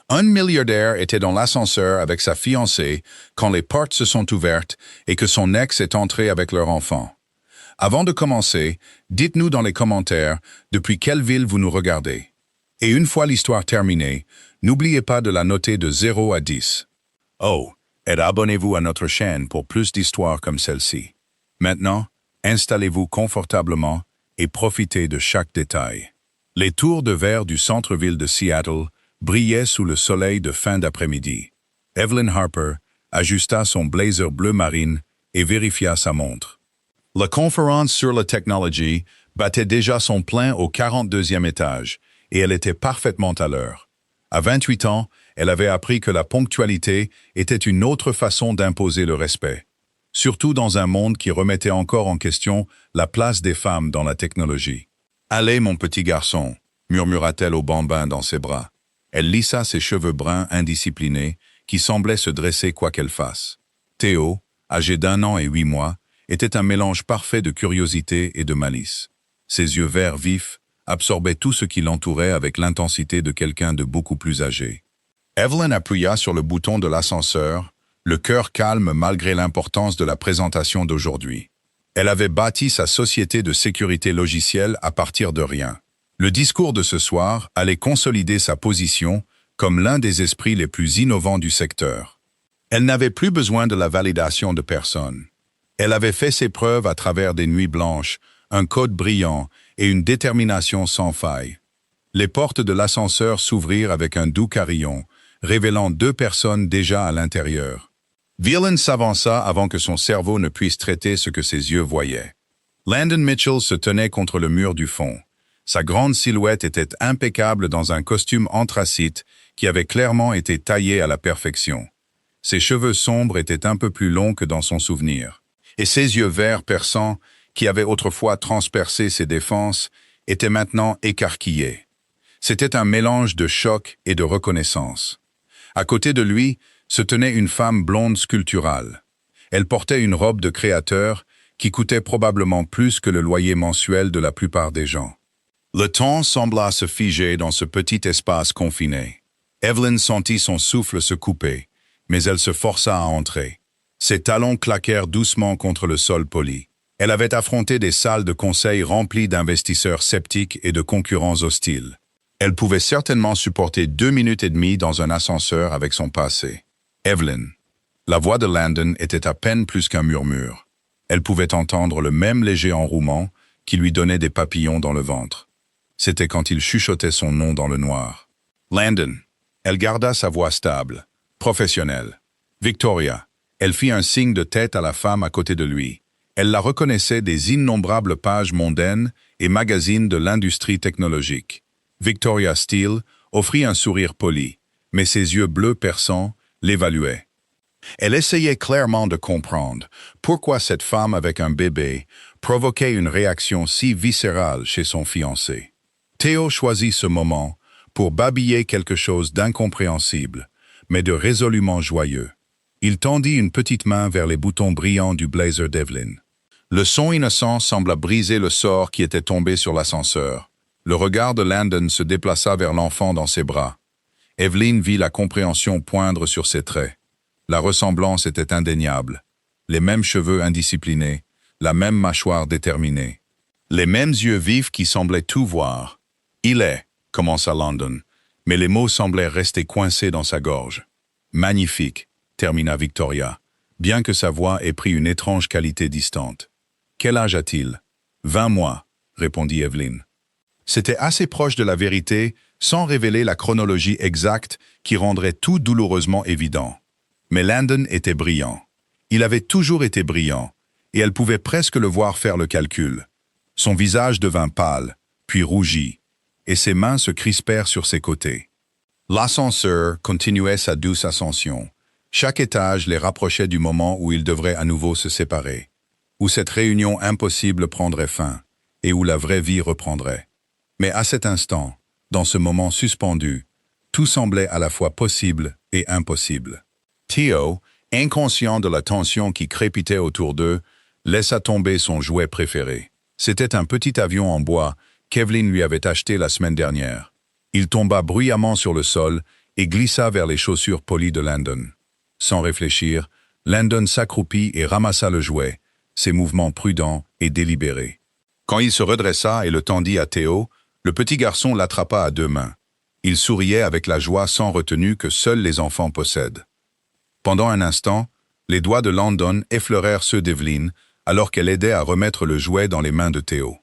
Un milliardaire était dans l'ascenseur avec sa fiancée quand les portes se sont ouvertes et que son ex est entré avec leur enfant. Avant de commencer, dites-nous dans les commentaires depuis quelle ville vous nous regardez. Et une fois l'histoire terminée, n'oubliez pas de la noter de 0 à 10. Oh, et abonnez-vous à notre chaîne pour plus d'histoires comme celle-ci. Maintenant, installez-vous confortablement et profitez de chaque détail. Les tours de verre du centre-ville de Seattle brillaient sous le soleil de fin d'après-midi. Evelyn Harper ajusta son blazer bleu marine et vérifia sa montre. La conférence sur la technologie battait déjà son plein au 42e étage, et elle était parfaitement à l'heure. À 28 ans, elle avait appris que la ponctualité était une autre façon d'imposer le respect, surtout dans un monde qui remettait encore en question la place des femmes dans la technologie. « Allez, mon petit garçon », murmura-t-elle au bambin dans ses bras. Elle lissa ses cheveux bruns indisciplinés, qui semblaient se dresser quoi qu'elle fasse. Théo, âgé d'1 an et 8 mois, était un mélange parfait de curiosité et de malice. Ses yeux verts vifs absorbaient tout ce qui l'entourait avec l'intensité de quelqu'un de beaucoup plus âgé. Evelyn appuya sur le bouton de l'ascenseur, le cœur calme malgré l'importance de la présentation d'aujourd'hui. Elle avait bâti sa société de sécurité logicielle à partir de rien. Le discours de ce soir allait consolider sa position comme l'un des esprits les plus innovants du secteur. Elle n'avait plus besoin de la validation de personne. Elle avait fait ses preuves à travers des nuits blanches, un code brillant et une détermination sans faille. Les portes de l'ascenseur s'ouvrirent avec un doux carillon, révélant 2 personnes déjà à l'intérieur. Villain s'avança avant que son cerveau ne puisse traiter ce que ses yeux voyaient. Landon Mitchell se tenait contre le mur du fond. Sa grande silhouette était impeccable dans un costume anthracite qui avait clairement été taillé à la perfection. Ses cheveux sombres étaient un peu plus longs que dans son souvenir. Et ses yeux verts perçants, qui avaient autrefois transpercé ses défenses, étaient maintenant écarquillés. C'était un mélange de choc et de reconnaissance. À côté de lui se tenait une femme blonde sculpturale. Elle portait une robe de créateur qui coûtait probablement plus que le loyer mensuel de la plupart des gens. Le temps sembla se figer dans ce petit espace confiné. Evelyn sentit son souffle se couper, mais elle se força à entrer. Ses talons claquèrent doucement contre le sol poli. Elle avait affronté des salles de conseil remplies d'investisseurs sceptiques et de concurrents hostiles. Elle pouvait certainement supporter 2 minutes et demie dans un ascenseur avec son passé. Evelyn. La voix de Landon était à peine plus qu'un murmure. Elle pouvait entendre le même léger enrouement qui lui donnait des papillons dans le ventre. C'était quand il chuchotait son nom dans le noir. Landon. Elle garda sa voix stable, professionnelle. Victoria. Elle fit un signe de tête à la femme à côté de lui. Elle la reconnaissait des innombrables pages mondaines et magazines de l'industrie technologique. Victoria Steele offrit un sourire poli, mais ses yeux bleus perçants l'évaluaient. Elle essayait clairement de comprendre pourquoi cette femme avec un bébé provoquait une réaction si viscérale chez son fiancé. Théo choisit ce moment pour babiller quelque chose d'incompréhensible, mais de résolument joyeux. Il tendit une petite main vers les boutons brillants du blazer d'Evelyn. Le son innocent sembla briser le sort qui était tombé sur l'ascenseur. Le regard de Landon se déplaça vers l'enfant dans ses bras. Evelyn vit la compréhension poindre sur ses traits. La ressemblance était indéniable. Les mêmes cheveux indisciplinés, la même mâchoire déterminée. Les mêmes yeux vifs qui semblaient tout voir. « Il est », commença Landon, mais les mots semblaient rester coincés dans sa gorge. « Magnifique », termina Victoria, bien que sa voix ait pris une étrange qualité distante. « Quel âge a-t-il » ? « 20 mois, répondit Evelyn. C'était assez proche de la vérité, sans révéler la chronologie exacte qui rendrait tout douloureusement évident. Mais Landon était brillant. Il avait toujours été brillant, et elle pouvait presque le voir faire le calcul. Son visage devint pâle, puis rougit, et ses mains se crispèrent sur ses côtés. L'ascenseur continuait sa douce ascension. Chaque étage les rapprochait du moment où ils devraient à nouveau se séparer, où cette réunion impossible prendrait fin, et où la vraie vie reprendrait. Mais à cet instant, dans ce moment suspendu, tout semblait à la fois possible et impossible. Théo, inconscient de la tension qui crépitait autour d'eux, laissa tomber son jouet préféré. C'était un petit avion en bois qu'Evelyn lui avait acheté la semaine dernière. Il tomba bruyamment sur le sol et glissa vers les chaussures polies de Landon. Sans réfléchir, Landon s'accroupit et ramassa le jouet, ses mouvements prudents et délibérés. Quand il se redressa et le tendit à Théo, le petit garçon l'attrapa à deux mains. Il souriait avec la joie sans retenue que seuls les enfants possèdent. Pendant un instant, les doigts de Landon effleurèrent ceux d'Evelyn, alors qu'elle aidait à remettre le jouet dans les mains de Théo.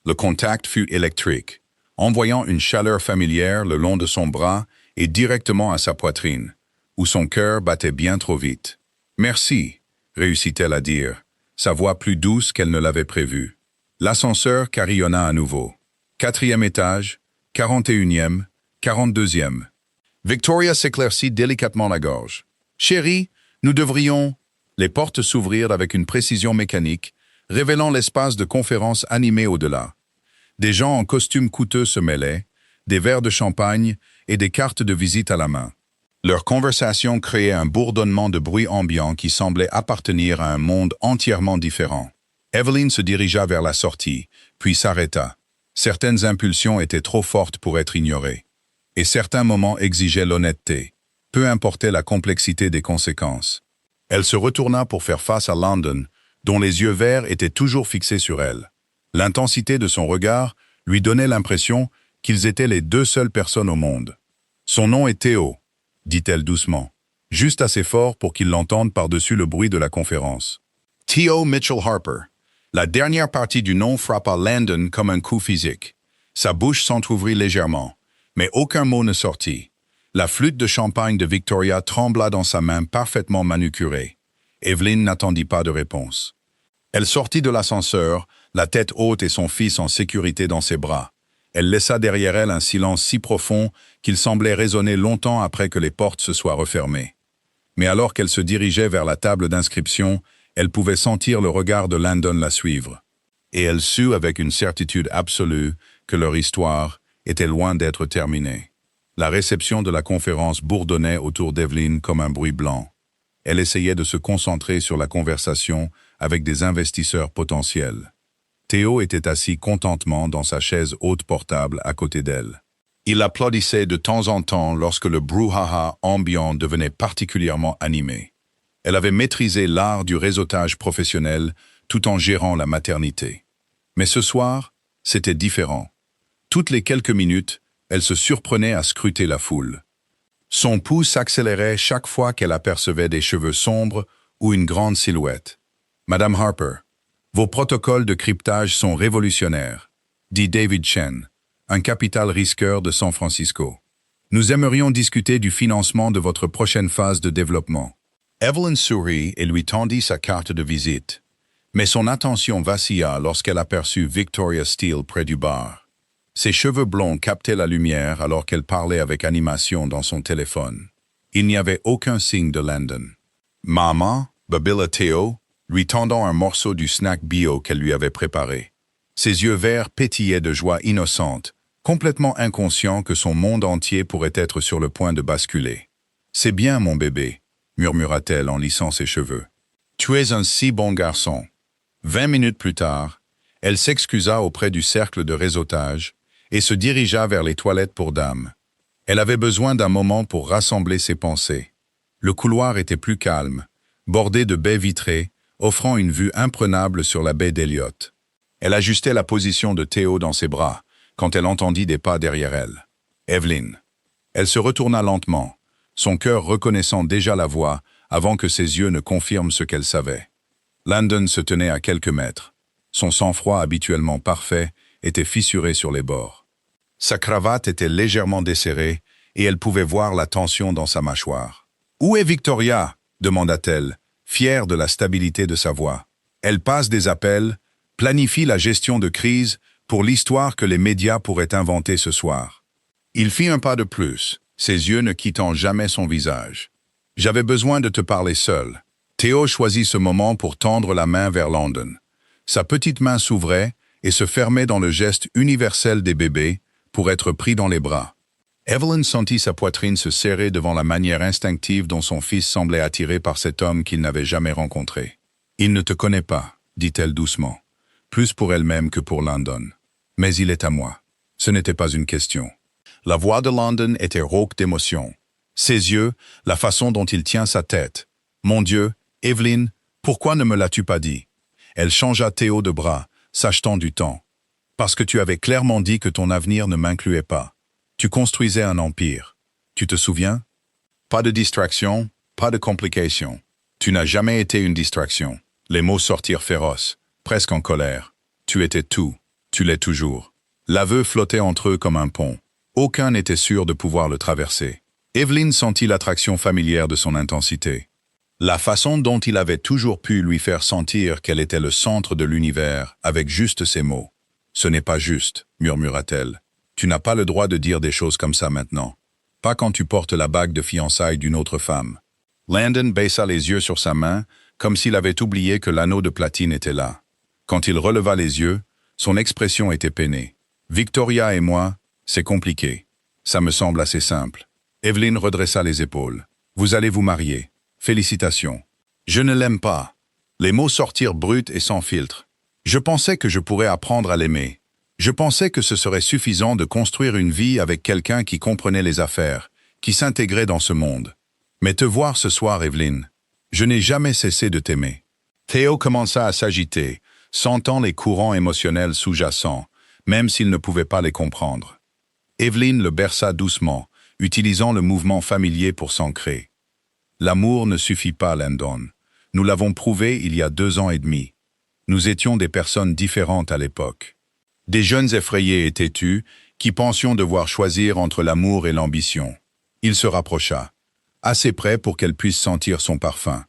Le contact fut électrique, envoyant une chaleur familière le long de son bras et directement à sa poitrine, où son cœur battait bien trop vite. « Merci », réussit-elle à dire, sa voix plus douce qu'elle ne l'avait prévu. L'ascenseur carillonna à nouveau. 4e étage, 41e, 42e. Victoria s'éclaircit délicatement la gorge. « Chérie, nous devrions… » Les portes s'ouvrirent avec une précision mécanique, révélant l'espace de conférence animé au-delà. Des gens en costumes coûteux se mêlaient, des verres de champagne et des cartes de visite à la main. Leur conversation créait un bourdonnement de bruit ambiant qui semblait appartenir à un monde entièrement différent. Evelyn se dirigea vers la sortie, puis s'arrêta. Certaines impulsions étaient trop fortes pour être ignorées. Et certains moments exigeaient l'honnêteté, peu importait la complexité des conséquences. Elle se retourna pour faire face à Landon, dont les yeux verts étaient toujours fixés sur elle. L'intensité de son regard lui donnait l'impression qu'ils étaient les deux seules personnes au monde. « Son nom est Théo », dit-elle doucement, juste assez fort pour qu'il l'entende par-dessus le bruit de la conférence. Théo Mitchell Harper. La dernière partie du nom frappa Landon comme un coup physique. Sa bouche s'entr'ouvrit légèrement, mais aucun mot ne sortit. La flûte de champagne de Victoria trembla dans sa main parfaitement manucurée. Evelyn n'attendit pas de réponse. Elle sortit de l'ascenseur, la tête haute et son fils en sécurité dans ses bras. Elle laissa derrière elle un silence si profond qu'il semblait résonner longtemps après que les portes se soient refermées. Mais alors qu'elle se dirigeait vers la table d'inscription, elle pouvait sentir le regard de Landon la suivre. Et elle sut avec une certitude absolue que leur histoire était loin d'être terminée. La réception de la conférence bourdonnait autour d'Evelyn comme un bruit blanc. Elle essayait de se concentrer sur la conversation avec des investisseurs potentiels. Théo était assis contentement dans sa chaise haute portable à côté d'elle. Il applaudissait de temps en temps lorsque le brouhaha ambiant devenait particulièrement animé. Elle avait maîtrisé l'art du réseautage professionnel tout en gérant la maternité. Mais ce soir, c'était différent. Toutes les quelques minutes, elle se surprenait à scruter la foule. Son pouls s'accélérait chaque fois qu'elle apercevait des cheveux sombres ou une grande silhouette. « Madame Harper, vos protocoles de cryptage sont révolutionnaires », dit David Chen, un capital risqueur de San Francisco. « Nous aimerions discuter du financement de votre prochaine phase de développement. » Evelyn sourit et lui tendit sa carte de visite, mais son attention vacilla lorsqu'elle aperçut Victoria Steele près du bar. Ses cheveux blonds captaient la lumière alors qu'elle parlait avec animation dans son téléphone. Il n'y avait aucun signe de Landon. « Maman » babilla Théo, lui tendant un morceau du snack bio qu'elle lui avait préparé. Ses yeux verts pétillaient de joie innocente, complètement inconscient que son monde entier pourrait être sur le point de basculer. « C'est bien, mon bébé », murmura-t-elle en lissant ses cheveux. « Tu es un si bon garçon. » 20 minutes plus tard, elle s'excusa auprès du cercle de réseautage et se dirigea vers les toilettes pour dames. Elle avait besoin d'un moment pour rassembler ses pensées. Le couloir était plus calme, bordé de baies vitrées, offrant une vue imprenable sur la baie d'Elliott. Elle ajustait la position de Théo dans ses bras, quand elle entendit des pas derrière elle. Evelyn. Elle se retourna lentement, son cœur reconnaissant déjà la voix avant que ses yeux ne confirment ce qu'elle savait. Landon se tenait à quelques mètres. Son sang-froid habituellement parfait était fissuré sur les bords. Sa cravate était légèrement desserrée et elle pouvait voir la tension dans sa mâchoire. « Où est Victoria ?» demanda-t-elle, fière de la stabilité de sa voix. Elle passe des appels, planifie la gestion de crise pour l'histoire que les médias pourraient inventer ce soir. Il fit un pas de plus, ses yeux ne quittant jamais son visage. « J'avais besoin de te parler seul. » Théo choisit ce moment pour tendre la main vers Landon. Sa petite main s'ouvrait et se fermait dans le geste universel des bébés pour être pris dans les bras. Evelyn sentit sa poitrine se serrer devant la manière instinctive dont son fils semblait attiré par cet homme qu'il n'avait jamais rencontré. « Il ne te connaît pas », dit-elle doucement, plus pour elle-même que pour Landon. « Mais il est à moi. » Ce n'était pas une question. La voix de Landon était rauque d'émotion. Ses yeux, la façon dont il tient sa tête. Mon Dieu, Evelyn, pourquoi ne me l'as-tu pas dit? Elle changea Théo de bras, s'achetant du temps. Parce que tu avais clairement dit que ton avenir ne m'incluait pas. Tu construisais un empire. Tu te souviens? Pas de distraction, pas de complication. Tu n'as jamais été une distraction. Les mots sortirent féroces, presque en colère. Tu étais tout. Tu l'es toujours. L'aveu flottait entre eux comme un pont. Aucun n'était sûr de pouvoir le traverser. Evelyn sentit l'attraction familière de son intensité. La façon dont il avait toujours pu lui faire sentir qu'elle était le centre de l'univers avec juste ces mots. « Ce n'est pas juste », murmura-t-elle. « Tu n'as pas le droit de dire des choses comme ça maintenant. Pas quand tu portes la bague de fiançailles d'une autre femme. » Landon baissa les yeux sur sa main, comme s'il avait oublié que l'anneau de platine était là. Quand il releva les yeux, son expression était peinée. « Victoria et moi, c'est compliqué. Ça me semble assez simple. » Evelyn redressa les épaules. « Vous allez vous marier. Félicitations. »« Je ne l'aime pas. » Les mots sortirent bruts et sans filtre. « Je pensais que je pourrais apprendre à l'aimer. Je pensais que ce serait suffisant de construire une vie avec quelqu'un qui comprenait les affaires, qui s'intégrait dans ce monde. Mais te voir ce soir, Evelyn, je n'ai jamais cessé de t'aimer. » Théo commença à s'agiter, sentant les courants émotionnels sous-jacents, même s'il ne pouvait pas les comprendre. Evelyn le berça doucement, utilisant le mouvement familier pour s'ancrer. L'amour ne suffit pas, Landon. Nous l'avons prouvé il y a 2 ans et demi. Nous étions des personnes différentes à l'époque. Des jeunes effrayés et têtus qui pensions devoir choisir entre l'amour et l'ambition. Il se rapprocha, assez près pour qu'elle puisse sentir son parfum,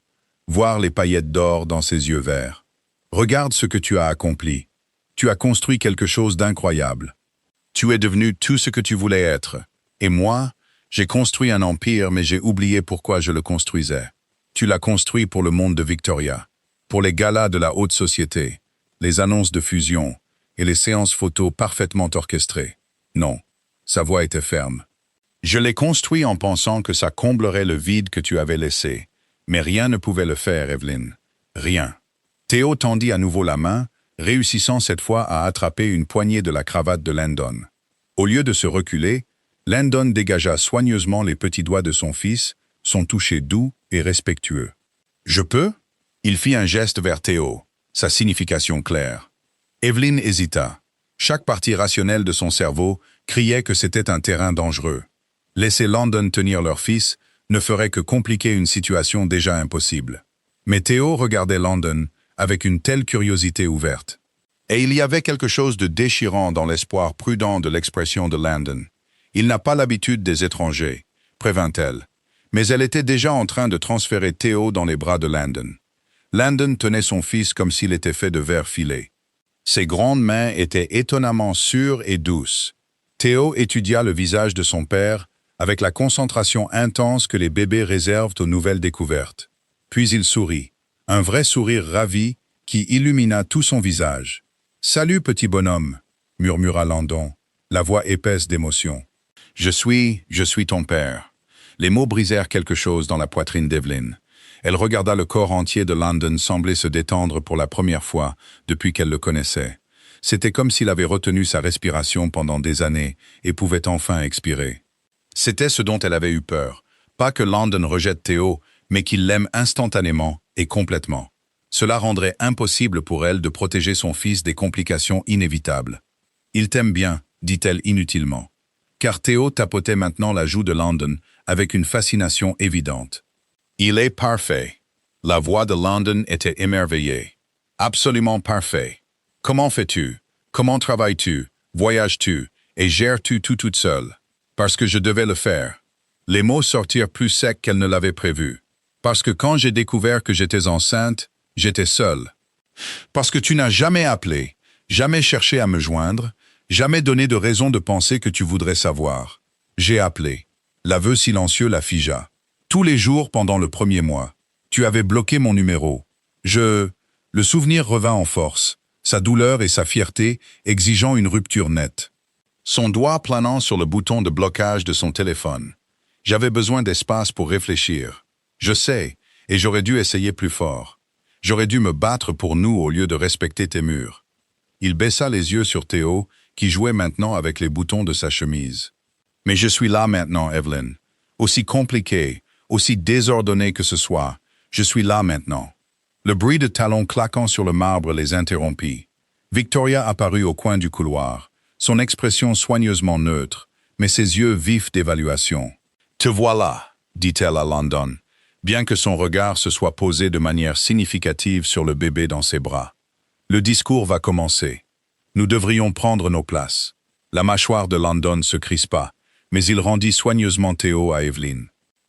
voir les paillettes d'or dans ses yeux verts. « Regarde ce que tu as accompli. Tu as construit quelque chose d'incroyable. Tu es devenu tout ce que tu voulais être. Et moi, j'ai construit un empire, mais j'ai oublié pourquoi je le construisais. Tu l'as construit pour le monde de Victoria, pour les galas de la haute société, les annonces de fusion et les séances photos parfaitement orchestrées. Non, sa voix était ferme. Je l'ai construit en pensant que ça comblerait le vide que tu avais laissé, mais rien ne pouvait le faire, Evelyn. Rien. » Théo tendit à nouveau la main, réussissant cette fois à attraper une poignée de la cravate de Landon. Au lieu de se reculer, Landon dégagea soigneusement les petits doigts de son fils, son toucher doux et respectueux. « Je peux ?» Il fit un geste vers Théo, sa signification claire. Evelyn hésita. Chaque partie rationnelle de son cerveau criait que c'était un terrain dangereux. Laisser Landon tenir leur fils ne ferait que compliquer une situation déjà impossible. Mais Théo regardait Landon avec une telle curiosité ouverte. Et il y avait quelque chose de déchirant dans l'espoir prudent de l'expression de Landon. Il n'a pas l'habitude des étrangers, prévint-elle. Mais elle était déjà en train de transférer Théo dans les bras de Landon. Landon tenait son fils comme s'il était fait de verre filé. Ses grandes mains étaient étonnamment sûres et douces. Théo étudia le visage de son père avec la concentration intense que les bébés réservent aux nouvelles découvertes. Puis il sourit, un vrai sourire ravi qui illumina tout son visage. « Salut, petit bonhomme » murmura Landon, la voix épaisse d'émotion. « Je suis ton père. » Les mots brisèrent quelque chose dans la poitrine d'Evelyn. Elle regarda le corps entier de Landon sembler se détendre pour la première fois depuis qu'elle le connaissait. C'était comme s'il avait retenu sa respiration pendant des années et pouvait enfin expirer. C'était ce dont elle avait eu peur. Pas que Landon rejette Théo, mais qu'il l'aime instantanément et complètement. Cela rendrait impossible pour elle de protéger son fils des complications inévitables. « Il t'aime bien », dit-elle inutilement. Car Théo tapotait maintenant la joue de Landon avec une fascination évidente. « Il est parfait. » La voix de Landon était émerveillée. « Absolument parfait. Comment fais-tu? Comment travailles-tu? Voyages-tu? Et gères-tu tout toute seule? Parce que je devais le faire. » Les mots sortirent plus secs qu'elle ne l'avait prévu. « Parce que quand j'ai découvert que j'étais enceinte, j'étais seule. Parce que tu n'as jamais appelé, jamais cherché à me joindre, jamais donné de raison de penser que tu voudrais savoir. J'ai appelé. » L'aveu silencieux la figea. « Tous les jours pendant le 1er mois. Tu avais bloqué mon numéro. Le souvenir revint en force, sa douleur et sa fierté exigeant une rupture nette. Son doigt planant sur le bouton de blocage de son téléphone. J'avais besoin d'espace pour réfléchir. Je sais, et j'aurais dû essayer plus fort. J'aurais dû me battre pour nous au lieu de respecter tes murs. » Il baissa les yeux sur Théo, qui jouait maintenant avec les boutons de sa chemise. « Mais je suis là maintenant, Evelyn. Aussi compliqué, aussi désordonné que ce soit, je suis là maintenant. Le bruit de talons claquant sur le marbre les interrompit. Victoria apparut au coin du couloir, son expression soigneusement neutre, mais ses yeux vifs d'évaluation. « Te voilà », dit-elle à London, bien que son regard se soit posé de manière significative sur le bébé dans ses bras. Le discours va commencer. Nous devrions prendre nos places. La mâchoire de London se crispa, mais il rendit soigneusement Théo à Evelyn.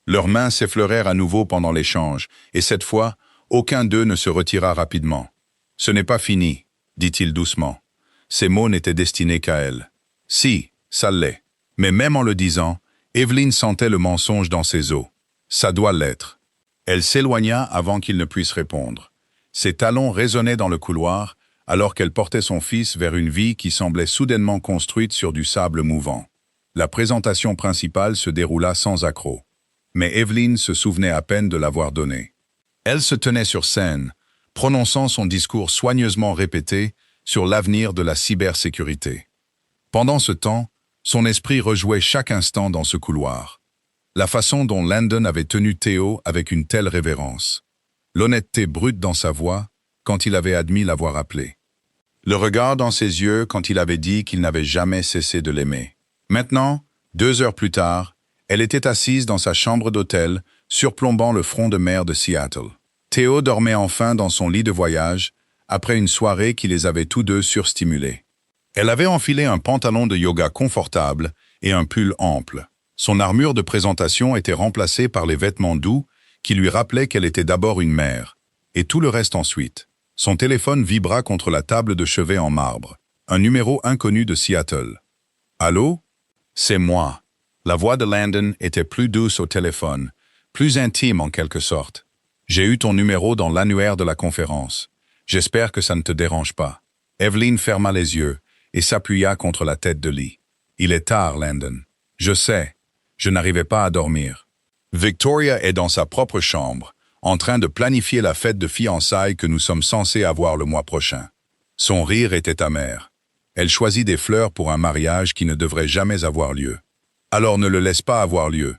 Leurs mains s'effleurèrent à nouveau pendant l'échange, et cette fois, aucun d'eux ne se retira rapidement. « Ce n'est pas fini », dit-il doucement. Ces mots n'étaient destinés qu'à elle. Si, ça l'est. Mais même en le disant, Evelyn sentait le mensonge dans ses os. Ça doit l'être. Elle s'éloigna avant qu'il ne puisse répondre. Ses talons résonnaient dans le couloir, alors qu'elle portait son fils vers une vie qui semblait soudainement construite sur du sable mouvant. La présentation principale se déroula sans accroc. Mais Evelyn se souvenait à peine de l'avoir donnée. Elle se tenait sur scène, prononçant son discours soigneusement répété sur l'avenir de la cybersécurité. Pendant ce temps, son esprit rejouait chaque instant dans ce couloir. La façon dont Landon avait tenu Théo avec une telle révérence. L'honnêteté brute dans sa voix quand il avait admis l'avoir appelé. Le regard dans ses yeux quand il avait dit qu'il n'avait jamais cessé de l'aimer. Maintenant, 2 heures plus tard, elle était assise dans sa chambre d'hôtel, surplombant le front de mer de Seattle. Théo dormait enfin dans son lit de voyage, après une soirée qui les avait tous deux surstimulés. Elle avait enfilé un pantalon de yoga confortable et un pull ample. Son armure de présentation était remplacée par les vêtements doux qui lui rappelaient qu'elle était d'abord une mère, et tout le reste ensuite. Son téléphone vibra contre la table de chevet en marbre. Un numéro inconnu de Seattle. « Allô? C'est moi. » La voix de Landon était plus douce au téléphone, plus intime en quelque sorte. « J'ai eu ton numéro dans l'annuaire de la conférence. J'espère que ça ne te dérange pas. » Evelyn ferma les yeux et s'appuya contre la tête de lit. « Il est tard, Landon. Je sais. Je n'arrivais pas à dormir. » Victoria est dans sa propre chambre, en train de planifier la fête de fiançailles que nous sommes censés avoir le mois prochain. Son rire était amer. Elle choisit des fleurs pour un mariage qui ne devrait jamais avoir lieu. Alors ne le laisse pas avoir lieu.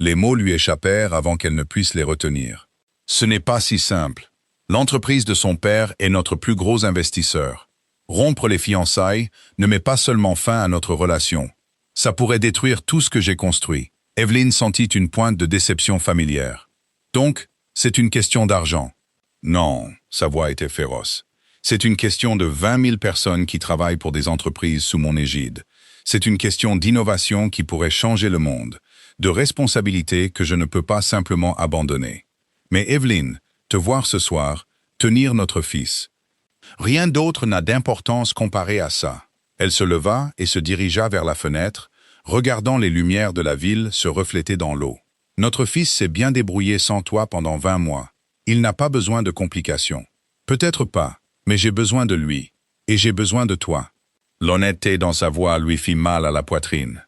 Les mots lui échappèrent avant qu'elle ne puisse les retenir. Ce n'est pas si simple. L'entreprise de son père est notre plus gros investisseur. Rompre les fiançailles ne met pas seulement fin à notre relation. Ça pourrait détruire tout ce que j'ai construit. Evelyn sentit une pointe de déception familière. Donc, c'est une question d'argent. Non, sa voix était féroce. C'est une question de 20 000 personnes qui travaillent pour des entreprises sous mon égide. C'est une question d'innovation qui pourrait changer le monde, de responsabilité que je ne peux pas simplement abandonner. Mais Evelyn, te voir ce soir, tenir notre fils. Rien d'autre n'a d'importance comparé à ça. Elle se leva et se dirigea vers la fenêtre, regardant les lumières de la ville se refléter dans l'eau. Notre fils s'est bien débrouillé sans toi pendant 20 mois. Il n'a pas besoin de complications. Peut-être pas, mais j'ai besoin de lui. Et j'ai besoin de toi. L'honnêteté dans sa voix lui fit mal à la poitrine.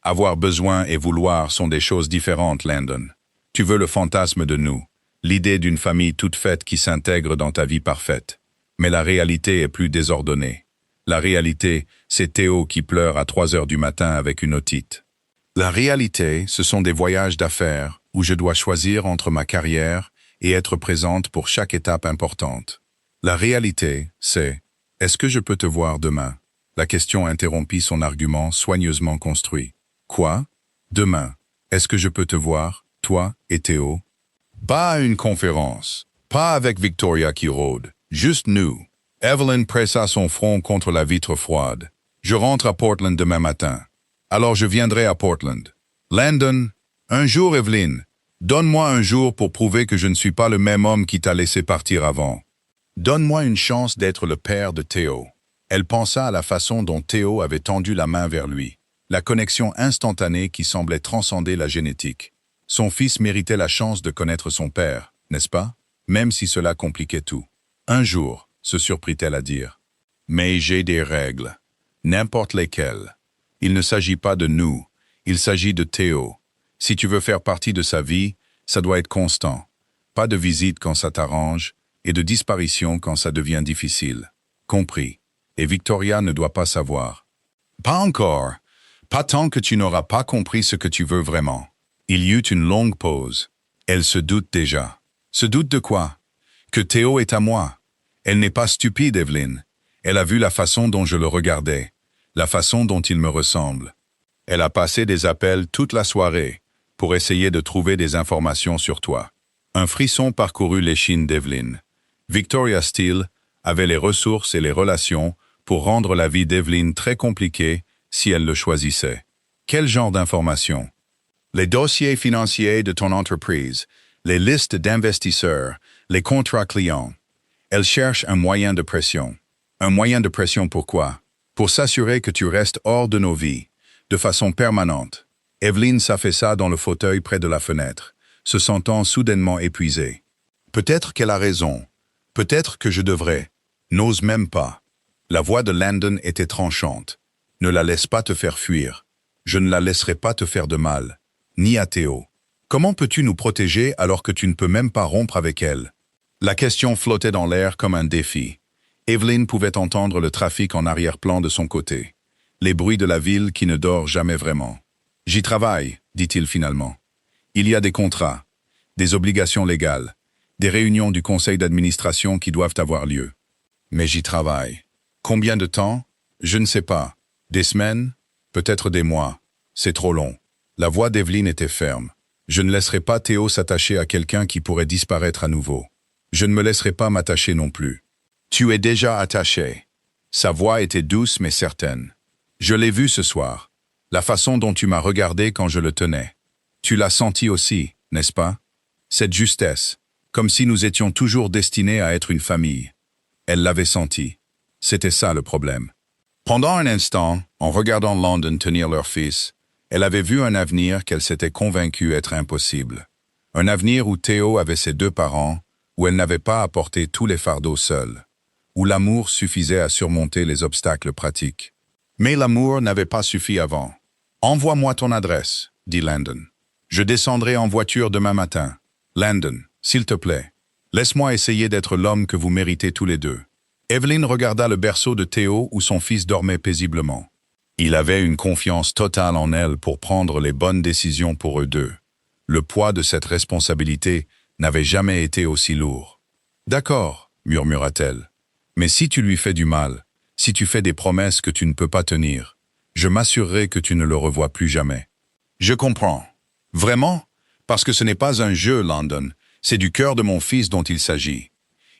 Avoir besoin et vouloir sont des choses différentes, Landon. Tu veux le fantasme de nous, l'idée d'une famille toute faite qui s'intègre dans ta vie parfaite. Mais la réalité est plus désordonnée. La réalité, c'est Théo qui pleure à 3 heures du matin avec une otite. La réalité, ce sont des voyages d'affaires où je dois choisir entre ma carrière et être présente pour chaque étape importante. La réalité, c'est « Est-ce que je peux te voir demain ?» La question interrompit son argument soigneusement construit. « Quoi? Demain? Est-ce que je peux te voir, toi et Théo ?» Pas à une conférence, pas avec Victoria qui rôde, juste nous. Evelyn pressa son front contre la vitre froide. « Je rentre à Portland demain matin. Alors je viendrai à Portland. Landon, un jour Evelyn, donne-moi un jour pour prouver que je ne suis pas le même homme qui t'a laissé partir avant. Donne-moi une chance d'être le père de Théo. » Elle pensa à la façon dont Théo avait tendu la main vers lui, la connexion instantanée qui semblait transcender la génétique. Son fils méritait la chance de connaître son père, n'est-ce pas? Même si cela compliquait tout. Un jour, se surprit-elle à dire. Mais j'ai des règles, n'importe lesquelles. Il ne s'agit pas de nous, il s'agit de Théo. Si tu veux faire partie de sa vie, ça doit être constant. Pas de visite quand ça t'arrange, et de disparition quand ça devient difficile. Compris. Et Victoria ne doit pas savoir. Pas encore. Pas tant que tu n'auras pas compris ce que tu veux vraiment. Il y eut une longue pause. Elle se doute déjà. Se doute de quoi? Que Théo est à moi. Elle n'est pas stupide, Evelyne. Elle a vu la façon dont je le regardais, la façon dont il me ressemble. Elle a passé des appels toute la soirée pour essayer de trouver des informations sur toi. Un frisson parcourut l'échine d'Evelyne. Victoria Steele avait les ressources et les relations pour rendre la vie d'Evelyne très compliquée si elle le choisissait. Quel genre d'informations? Les dossiers financiers de ton entreprise, les listes d'investisseurs, les contrats clients. Elle cherche un moyen de pression. Un moyen de pression pourquoi? Pour s'assurer que tu restes hors de nos vies, de façon permanente. Evelyne s'affaissa dans le fauteuil près de la fenêtre, se sentant soudainement épuisée. Peut-être qu'elle a raison. Peut-être que je devrais. N'ose même pas. La voix de Landon était tranchante. Ne la laisse pas te faire fuir. Je ne la laisserai pas te faire de mal. Ni à Théo. Comment peux-tu nous protéger alors que tu ne peux même pas rompre avec elle? La question flottait dans l'air comme un défi. Evelyne pouvait entendre le trafic en arrière-plan de son côté. Les bruits de la ville qui ne dort jamais vraiment. « J'y travaille », dit-il finalement. « Il y a des contrats, des obligations légales, des réunions du conseil d'administration qui doivent avoir lieu. Mais j'y travaille. Combien de temps? Je ne sais pas. Des semaines? Peut-être des mois. C'est trop long. » La voix d'Evelyne était ferme. « Je ne laisserai pas Théo s'attacher à quelqu'un qui pourrait disparaître à nouveau. Je ne me laisserai pas m'attacher non plus. » « Tu es déjà attaché. » Sa voix était douce mais certaine. « Je l'ai vu ce soir. La façon dont tu m'as regardé quand je le tenais. Tu l'as senti aussi, n'est-ce pas? Cette justesse, comme si nous étions toujours destinés à être une famille. Elle l'avait senti. C'était ça le problème. » Pendant un instant, en regardant Landon tenir leur fils, elle avait vu un avenir qu'elle s'était convaincue être impossible. Un avenir où Théo avait ses deux parents, où elle n'avait pas à porter tous les fardeaux seule, où l'amour suffisait à surmonter les obstacles pratiques. Mais l'amour n'avait pas suffi avant. « Envoie-moi ton adresse, » dit Landon. « Je descendrai en voiture demain matin. Landon, s'il te plaît, laisse-moi essayer d'être l'homme que vous méritez tous les deux. » Evelyne regarda le berceau de Théo où son fils dormait paisiblement. Il avait une confiance totale en elle pour prendre les bonnes décisions pour eux deux. Le poids de cette responsabilité n'avait jamais été aussi lourd. « D'accord, » murmura-t-elle. « Mais si tu lui fais du mal, si tu fais des promesses que tu ne peux pas tenir, je m'assurerai que tu ne le revois plus jamais. » Je comprends. Vraiment? Parce que ce n'est pas un jeu, Landon. C'est du cœur de mon fils dont il s'agit.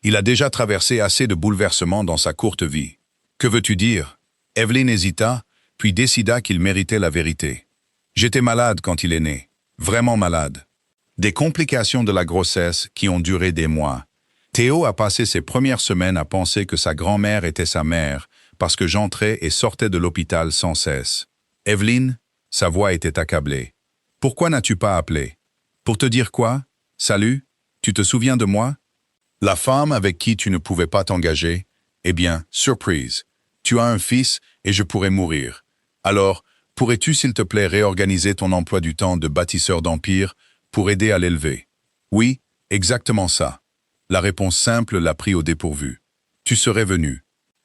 Il a déjà traversé assez de bouleversements dans sa courte vie. Que veux-tu dire? Evelyne hésita, puis décida qu'il méritait la vérité. J'étais malade quand il est né. Vraiment malade. Des complications de la grossesse qui ont duré des mois. Théo a passé ses premières semaines à penser que sa grand-mère était sa mère parce que j'entrais et sortais de l'hôpital sans cesse. Evelyne, sa voix était accablée. Pourquoi n'as-tu pas appelé? Pour te dire quoi? Salut? Tu te souviens de moi? La femme avec qui tu ne pouvais pas t'engager? Eh bien, surprise. Tu as un fils et je pourrais mourir. Alors, pourrais-tu s'il te plaît réorganiser ton emploi du temps de bâtisseur d'empire pour aider à l'élever? Oui, exactement ça. La réponse simple l'a pris au dépourvu. Tu serais venu.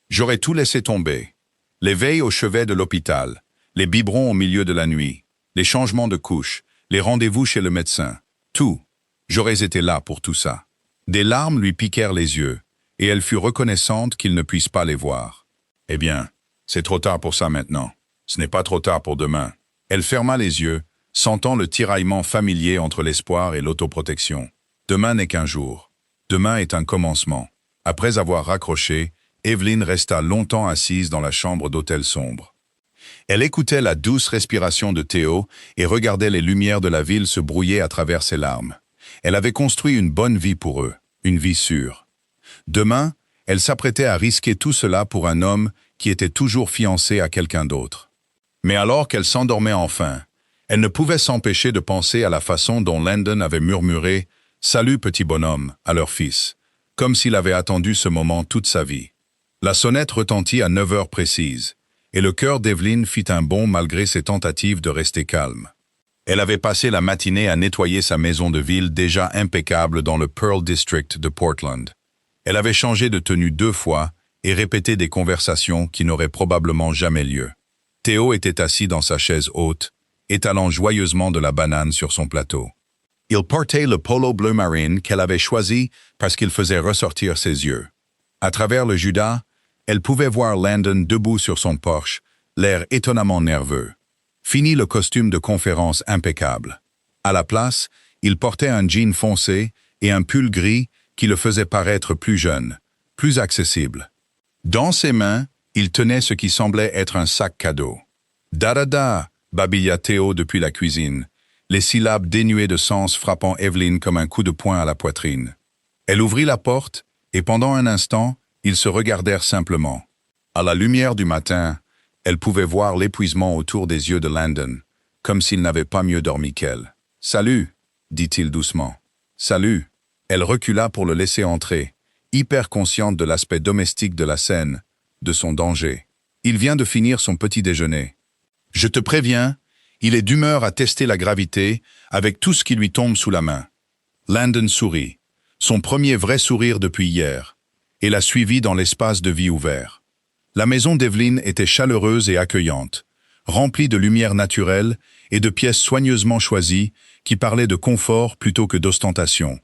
J'aurais tout laissé tomber. Les veilles au chevet de l'hôpital, les biberons au milieu de la nuit, les changements de couche, les rendez-vous chez le médecin, tout. J'aurais été là pour tout ça. Des larmes lui piquèrent les yeux, et elle fut reconnaissante qu'il ne puisse pas les voir. Eh bien, c'est trop tard pour ça maintenant. Ce n'est pas trop tard pour demain. Elle ferma les yeux, sentant le tiraillement familier entre l'espoir et l'autoprotection. Demain n'est qu'un jour. Demain est un commencement. Après avoir raccroché, Evelyne resta longtemps assise dans la chambre d'hôtel sombre. Elle écoutait la douce respiration de Théo et regardait les lumières de la ville se brouiller à travers ses larmes. Elle avait construit une bonne vie pour eux, une vie sûre. Demain, elle s'apprêtait à risquer tout cela pour un homme qui était toujours fiancé à quelqu'un d'autre. Mais alors qu'elle s'endormait enfin, elle ne pouvait s'empêcher de penser à la façon dont Landon avait murmuré « Salut petit bonhomme » à leur fils, comme s'il avait attendu ce moment toute sa vie. La sonnette retentit à 9 heures précises, et le cœur d'Evelyne fit un bond malgré ses tentatives de rester calme. Elle avait passé la matinée à nettoyer sa maison de ville déjà impeccable dans le Pearl District de Portland. Elle avait changé de tenue 2 fois et répété des conversations qui n'auraient probablement jamais lieu. Théo était assis dans sa chaise haute, étalant joyeusement de la banane sur son plateau. Il portait le polo bleu marine qu'elle avait choisi parce qu'il faisait ressortir ses yeux. À travers le judas, elle pouvait voir Landon debout sur son Porsche, l'air étonnamment nerveux. Fini le costume de conférence impeccable. À la place, il portait un jean foncé et un pull gris qui le faisait paraître plus jeune, plus accessible. Dans ses mains, il tenait ce qui semblait être un sac cadeau. « Da-da-da » babilla Théo depuis la cuisine, les syllabes dénuées de sens frappant Evelyn comme un coup de poing à la poitrine. Elle ouvrit la porte, et pendant un instant, ils se regardèrent simplement. À la lumière du matin, elle pouvait voir l'épuisement autour des yeux de Landon, comme s'il n'avait pas mieux dormi qu'elle. « Salut » dit-il doucement. « Salut » Elle recula pour le laisser entrer, hyper consciente de l'aspect domestique de la scène, de son danger. Il vient de finir son petit déjeuner. « Je te préviens, il est d'humeur à tester la gravité avec tout ce qui lui tombe sous la main. » Landon sourit, son premier vrai sourire depuis hier, et la suivit dans l'espace de vie ouvert. La maison d'Evelyn était chaleureuse et accueillante, remplie de lumière naturelle et de pièces soigneusement choisies qui parlaient de confort plutôt que d'ostentation.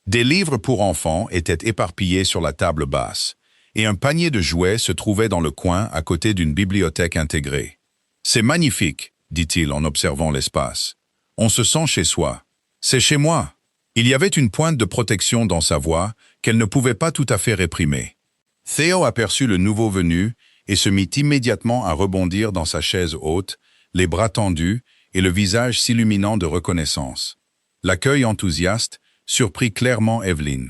Des livres pour enfants étaient éparpillés sur la table basse, et un panier de jouets se trouvait dans le coin à côté d'une bibliothèque intégrée. « C'est magnifique », dit-il en observant l'espace. « On se sent chez soi. C'est chez moi. » Il y avait une pointe de protection dans sa voix qu'elle ne pouvait pas tout à fait réprimer. Théo aperçut le nouveau venu et se mit immédiatement à rebondir dans sa chaise haute, les bras tendus et le visage s'illuminant de reconnaissance. L'accueil enthousiaste surprit clairement Evelyn.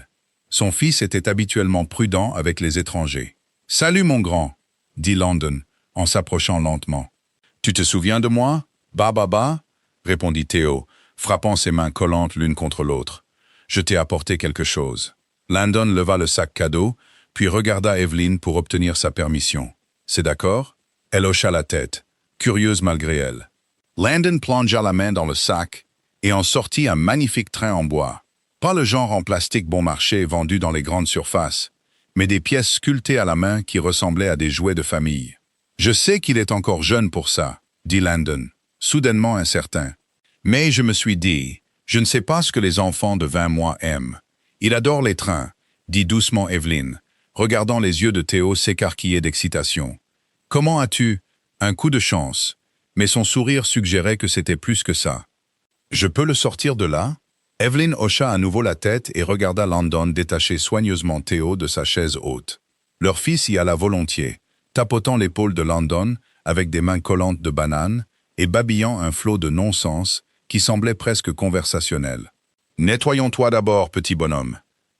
Son fils était habituellement prudent avec les étrangers. « Salut mon grand » dit Landon en s'approchant lentement. « Tu te souviens de moi, Ba, répondit Théo, frappant ses mains collantes l'une contre l'autre. « Je t'ai apporté quelque chose. » Landon leva le sac cadeau, puis regarda Evelyn pour obtenir sa permission. « C'est d'accord ?» Elle hocha la tête, curieuse malgré elle. Landon plongea la main dans le sac et en sortit un magnifique train en bois. Pas le genre en plastique bon marché vendu dans les grandes surfaces, mais des pièces sculptées à la main qui ressemblaient à des jouets de famille. « Je sais qu'il est encore jeune pour ça, » dit Landon, soudainement incertain. « Mais je me suis dit, je ne sais pas ce que les enfants de 20 mois aiment. Il adore les trains, » dit doucement Evelyn, regardant les yeux de Théo s'écarquiller d'excitation. « Comment as-tu » Un coup de chance, mais son sourire suggérait que c'était plus que ça. « Je peux le sortir de là ?» Evelyn hocha à nouveau la tête et regarda Landon détacher soigneusement Théo de sa chaise haute. Leur fils y alla volontiers, tapotant l'épaule de Landon avec des mains collantes de banane et babillant un flot de non-sens qui semblait presque conversationnel. « Nettoyons-toi d'abord, petit bonhomme, »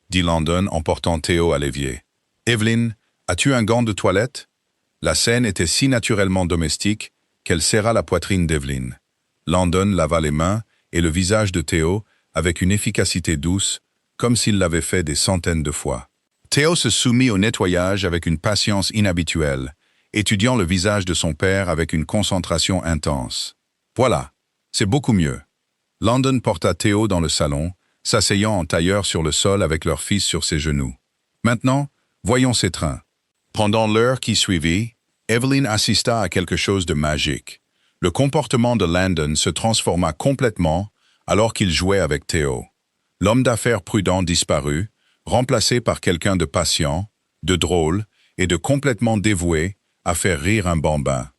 dit Landon en portant Théo à l'évier. « Evelyn, as-tu un gant de toilette ?» La scène était si naturellement domestique qu'elle serra la poitrine d'Evelyn. Landon lava les mains et le visage de Théo avec une efficacité douce, comme s'il l'avait fait des centaines de fois. Théo se soumit au nettoyage avec une patience inhabituelle, étudiant le visage de son père avec une concentration intense. Voilà, c'est beaucoup mieux. Landon porta Théo dans le salon, s'asseyant en tailleur sur le sol avec leur fils sur ses genoux. Maintenant, voyons ces trains. Pendant l'heure qui suivit, Evelyn assista à quelque chose de magique. Le comportement de Landon se transforma complètement alors qu'il jouait avec Théo. L'homme d'affaires prudent disparut, remplacé par quelqu'un de patient, de drôle et de complètement dévoué à faire rire un bambin.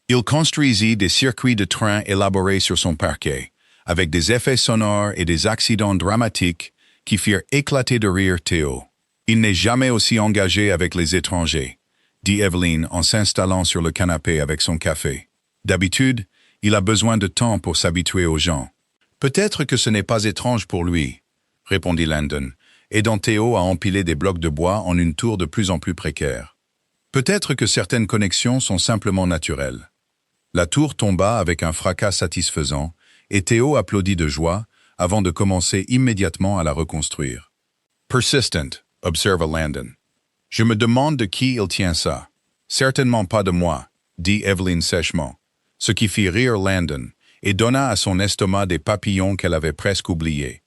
Il construisit des circuits de train élaborés sur son parquet, avec des effets sonores et des accidents dramatiques qui firent éclater de rire Théo. « Il n'est jamais aussi engagé avec les étrangers », dit Evelyn en s'installant sur le canapé avec son café. « D'habitude, il a besoin de temps pour s'habituer aux gens. » « Peut-être que ce n'est pas étrange pour lui, » répondit Landon, aidant Théo à empiler des blocs de bois en une tour de plus en plus précaire. « Peut-être que certaines connexions sont simplement naturelles. » La tour tomba avec un fracas satisfaisant, et Théo applaudit de joie avant de commencer immédiatement à la reconstruire. « Persistent, » observa Landon. « Je me demande de qui il tient ça. »« Certainement pas de moi, » dit Evelyn sèchement, ce qui fit rire Landon, et donna à son estomac des papillons qu'elle avait presque oubliés.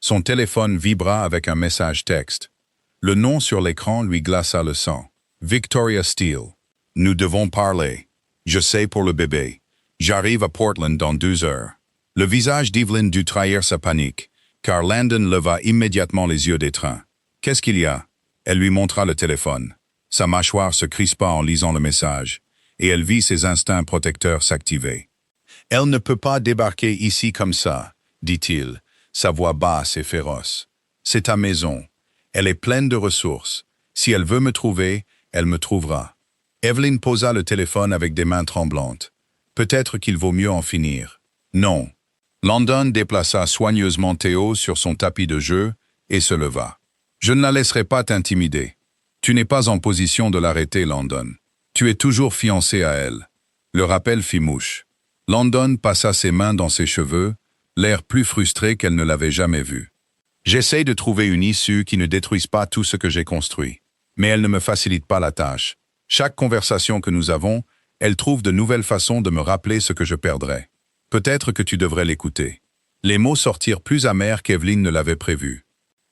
Son téléphone vibra avec un message texte. Le nom sur l'écran lui glaça le sang. « Victoria Steele. Nous devons parler. Je sais pour le bébé. J'arrive à Portland dans 2 heures. Le visage d'Evelyn dut trahir sa panique, car Landon leva immédiatement les yeux d'étreint. Qu'est-ce qu'il y a? Elle lui montra le téléphone. Sa mâchoire se crispa en lisant le message, et elle vit ses instincts protecteurs s'activer. Elle ne peut pas débarquer ici comme ça, dit-il, sa voix basse et féroce. C'est ta maison. Elle est pleine de ressources. Si elle veut me trouver, elle me trouvera. Evelyn posa le téléphone avec des mains tremblantes. Peut-être qu'il vaut mieux en finir. Non. Landon déplaça soigneusement Théo sur son tapis de jeu et se leva. Je ne la laisserai pas t'intimider. Tu n'es pas en position de l'arrêter, Landon. Tu es toujours fiancé à elle. Le rappel fit mouche. Landon passa ses mains dans ses cheveux, l'air plus frustré qu'elle ne l'avait jamais vu. J'essaye de trouver une issue qui ne détruise pas tout ce que j'ai construit. Mais elle ne me facilite pas la tâche. Chaque conversation que nous avons, elle trouve de nouvelles façons de me rappeler ce que je perdrais. Peut-être que tu devrais l'écouter. Les mots sortirent plus amers qu'Evelyn ne l'avait prévu.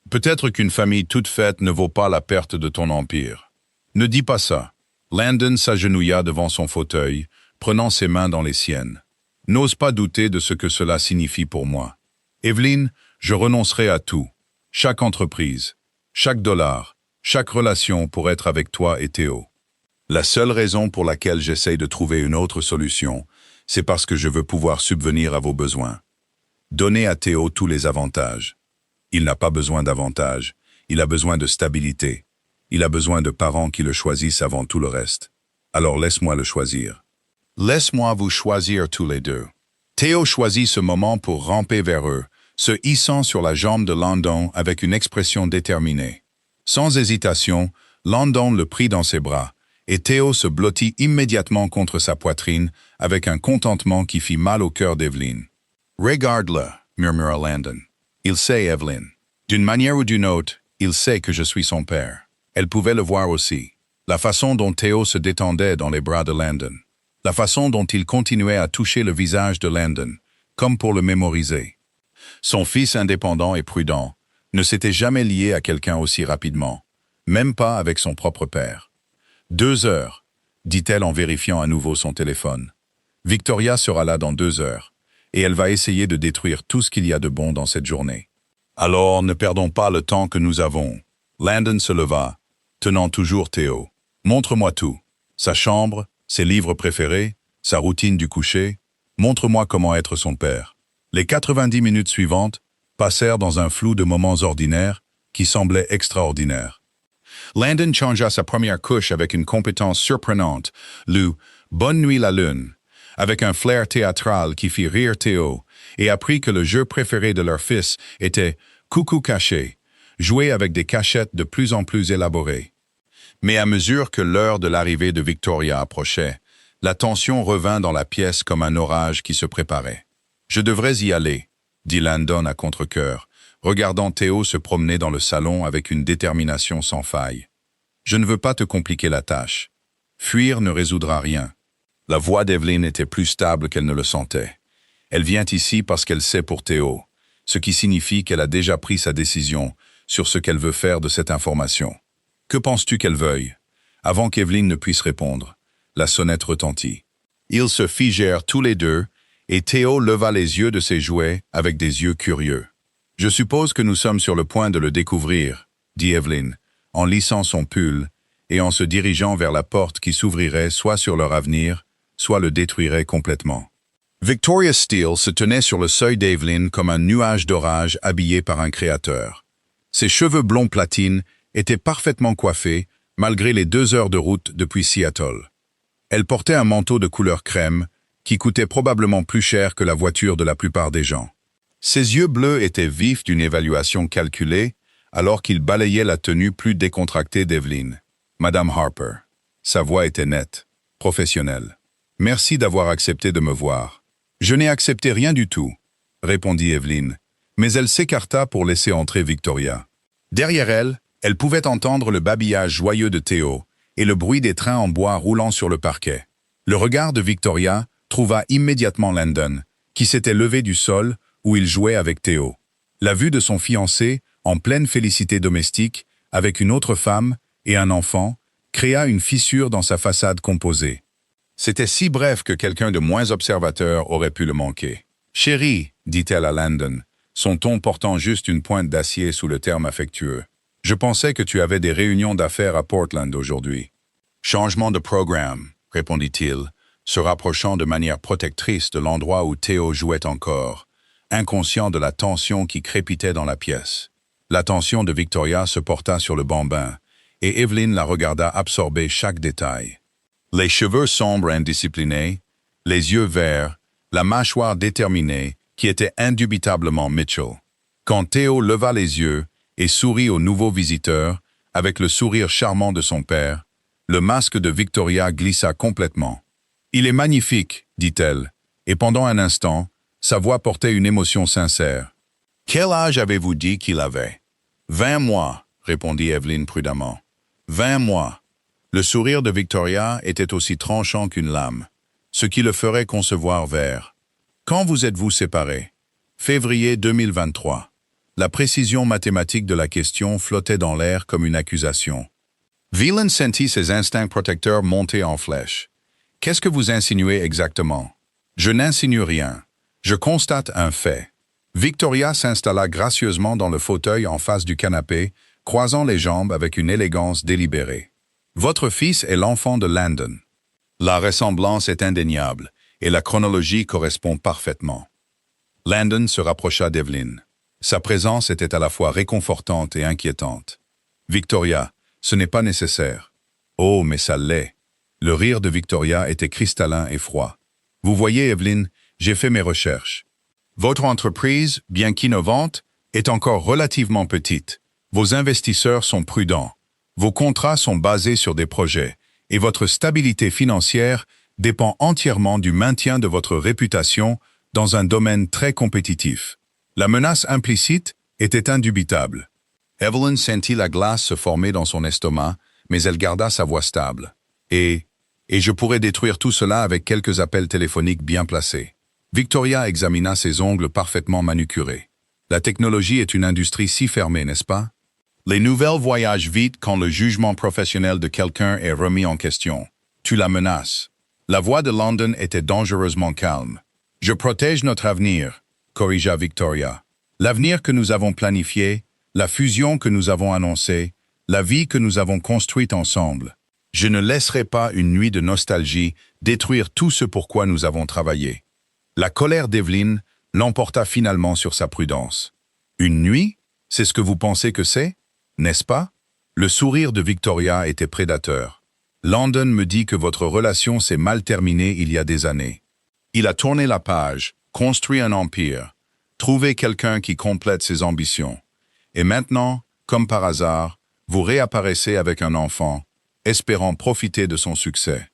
Peut-être qu'une famille toute faite ne vaut pas la perte de ton empire. Ne dis pas ça. Landon s'agenouilla devant son fauteuil, prenant ses mains dans les siennes. N'ose pas douter de ce que cela signifie pour moi. Evelyn, je renoncerai à tout. Chaque entreprise, chaque dollar, chaque relation pour être avec toi et Théo. La seule raison pour laquelle j'essaye de trouver une autre solution, c'est parce que je veux pouvoir subvenir à vos besoins. Donnez à Théo tous les avantages. Il n'a pas besoin d'avantages, il a besoin de stabilité. Il a besoin de parents qui le choisissent avant tout le reste. Alors laisse-moi le choisir. Laisse-moi vous choisir tous les deux. Théo choisit ce moment pour ramper vers eux, se hissant sur la jambe de Landon avec une expression déterminée. Sans hésitation, Landon le prit dans ses bras, et Théo se blottit immédiatement contre sa poitrine avec un contentement qui fit mal au cœur d'Evelyn. « Regarde-le » murmura Landon. « Il sait, Evelyn. D'une manière ou d'une autre, il sait que je suis son père. » Elle pouvait le voir aussi. La façon dont Théo se détendait dans les bras de Landon. La façon dont il continuait à toucher le visage de Landon, comme pour le mémoriser. Son fils indépendant et prudent ne s'était jamais lié à quelqu'un aussi rapidement, même pas avec son propre père. 2 heures, dit-elle en vérifiant à nouveau son téléphone. Victoria sera là dans 2 heures, et elle va essayer de détruire tout ce qu'il y a de bon dans cette journée. Alors, ne perdons pas le temps que nous avons. Landon se leva, tenant toujours Théo. Montre-moi tout. Sa chambre, ses livres préférés, sa routine du coucher. Montre-moi comment être son père. Les 90 minutes suivantes passèrent dans un flou de moments ordinaires qui semblaient extraordinaires. Landon changea sa première couche avec une compétence surprenante, le « Bonne nuit la lune », avec un flair théâtral qui fit rire Théo, et apprit que le jeu préféré de leur fils était « Coucou caché », joué avec des cachettes de plus en plus élaborées. Mais à mesure que l'heure de l'arrivée de Victoria approchait, la tension revint dans la pièce comme un orage qui se préparait. « Je devrais y aller », dit Landon à contre-cœur, regardant Théo se promener dans le salon avec une détermination sans faille. « Je ne veux pas te compliquer la tâche. Fuir ne résoudra rien. » La voix d'Evelyn était plus stable qu'elle ne le sentait. Elle vient ici parce qu'elle sait pour Théo, ce qui signifie qu'elle a déjà pris sa décision sur ce qu'elle veut faire de cette information. Que penses-tu qu'elle veuille? Avant qu'Evelyn ne puisse répondre, la sonnette retentit. Ils se figèrent tous les deux, et Théo leva les yeux de ses jouets avec des yeux curieux. « Je suppose que nous sommes sur le point de le découvrir, » dit Evelyn, en lissant son pull et en se dirigeant vers la porte qui s'ouvrirait soit sur leur avenir, soit le détruirait complètement. Victoria Steele se tenait sur le seuil d'Evelyn comme un nuage d'orage habillé par un créateur. Ses cheveux blonds platine étaient parfaitement coiffés, malgré les 2 heures de route depuis Seattle. Elle portait un manteau de couleur crème, qui coûtait probablement plus cher que la voiture de la plupart des gens. Ses yeux bleus étaient vifs d'une évaluation calculée, alors qu'il balayait la tenue plus décontractée d'Evelyn. Madame Harper. Sa voix était nette, professionnelle. « Merci d'avoir accepté de me voir. »« Je n'ai accepté rien du tout, » répondit Evelyn, mais elle s'écarta pour laisser entrer Victoria. Derrière elle, elle pouvait entendre le babillage joyeux de Théo et le bruit des trains en bois roulant sur le parquet. Le regard de Victoria trouva immédiatement Landon, qui s'était levé du sol où il jouait avec Théo. La vue de son fiancé, en pleine félicité domestique, avec une autre femme et un enfant, créa une fissure dans sa façade composée. C'était si bref que quelqu'un de moins observateur aurait pu le manquer. « Chérie », dit-elle à Landon, son ton portant juste une pointe d'acier sous le terme affectueux. « Je pensais que tu avais des réunions d'affaires à Portland aujourd'hui. »« Changement de programme », répondit-il, se rapprochant de manière protectrice de l'endroit où Théo jouait encore, inconscient de la tension qui crépitait dans la pièce. L'attention de Victoria se porta sur le bambin, et Evelyn la regarda absorber chaque détail. Les cheveux sombres indisciplinés, les yeux verts, la mâchoire déterminée, qui était indubitablement Mitchell. Quand Théo leva les yeux et sourit au nouveau visiteur, avec le sourire charmant de son père, le masque de Victoria glissa complètement. « Il est magnifique, dit-elle, et pendant un instant, sa voix portait une émotion sincère. « Quel âge avez-vous dit qu'il avait ?»« 20 mois, répondit Evelyn prudemment. 20 mois. Le sourire de Victoria était aussi tranchant qu'une lame, ce qui le ferait concevoir vers. Quand vous êtes-vous séparés? Février 2023. La précision mathématique de la question flottait dans l'air comme une accusation. Whelan sentit ses instincts protecteurs monter en flèche. Qu'est-ce que vous insinuez exactement? Je n'insinue rien. Je constate un fait. Victoria s'installa gracieusement dans le fauteuil en face du canapé, croisant les jambes avec une élégance délibérée. Votre fils est l'enfant de Landon. La ressemblance est indéniable, et la chronologie correspond parfaitement. Landon se rapprocha d'Evelyn. Sa présence était à la fois réconfortante et inquiétante. Victoria, ce n'est pas nécessaire. Oh, mais ça l'est. Le rire de Victoria était cristallin et froid. Vous voyez, Evelyn, j'ai fait mes recherches. Votre entreprise, bien qu'innovante, est encore relativement petite. Vos investisseurs sont prudents. Vos contrats sont basés sur des projets, et votre stabilité financière dépend entièrement du maintien de votre réputation dans un domaine très compétitif. La menace implicite était indubitable. Evelyn sentit la glace se former dans son estomac, mais elle garda sa voix stable. Et je pourrais détruire tout cela avec quelques appels téléphoniques bien placés. Victoria examina ses ongles parfaitement manucurés. La technologie est une industrie si fermée, n'est-ce pas? Les nouvelles voyagent vite quand le jugement professionnel de quelqu'un est remis en question. Tu la menaces. La voix de Landon était dangereusement calme. Je protège notre avenir, corrigea Victoria. L'avenir que nous avons planifié, la fusion que nous avons annoncée, la vie que nous avons construite ensemble. Je ne laisserai pas une nuit de nostalgie détruire tout ce pour quoi nous avons travaillé. La colère d'Evelyn l'emporta finalement sur sa prudence. Une nuit? C'est ce que vous pensez que c'est? N'est-ce pas? Le sourire de Victoria était prédateur. Landon me dit que votre relation s'est mal terminée il y a des années. Il a tourné la page, construit un empire, trouvé quelqu'un qui complète ses ambitions. Et maintenant, comme par hasard, vous réapparaissez avec un enfant, espérant profiter de son succès.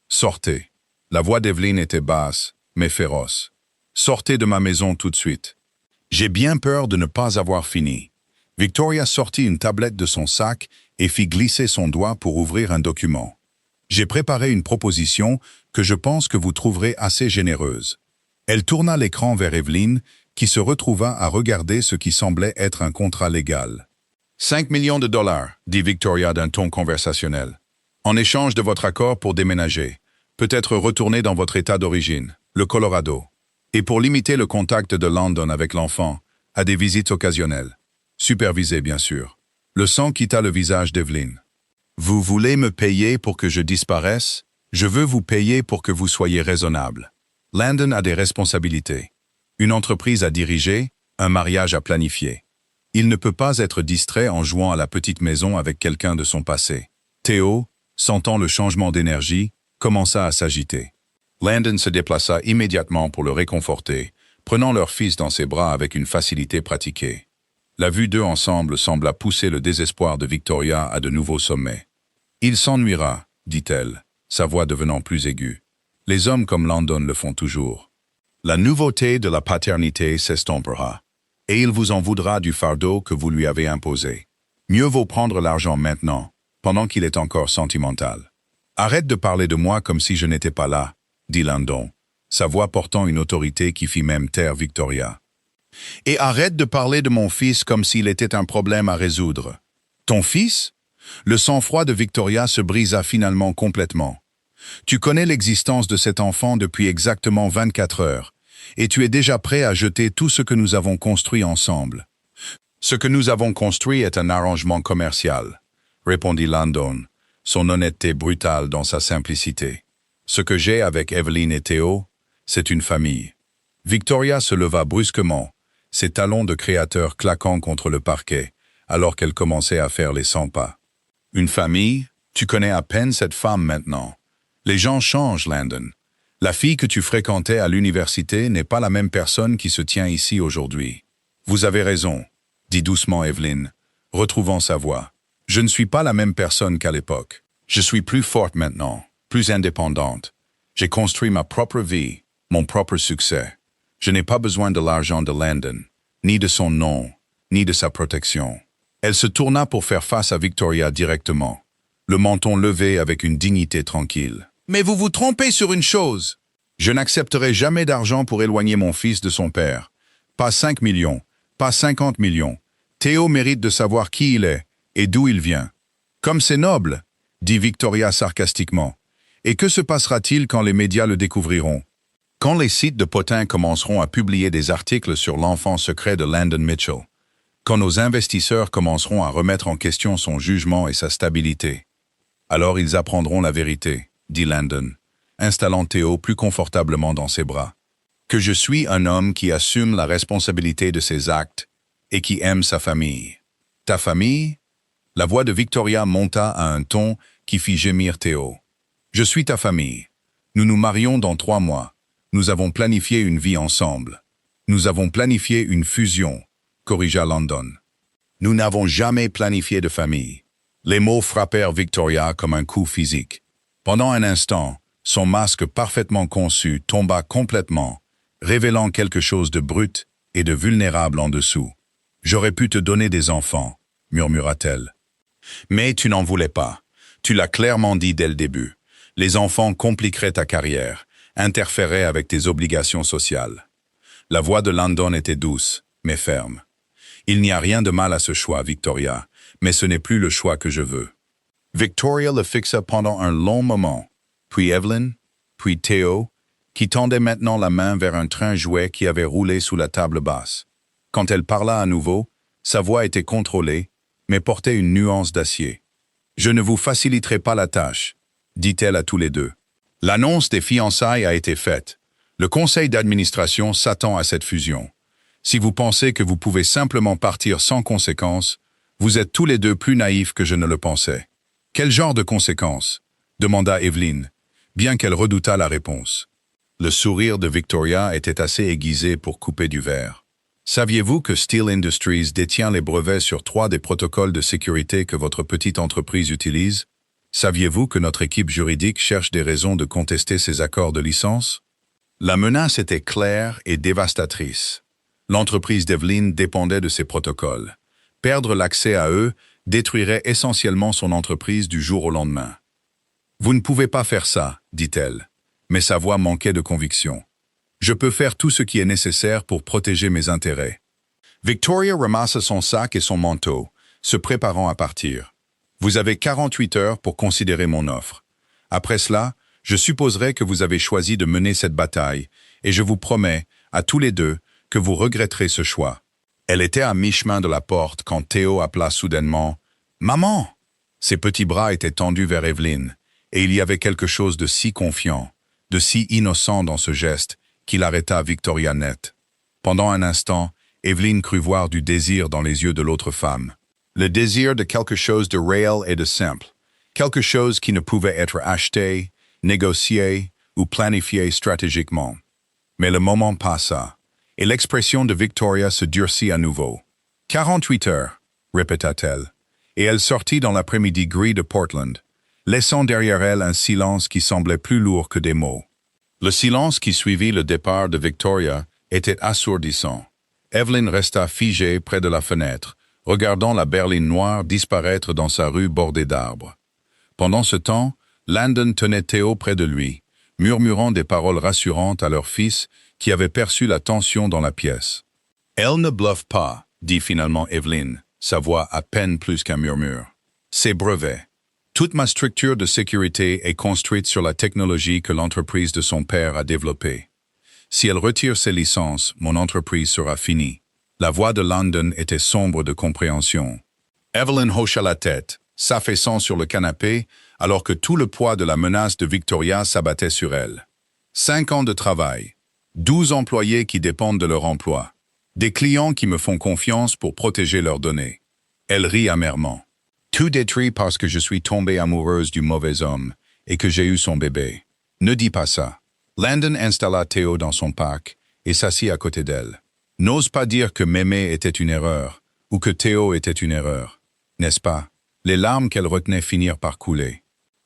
Sortez. La voix d'Evelyn était basse, mais féroce. Sortez de ma maison tout de suite. J'ai bien peur de ne pas avoir fini. Victoria sortit une tablette de son sac et fit glisser son doigt pour ouvrir un document. J'ai préparé une proposition que je pense que vous trouverez assez généreuse. Elle tourna l'écran vers Evelyn, qui se retrouva à regarder ce qui semblait être un contrat légal. 5 millions de dollars, dit Victoria d'un ton conversationnel. En échange de votre accord pour déménager, peut-être retourner dans votre état d'origine, le Colorado, et pour limiter le contact de Landon avec l'enfant à des visites occasionnelles. Supervisé, bien sûr. Le sang quitta le visage d'Evelyn. « Vous voulez me payer pour que je disparaisse? Je veux vous payer pour que vous soyez raisonnable. Landon a des responsabilités. Une entreprise à diriger, un mariage à planifier. Il ne peut pas être distrait en jouant à la petite maison avec quelqu'un de son passé. » Théo, sentant le changement d'énergie, commença à s'agiter. Landon se déplaça immédiatement pour le réconforter, prenant leur fils dans ses bras avec une facilité pratiquée. La vue d'eux ensemble sembla pousser le désespoir de Victoria à de nouveaux sommets. « Il s'ennuiera, dit-elle, sa voix devenant plus aiguë. Les hommes comme Landon le font toujours. La nouveauté de la paternité s'estompera, et il vous en voudra du fardeau que vous lui avez imposé. Mieux vaut prendre l'argent maintenant, pendant qu'il est encore sentimental. Arrête de parler de moi comme si je n'étais pas là, dit Landon, sa voix portant une autorité qui fit même taire Victoria. Et arrête de parler de mon fils comme s'il était un problème à résoudre. Ton fils? Le sang-froid de Victoria se brisa finalement complètement. Tu connais l'existence de cet enfant depuis exactement 24 heures, et tu es déjà prêt à jeter tout ce que nous avons construit ensemble. Ce que nous avons construit est un arrangement commercial, répondit Landon, son honnêteté brutale dans sa simplicité. Ce que j'ai avec Evelyn et Théo, c'est une famille. Victoria se leva brusquement, ses talons de créateur claquant contre le parquet, alors qu'elle commençait à faire les 100 pas. Une famille? Tu connais à peine cette femme maintenant. Les gens changent, Landon. La fille que tu fréquentais à l'université n'est pas la même personne qui se tient ici aujourd'hui. Vous avez raison, dit doucement Evelyn, retrouvant sa voix. Je ne suis pas la même personne qu'à l'époque. Je suis plus forte maintenant, plus indépendante. J'ai construit ma propre vie, mon propre succès. Je n'ai pas besoin de l'argent de Landon, ni de son nom, ni de sa protection. Elle se tourna pour faire face à Victoria directement, le menton levé avec une dignité tranquille. « Mais vous vous trompez sur une chose. Je n'accepterai jamais d'argent pour éloigner mon fils de son père. Pas 5 millions, pas 50 millions. Théo mérite de savoir qui il est et d'où il vient. »« Comme c'est noble, » dit Victoria sarcastiquement. « Et que se passera-t-il quand les médias le découvriront? Quand les sites de potins commenceront à publier des articles sur l'enfant secret de Landon Mitchell? Quand nos investisseurs commenceront à remettre en question son jugement et sa stabilité? Alors ils apprendront la vérité, dit Landon, installant Théo plus confortablement dans ses bras. Que je suis un homme qui assume la responsabilité de ses actes et qui aime sa famille. Ta famille? La voix de Victoria monta à un ton qui fit gémir Théo. Je suis ta famille. Nous nous marions dans 3 mois. Nous avons planifié une vie ensemble. Nous avons planifié une fusion, corrigea Landon. Nous n'avons jamais planifié de famille. Les mots frappèrent Victoria comme un coup physique. Pendant un instant, son masque parfaitement conçu tomba complètement, révélant quelque chose de brut et de vulnérable en dessous. « J'aurais pu te donner des enfants, » murmura-t-elle. « Mais tu n'en voulais pas. Tu l'as clairement dit dès le début. Les enfants compliqueraient ta carrière, interféraient avec tes obligations sociales. » La voix de Landon était douce, mais ferme. « Il n'y a rien de mal à ce choix, Victoria, mais ce n'est plus le choix que je veux. » Victoria le fixa pendant un long moment, puis Evelyn, puis Théo, qui tendait maintenant la main vers un train jouet qui avait roulé sous la table basse. Quand elle parla à nouveau, sa voix était contrôlée, mais portait une nuance d'acier. « Je ne vous faciliterai pas la tâche, » dit-elle à tous les deux. L'annonce des fiançailles a été faite. Le conseil d'administration s'attend à cette fusion. Si vous pensez que vous pouvez simplement partir sans conséquences, vous êtes tous les deux plus naïfs que je ne le pensais. Quel genre de conséquences? Demanda Evelyn, bien qu'elle redoutât la réponse. Le sourire de Victoria était assez aiguisé pour couper du verre. Saviez-vous que Steel Industries détient les brevets sur 3 des protocoles de sécurité que votre petite entreprise utilise? Saviez-vous que notre équipe juridique cherche des raisons de contester ces accords de licence? La menace était claire et dévastatrice. L'entreprise d'Evelyn dépendait de ces protocoles. Perdre l'accès à eux détruirait essentiellement son entreprise du jour au lendemain. « Vous ne pouvez pas faire ça, dit-elle, mais sa voix manquait de conviction. Je peux faire tout ce qui est nécessaire pour protéger mes intérêts. » Victoria ramassa son sac et son manteau, se préparant à partir. « Vous avez 48 heures pour considérer mon offre. Après cela, je supposerai que vous avez choisi de mener cette bataille, et je vous promets, à tous les deux, que vous regretterez ce choix. » Elle était à mi-chemin de la porte quand Théo appela soudainement « Maman !» Ses petits bras étaient tendus vers Evelyn, et il y avait quelque chose de si confiant, de si innocent dans ce geste, qu'il arrêta Victoria net. Pendant un instant, Evelyn crut voir du désir dans les yeux de l'autre femme. Le désir de quelque chose de réel et de simple, quelque chose qui ne pouvait être acheté, négocié ou planifié stratégiquement. Mais le moment passa, et l'expression de Victoria se durcit à nouveau. « 48 heures, » répéta-t-elle, et elle sortit dans l'après-midi gris de Portland, laissant derrière elle un silence qui semblait plus lourd que des mots. Le silence qui suivit le départ de Victoria était assourdissant. Evelyn resta figée près de la fenêtre, regardant la berline noire disparaître dans sa rue bordée d'arbres. Pendant ce temps, Landon tenait Théo près de lui, murmurant des paroles rassurantes à leur fils qui avait perçu la tension dans la pièce. « Elle ne bluffe pas, » dit finalement Evelyn, sa voix à peine plus qu'un murmure. « Ses brevets. Toute ma structure de sécurité est construite sur la technologie que l'entreprise de son père a développée. Si elle retire ses licences, mon entreprise sera finie. La voix de Landon était sombre de compréhension. Evelyn hocha la tête, s'affaissant sur le canapé, alors que tout le poids de la menace de Victoria s'abattait sur elle. 5 ans de travail, 12 employés qui dépendent de leur emploi, des clients qui me font confiance pour protéger leurs données. Elle rit amèrement. Tout détruit parce que je suis tombée amoureuse du mauvais homme et que j'ai eu son bébé. Ne dis pas ça. Landon installa Théo dans son parc et s'assit à côté d'elle. N'ose pas dire que m'aimer était une erreur ou que Théo était une erreur, n'est-ce pas? Les larmes qu'elle retenait finirent par couler.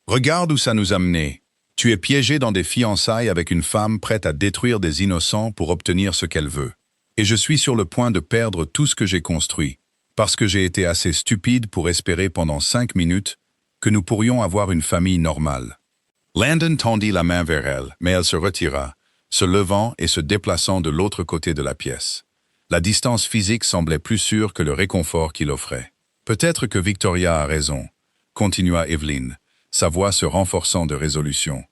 Regarde où ça nous a menés. Tu es piégé dans des fiançailles avec une femme prête à détruire des innocents pour obtenir ce qu'elle veut. Et je suis sur le point de perdre tout ce que j'ai construit, parce que j'ai été assez stupide pour espérer pendant 5 minutes que nous pourrions avoir une famille normale. Landon tendit la main vers elle, mais elle se retira, se levant et se déplaçant de l'autre côté de la pièce. La distance physique semblait plus sûre que le réconfort qu'il offrait. Peut-être que Victoria a raison, continua Evelyn, sa voix se renforçant de résolution.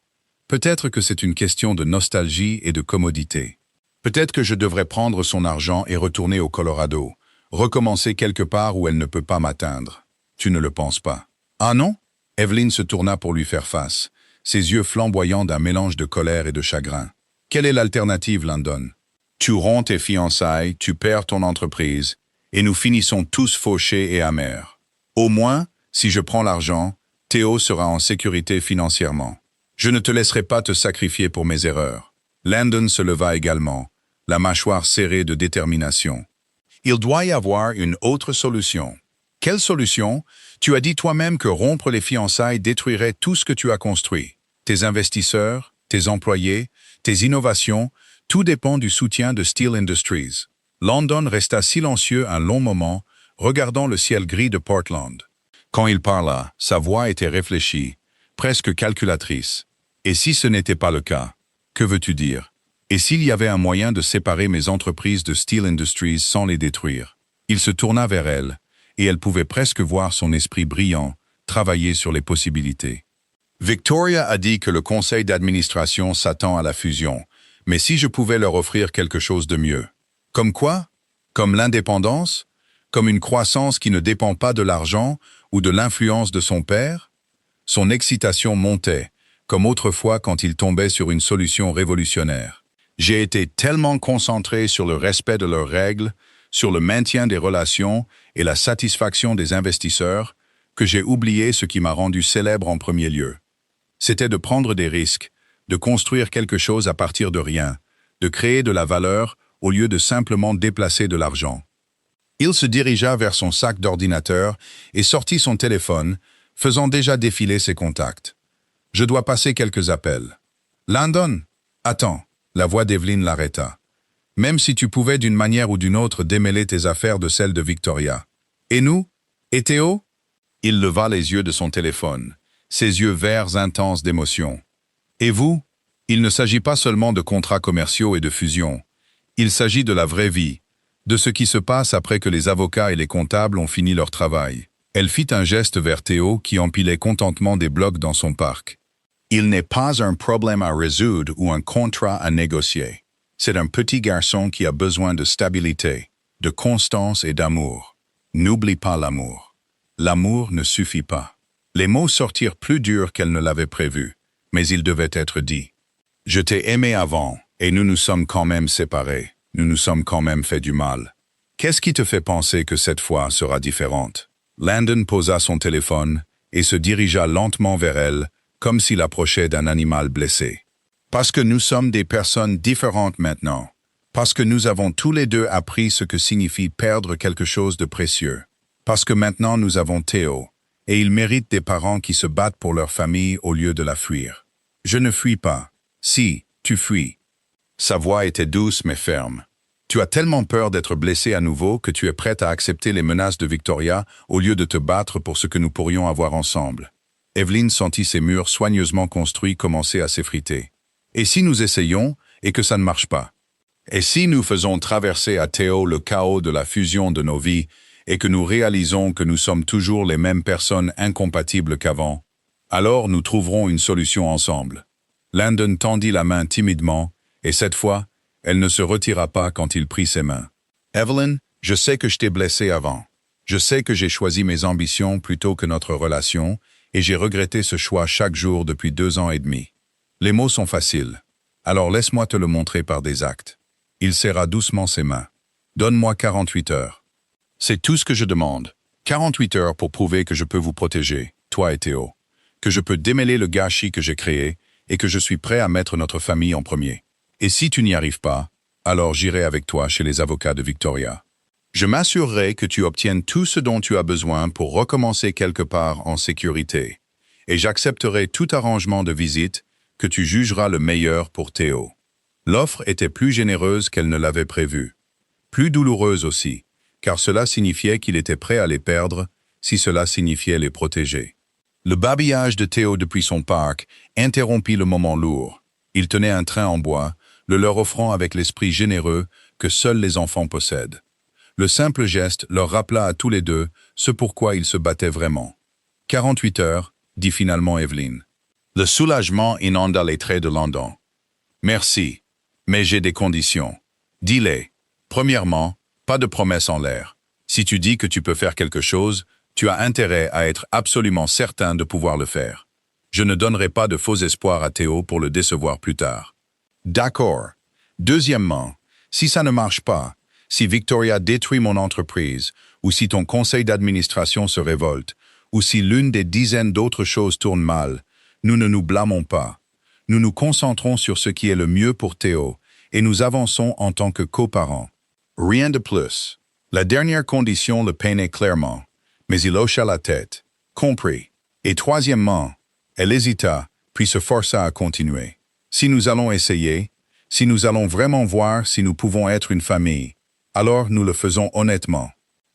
Peut-être que c'est une question de nostalgie et de commodité. Peut-être que je devrais prendre son argent et retourner au Colorado, recommencer quelque part où elle ne peut pas m'atteindre. Tu ne le penses pas? Ah non? Evelyn se tourna pour lui faire face, ses yeux flamboyants d'un mélange de colère et de chagrin. Quelle est l'alternative, Landon? Tu romps tes fiançailles, tu perds ton entreprise, et nous finissons tous fauchés et amers. Au moins, si je prends l'argent, Théo sera en sécurité financièrement. Je ne te laisserai pas te sacrifier pour mes erreurs. Landon se leva également, la mâchoire serrée de détermination. Il doit y avoir une autre solution. Quelle solution? Tu as dit toi-même que rompre les fiançailles détruirait tout ce que tu as construit. Tes investisseurs, tes employés, tes innovations, tout dépend du soutien de Steel Industries. Landon resta silencieux un long moment, regardant le ciel gris de Portland. Quand il parla, sa voix était réfléchie, presque calculatrice. Et si ce n'était pas le cas? Que veux-tu dire? Et s'il y avait un moyen de séparer mes entreprises de Steel Industries sans les détruire? Il se tourna vers elle, et elle pouvait presque voir son esprit brillant travailler sur les possibilités. Victoria a dit que le conseil d'administration s'attend à la fusion, mais si je pouvais leur offrir quelque chose de mieux. Comme quoi? Comme l'indépendance? Comme une croissance qui ne dépend pas de l'argent ou de l'influence de son père? Son excitation montait, comme autrefois quand il tombait sur une solution révolutionnaire. J'ai été tellement concentré sur le respect de leurs règles, sur le maintien des relations et la satisfaction des investisseurs, que j'ai oublié ce qui m'a rendu célèbre en premier lieu. C'était de prendre des risques, de construire quelque chose à partir de rien, de créer de la valeur au lieu de simplement déplacer de l'argent. Il se dirigea vers son sac d'ordinateur et sortit son téléphone, faisant déjà défiler ses contacts. « Je dois passer quelques appels. »« Landon, attends. » La voix d'Evelyn l'arrêta. « Même si tu pouvais d'une manière ou d'une autre démêler tes affaires de celles de Victoria. Et nous? Et Théo ?» Il leva les yeux de son téléphone, ses yeux verts intenses d'émotion. « Et vous? Il ne s'agit pas seulement de contrats commerciaux et de fusions. Il s'agit de la vraie vie, de ce qui se passe après que les avocats et les comptables ont fini leur travail. » Elle fit un geste vers Théo qui empilait contentement des blocs dans son parc. « Il n'est pas un problème à résoudre ou un contrat à négocier. C'est un petit garçon qui a besoin de stabilité, de constance et d'amour. N'oublie pas l'amour. L'amour ne suffit pas. » Les mots sortirent plus durs qu'elle ne l'avait prévu, mais ils devaient être dits. « Je t'ai aimé avant, et nous nous sommes quand même séparés. Nous nous sommes quand même fait du mal. Qu'est-ce qui te fait penser que cette fois sera différente? » Landon posa son téléphone et se dirigea lentement vers elle, comme s'il approchait d'un animal blessé. « Parce que nous sommes des personnes différentes maintenant. Parce que nous avons tous les deux appris ce que signifie perdre quelque chose de précieux. Parce que maintenant nous avons Théo, et il mérite des parents qui se battent pour leur famille au lieu de la fuir. Je ne fuis pas. Si, tu fuis. » Sa voix était douce mais ferme. « Tu as tellement peur d'être blessé à nouveau que tu es prête à accepter les menaces de Victoria au lieu de te battre pour ce que nous pourrions avoir ensemble. » Evelyn sentit ses murs soigneusement construits commencer à s'effriter. « Et si nous essayons et que ça ne marche pas? Et si nous faisons traverser à Théo le chaos de la fusion de nos vies et que nous réalisons que nous sommes toujours les mêmes personnes incompatibles qu'avant? » Alors nous trouverons une solution ensemble. Landon tendit la main timidement, et cette fois, elle ne se retira pas quand il prit ses mains. Evelyn, je sais que je t'ai blessé avant. Je sais que j'ai choisi mes ambitions plutôt que notre relation, et j'ai regretté ce choix chaque jour depuis 2 ans et demi. Les mots sont faciles. Alors laisse-moi te le montrer par des actes. Il serra doucement ses mains. Donne-moi 48 heures. C'est tout ce que je demande. 48 heures pour prouver que je peux vous protéger, toi et Théo. Que je peux démêler le gâchis que j'ai créé et que je suis prêt à mettre notre famille en premier. Et si tu n'y arrives pas, alors j'irai avec toi chez les avocats de Victoria. Je m'assurerai que tu obtiennes tout ce dont tu as besoin pour recommencer quelque part en sécurité. Et j'accepterai tout arrangement de visite que tu jugeras le meilleur pour Théo. L'offre était plus généreuse qu'elle ne l'avait prévu. Plus douloureuse aussi, car cela signifiait qu'il était prêt à les perdre si cela signifiait les protéger. Le babillage de Théo depuis son parc interrompit le moment lourd. Il tenait un train en bois, le leur offrant avec l'esprit généreux que seuls les enfants possèdent. Le simple geste leur rappela à tous les deux ce pourquoi ils se battaient vraiment. 48 heures, dit finalement Evelyn. Le soulagement inonda les traits de Landon. Merci, mais j'ai des conditions. Dis-les. Premièrement, pas de promesses en l'air. Si tu dis que tu peux faire quelque chose, tu as intérêt à être absolument certain de pouvoir le faire. Je ne donnerai pas de faux espoirs à Théo pour le décevoir plus tard. D'accord. Deuxièmement, si ça ne marche pas, si Victoria détruit mon entreprise, ou si ton conseil d'administration se révolte, ou si l'une des dizaines d'autres choses tourne mal, nous ne nous blâmons pas. Nous nous concentrons sur ce qui est le mieux pour Théo, et nous avançons en tant que coparents. Rien de plus. La dernière condition le peinait clairement, mais il hocha la tête. Compris. Et troisièmement, elle hésita, puis se força à continuer. Si nous allons essayer, si nous allons vraiment voir si nous pouvons être une famille, alors nous le faisons honnêtement.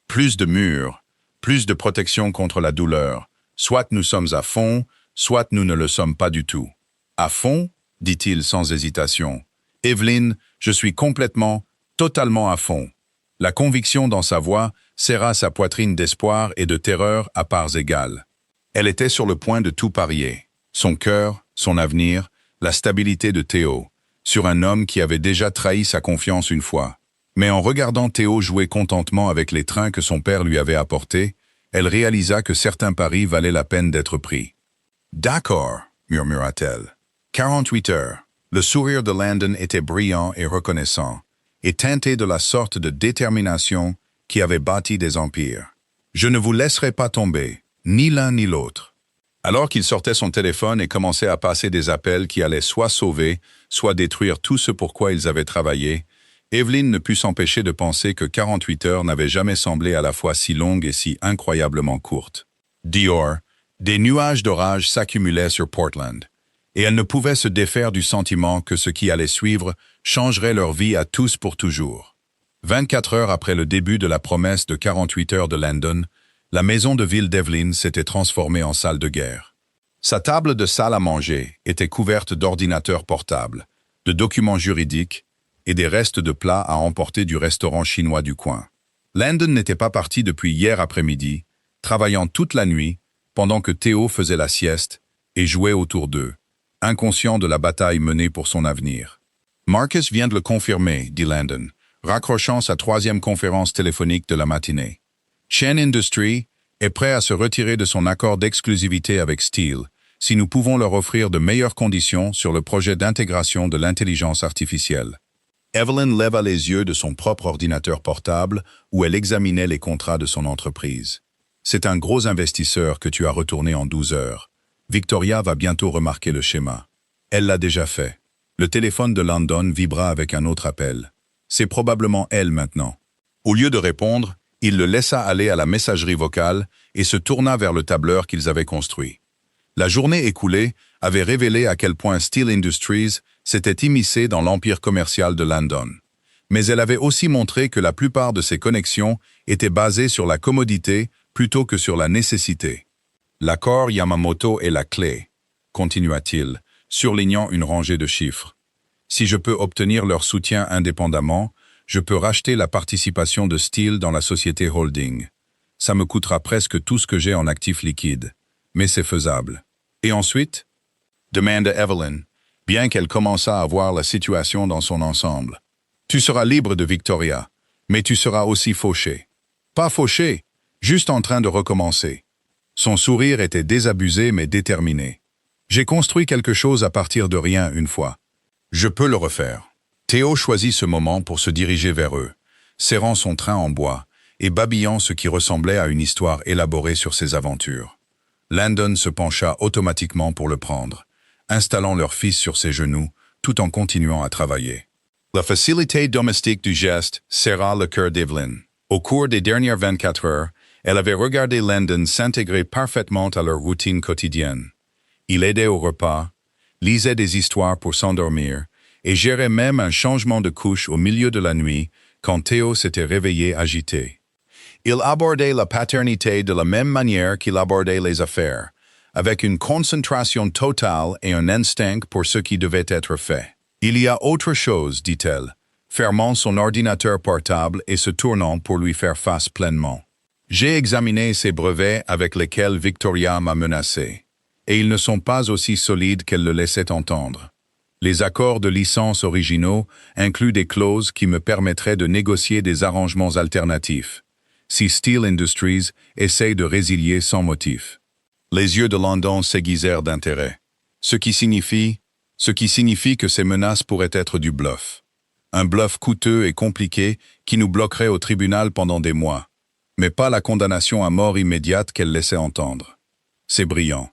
Plus de murs, plus de protection contre la douleur. Soit nous sommes à fond, soit nous ne le sommes pas du tout. À fond, dit-il sans hésitation. Evelyn, je suis complètement, totalement à fond. La conviction dans sa voix serra sa poitrine d'espoir et de terreur à parts égales. Elle était sur le point de tout parier. Son cœur, son avenir, la stabilité de Théo, sur un homme qui avait déjà trahi sa confiance une fois. Mais en regardant Théo jouer contentement avec les trains que son père lui avait apportés, elle réalisa que certains paris valaient la peine d'être pris. « D'accord », murmura-t-elle. 48 heures. Le sourire de Landon était brillant et reconnaissant, et teinté de la sorte de détermination qui avait bâti des empires. « Je ne vous laisserai pas tomber, ni l'un ni l'autre. » Alors qu'il sortait son téléphone et commençait à passer des appels qui allaient soit sauver, soit détruire tout ce pour quoi ils avaient travaillé, Evelyn ne put s'empêcher de penser que 48 heures n'avaient jamais semblé à la fois si longues et si incroyablement courtes. Dehors, des nuages d'orage s'accumulaient sur Portland, et elle ne pouvait se défaire du sentiment que ce qui allait suivre changerait leur vie à tous pour toujours. 24 heures après le début de la promesse de 48 heures de Landon, la maison de ville d'Evelyn s'était transformée en salle de guerre. Sa table de salle à manger était couverte d'ordinateurs portables, de documents juridiques et des restes de plats à emporter du restaurant chinois du coin. Landon n'était pas parti depuis hier après-midi, travaillant toute la nuit, pendant que Théo faisait la sieste et jouait autour d'eux, inconscient de la bataille menée pour son avenir. « Marcus vient de le confirmer, » dit Landon, raccrochant sa 3e conférence téléphonique de la matinée. Chen Industries est prêt à se retirer de son accord d'exclusivité avec Steele si nous pouvons leur offrir de meilleures conditions sur le projet d'intégration de l'intelligence artificielle. Evelyn leva les yeux de son propre ordinateur portable où elle examinait les contrats de son entreprise. C'est un gros investisseur que tu as retourné en 12 heures. Victoria va bientôt remarquer le schéma. Elle l'a déjà fait. Le téléphone de Landon vibra avec un autre appel. C'est probablement elle maintenant. Au lieu de répondre, il le laissa aller à la messagerie vocale et se tourna vers le tableur qu'ils avaient construit. La journée écoulée avait révélé à quel point Steele Industries s'était immiscé dans l'empire commercial de Landon. Mais elle avait aussi montré que la plupart de ses connexions étaient basées sur la commodité plutôt que sur la nécessité. L'accord Yamamoto est la clé, continua-t-il, surlignant une rangée de chiffres. Si je peux obtenir leur soutien indépendamment, je peux racheter la participation de Steele dans la société holding. Ça me coûtera presque tout ce que j'ai en actifs liquides, mais c'est faisable. Et ensuite? Demanda Evelyn, bien qu'elle commençât à voir la situation dans son ensemble. Tu seras libre de Victoria, mais tu seras aussi fauché. Pas fauché, juste en train de recommencer. Son sourire était désabusé mais déterminé. J'ai construit quelque chose à partir de rien une fois. Je peux le refaire. Théo choisit ce moment pour se diriger vers eux, serrant son train en bois et babillant ce qui ressemblait à une histoire élaborée sur ses aventures. Landon se pencha automatiquement pour le prendre, installant leur fils sur ses genoux tout en continuant à travailler. La facilité domestique du geste serra le cœur d'Evelyn. Au cours des dernières 24 heures, elle avait regardé Landon s'intégrer parfaitement à leur routine quotidienne. Il aidait au repas, lisait des histoires pour s'endormir et gérait même un changement de couche au milieu de la nuit quand Théo s'était réveillé agité. Il abordait la paternité de la même manière qu'il abordait les affaires, avec une concentration totale et un instinct pour ce qui devait être fait. Il y a autre chose, dit-elle, fermant son ordinateur portable et se tournant pour lui faire face pleinement. J'ai examiné ces brevets avec lesquels Victoria m'a menacé, et ils ne sont pas aussi solides qu'elle le laissait entendre. Les accords de licence originaux incluent des clauses qui me permettraient de négocier des arrangements alternatifs, si Steel Industries essaye de résilier sans motif. Les yeux de Landon s'aiguisèrent d'intérêt, ce qui signifie que ces menaces pourraient être du bluff. Un bluff coûteux et compliqué qui nous bloquerait au tribunal pendant des mois, mais pas la condamnation à mort immédiate qu'elle laissait entendre. C'est brillant.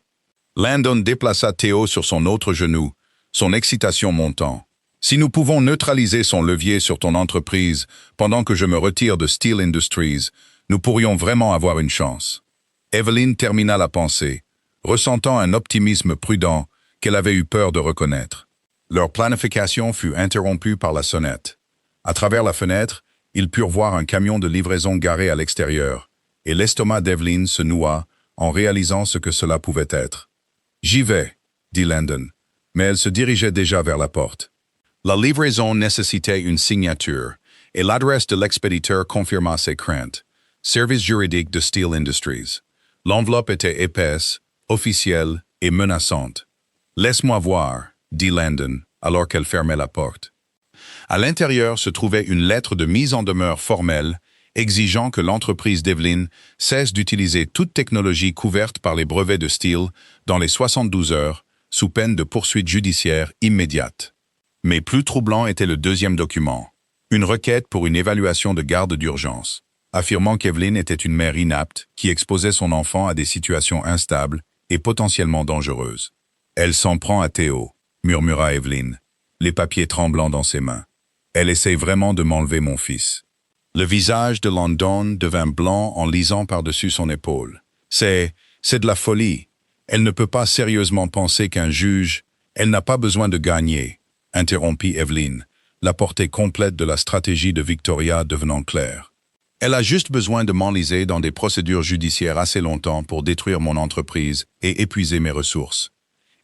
Landon déplaça Théo sur son autre genou, son excitation montant. Si nous pouvons neutraliser son levier sur ton entreprise pendant que je me retire de Steel Industries, nous pourrions vraiment avoir une chance. Evelyn termina la pensée, ressentant un optimisme prudent qu'elle avait eu peur de reconnaître. Leur planification fut interrompue par la sonnette. À travers la fenêtre, ils purent voir un camion de livraison garé à l'extérieur, et l'estomac d'Evelyn se noua en réalisant ce que cela pouvait être. « J'y vais », dit Landon, mais elle se dirigeait déjà vers la porte. La livraison nécessitait une signature, et l'adresse de l'expéditeur confirma ses craintes. Service juridique de Steel Industries. L'enveloppe était épaisse, officielle et menaçante. « Laisse-moi voir », dit Landon, alors qu'elle fermait la porte. À l'intérieur se trouvait une lettre de mise en demeure formelle, exigeant que l'entreprise d'Evelyn cesse d'utiliser toute technologie couverte par les brevets de Steel dans les 72 heures, sous peine de poursuite judiciaire immédiate. Mais plus troublant était le deuxième document, une requête pour une évaluation de garde d'urgence, affirmant qu'Evelyn était une mère inapte qui exposait son enfant à des situations instables et potentiellement dangereuses. « Elle s'en prend à Théo », murmura Evelyn, les papiers tremblants dans ses mains. « Elle essaie vraiment de m'enlever mon fils. » Le visage de Landon devint blanc en lisant par-dessus son épaule. « C'est de la folie. Elle ne peut pas sérieusement penser qu'un juge... Elle n'a pas besoin de gagner, » interrompit Evelyn, la portée complète de la stratégie de Victoria devenant claire. « Elle a juste besoin de m'enliser dans des procédures judiciaires assez longtemps pour détruire mon entreprise et épuiser mes ressources.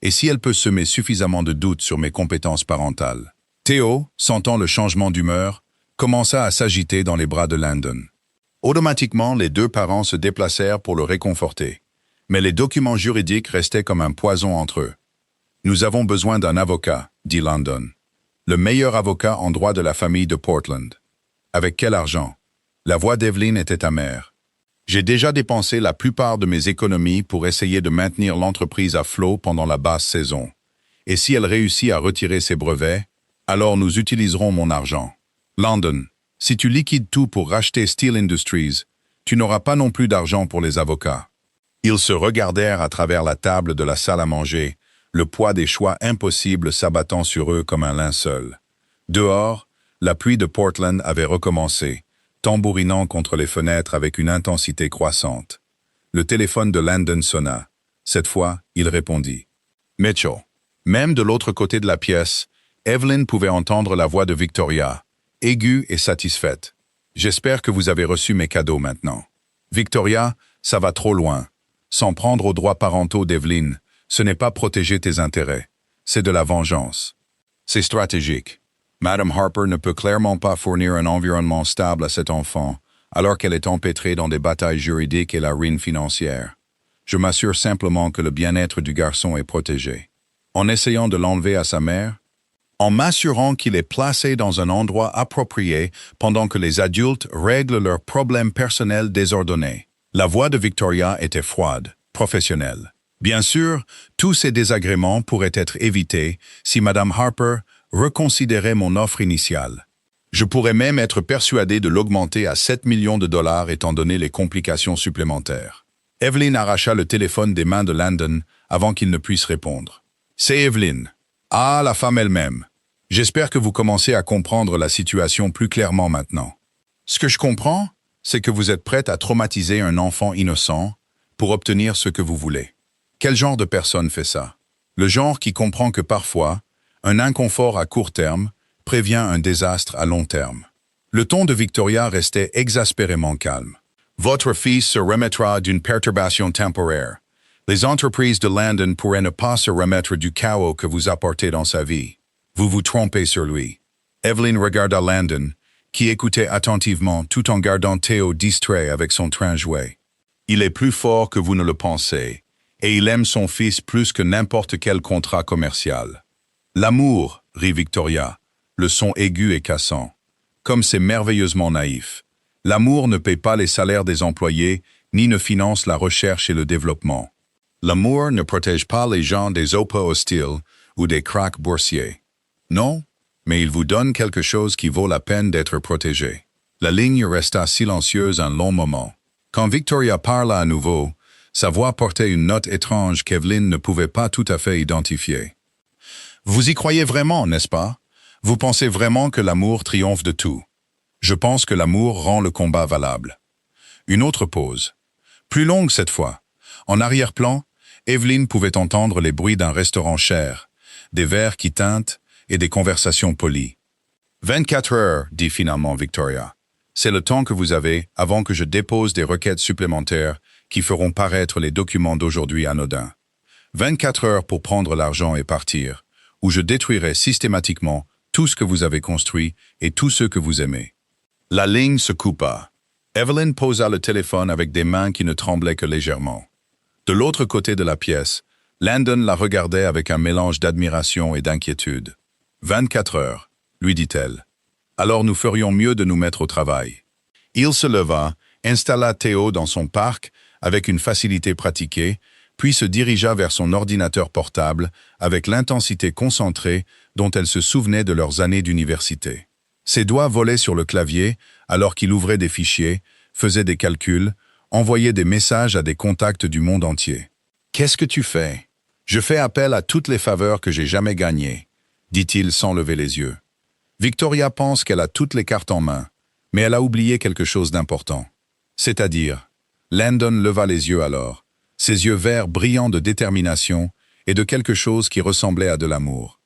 Et si elle peut semer suffisamment de doutes sur mes compétences parentales. » Théo, sentant le changement d'humeur, commença à s'agiter dans les bras de Landon. Automatiquement, les deux parents se déplacèrent pour le réconforter. Mais les documents juridiques restaient comme un poison entre eux. « Nous avons besoin d'un avocat, » dit Landon. « Le meilleur avocat en droit de la famille de Portland. » « Avec quel argent ?» La voix d'Evelyn était amère. « J'ai déjà dépensé la plupart de mes économies pour essayer de maintenir l'entreprise à flot pendant la basse saison. Et si elle réussit à retirer ses brevets, alors nous utiliserons mon argent. Landon, si tu liquides tout pour racheter Steel Industries, tu n'auras pas non plus d'argent pour les avocats. » Ils se regardèrent à travers la table de la salle à manger, le poids des choix impossibles s'abattant sur eux comme un linceul. Dehors, la pluie de Portland avait recommencé, tambourinant contre les fenêtres avec une intensité croissante. Le téléphone de Landon sonna. Cette fois, il répondit. « Mitchell. » Même de l'autre côté de la pièce, Evelyn pouvait entendre la voix de Victoria, aiguë et satisfaite. « J'espère que vous avez reçu mes cadeaux maintenant. »« Victoria, ça va trop loin. S'en prendre aux droits parentaux d'Evelyn, ce n'est pas protéger tes intérêts. C'est de la vengeance. C'est stratégique. Madame Harper ne peut clairement pas fournir un environnement stable à cet enfant, alors qu'elle est empêtrée dans des batailles juridiques et la ruine financière. Je m'assure simplement que le bien-être du garçon est protégé. En essayant de l'enlever à sa mère, en m'assurant qu'il est placé dans un endroit approprié pendant que les adultes règlent leurs problèmes personnels désordonnés. La voix de Victoria était froide, professionnelle. Bien sûr, tous ces désagréments pourraient être évités si Madame Harper reconsidérait mon offre initiale. Je pourrais même être persuadé de l'augmenter à 7 millions de dollars étant donné les complications supplémentaires. Evelyn arracha le téléphone des mains de Landon avant qu'il ne puisse répondre. « C'est Evelyn. Ah, la femme elle-même. J'espère que vous commencez à comprendre la situation plus clairement maintenant. Ce que je comprends, c'est que vous êtes prête à traumatiser un enfant innocent pour obtenir ce que vous voulez. Quel genre de personne fait ça? Le genre qui comprend que parfois, un inconfort à court terme prévient un désastre à long terme. » Le ton de Victoria restait exaspérément calme. « Votre fils se remettra d'une perturbation temporaire. Les entreprises de Landon pourraient ne pas se remettre du chaos que vous apportez dans sa vie. Vous vous trompez sur lui. » Evelyn regarda Landon, qui écoutait attentivement tout en gardant Théo distrait avec son train jouet. « Il est plus fort que vous ne le pensez, et il aime son fils plus que n'importe quel contrat commercial. »« L'amour, » rit Victoria, le son aigu et cassant. « Comme c'est merveilleusement naïf. L'amour ne paie pas les salaires des employés, ni ne finance la recherche et le développement. L'amour ne protège pas les gens des OPA hostiles ou des cracks boursiers. Non, mais il vous donne quelque chose qui vaut la peine d'être protégé. » La ligne resta silencieuse un long moment. Quand Victoria parla à nouveau, sa voix portait une note étrange qu'Evelyn ne pouvait pas tout à fait identifier. « Vous y croyez vraiment, n'est-ce pas? Vous pensez vraiment que l'amour triomphe de tout? Je pense que l'amour rend le combat valable. » Une autre pause. Plus longue cette fois. En arrière-plan, Evelyn pouvait entendre les bruits d'un restaurant cher, des verres qui tintent et des conversations polies. « 24 heures, dit finalement Victoria. C'est le temps que vous avez avant que je dépose des requêtes supplémentaires qui feront paraître les documents d'aujourd'hui anodins. 24 heures pour prendre l'argent et partir, ou je détruirai systématiquement tout ce que vous avez construit et tous ceux que vous aimez. » La ligne se coupa. Evelyn posa le téléphone avec des mains qui ne tremblaient que légèrement. De l'autre côté de la pièce, Landon la regardait avec un mélange d'admiration et d'inquiétude. « 24 heures, lui dit-elle. Alors nous ferions mieux de nous mettre au travail. » Il se leva, installa Théo dans son parc avec une facilité pratiquée, puis se dirigea vers son ordinateur portable avec l'intensité concentrée dont elle se souvenait de leurs années d'université. Ses doigts volaient sur le clavier alors qu'il ouvrait des fichiers, faisait des calculs, envoyait des messages à des contacts du monde entier. « Qu'est-ce que tu fais? »« Je fais appel à toutes les faveurs que j'ai jamais gagnées, » dit-il sans lever les yeux. Victoria pense qu'elle a toutes les cartes en main, mais elle a oublié quelque chose d'important. C'est-à-dire, Landon leva les yeux alors, ses yeux verts brillants de détermination et de quelque chose qui ressemblait à de l'amour.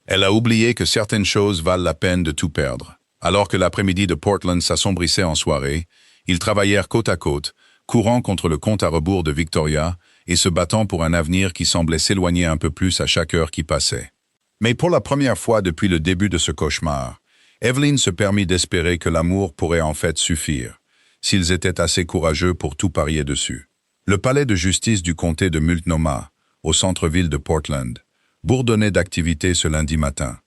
Elle a oublié que certaines choses valent la peine de tout perdre. Alors que l'après-midi de Portland s'assombrissait en soirée, ils travaillèrent côte à côte, courant contre le compte à rebours de Victoria et se battant pour un avenir qui semblait s'éloigner un peu plus à chaque heure qui passait. Mais pour la première fois depuis le début de ce cauchemar, Evelyn se permit d'espérer que l'amour pourrait en fait suffire, s'ils étaient assez courageux pour tout parier dessus. Le palais de justice du comté de Multnomah, au centre-ville de Portland, bourdonnait d'activité ce lundi matin.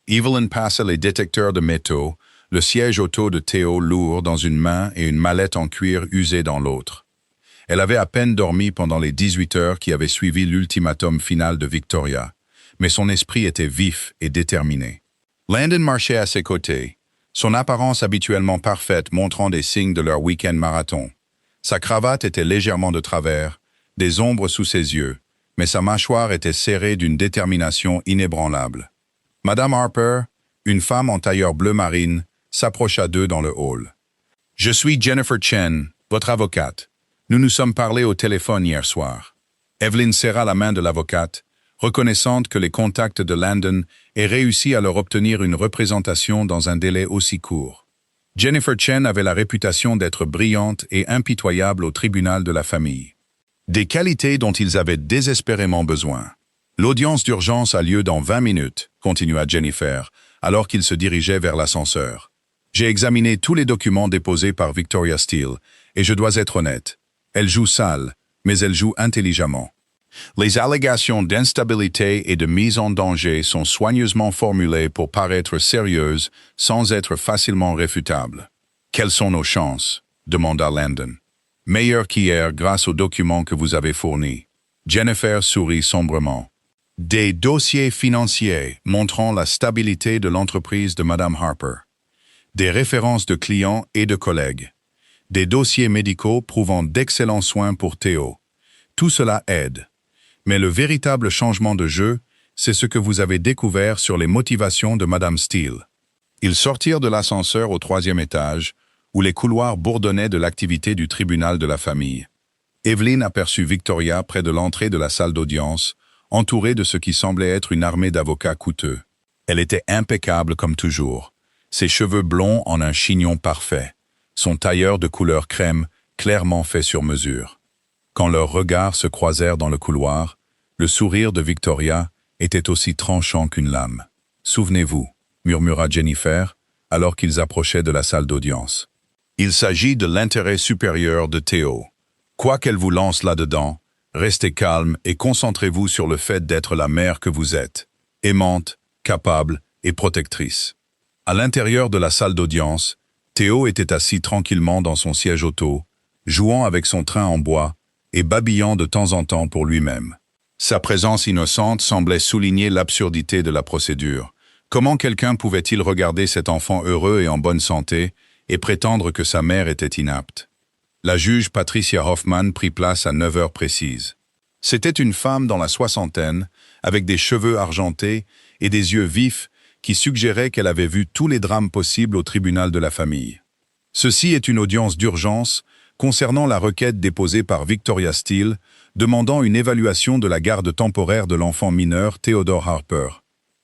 Evelyn passa les détecteurs de métaux, le siège auto de Théo lourd dans une main et une mallette en cuir usée dans l'autre. Elle avait à peine dormi pendant les 18 heures qui avaient suivi l'ultimatum final de Victoria, mais son esprit était vif et déterminé. Landon marchait à ses côtés, son apparence habituellement parfaite montrant des signes de leur week-end marathon. Sa cravate était légèrement de travers, des ombres sous ses yeux, mais sa mâchoire était serrée d'une détermination inébranlable. Madame Harper, une femme en tailleur bleu marine, s'approcha d'eux dans le hall. « Je suis Jennifer Chen, votre avocate. Nous nous sommes parlé au téléphone hier soir. » Evelyn serra la main de l'avocate, reconnaissante que les contacts de Landon aient réussi à leur obtenir une représentation dans un délai aussi court. Jennifer Chen avait la réputation d'être brillante et impitoyable au tribunal de la famille. Des qualités dont ils avaient désespérément besoin. « L'audience d'urgence a lieu dans 20 minutes, continua Jennifer, alors qu'ils se dirigeaient vers l'ascenseur. J'ai examiné tous les documents déposés par Victoria Steele, et je dois être honnête. Elle joue sale, mais elle joue intelligemment. Les allégations d'instabilité et de mise en danger sont soigneusement formulées pour paraître sérieuses sans être facilement réfutables. Quelles sont nos chances? Demanda Landon. Meilleures qu'hier grâce aux documents que vous avez fournis. Jennifer sourit sombrement. Des dossiers financiers montrant la stabilité de l'entreprise de Madame Harper. Des références de clients et de collègues. Des dossiers médicaux prouvant d'excellents soins pour Théo. Tout cela aide. Mais le véritable changement de jeu, c'est ce que vous avez découvert sur les motivations de Madame Steele. Ils sortirent de l'ascenseur au 3e étage, où les couloirs bourdonnaient de l'activité du tribunal de la famille. Evelyn aperçut Victoria près de l'entrée de la salle d'audience, entourée de ce qui semblait être une armée d'avocats coûteux. Elle était impeccable comme toujours, ses cheveux blonds en un chignon parfait, son tailleur de couleur crème clairement fait sur mesure. Quand leurs regards se croisèrent dans le couloir, le sourire de Victoria était aussi tranchant qu'une lame. « Souvenez-vous » murmura Jennifer, alors qu'ils approchaient de la salle d'audience. « Il s'agit de l'intérêt supérieur de Théo. Quoi qu'elle vous lance là-dedans, restez calme et concentrez-vous sur le fait d'être la mère que vous êtes, aimante, capable et protectrice. » À l'intérieur de la salle d'audience, Théo était assis tranquillement dans son siège auto, jouant avec son train en bois, et babillant de temps en temps pour lui-même. Sa présence innocente semblait souligner l'absurdité de la procédure. Comment quelqu'un pouvait-il regarder cet enfant heureux et en bonne santé et prétendre que sa mère était inapte? La juge Patricia Hoffman prit place à 9 heures précises. C'était une femme dans la soixantaine, avec des cheveux argentés et des yeux vifs qui suggéraient qu'elle avait vu tous les drames possibles au tribunal de la famille. Ceci est une audience d'urgence concernant la requête déposée par Victoria Steele, demandant une évaluation de la garde temporaire de l'enfant mineur Theodore Harper,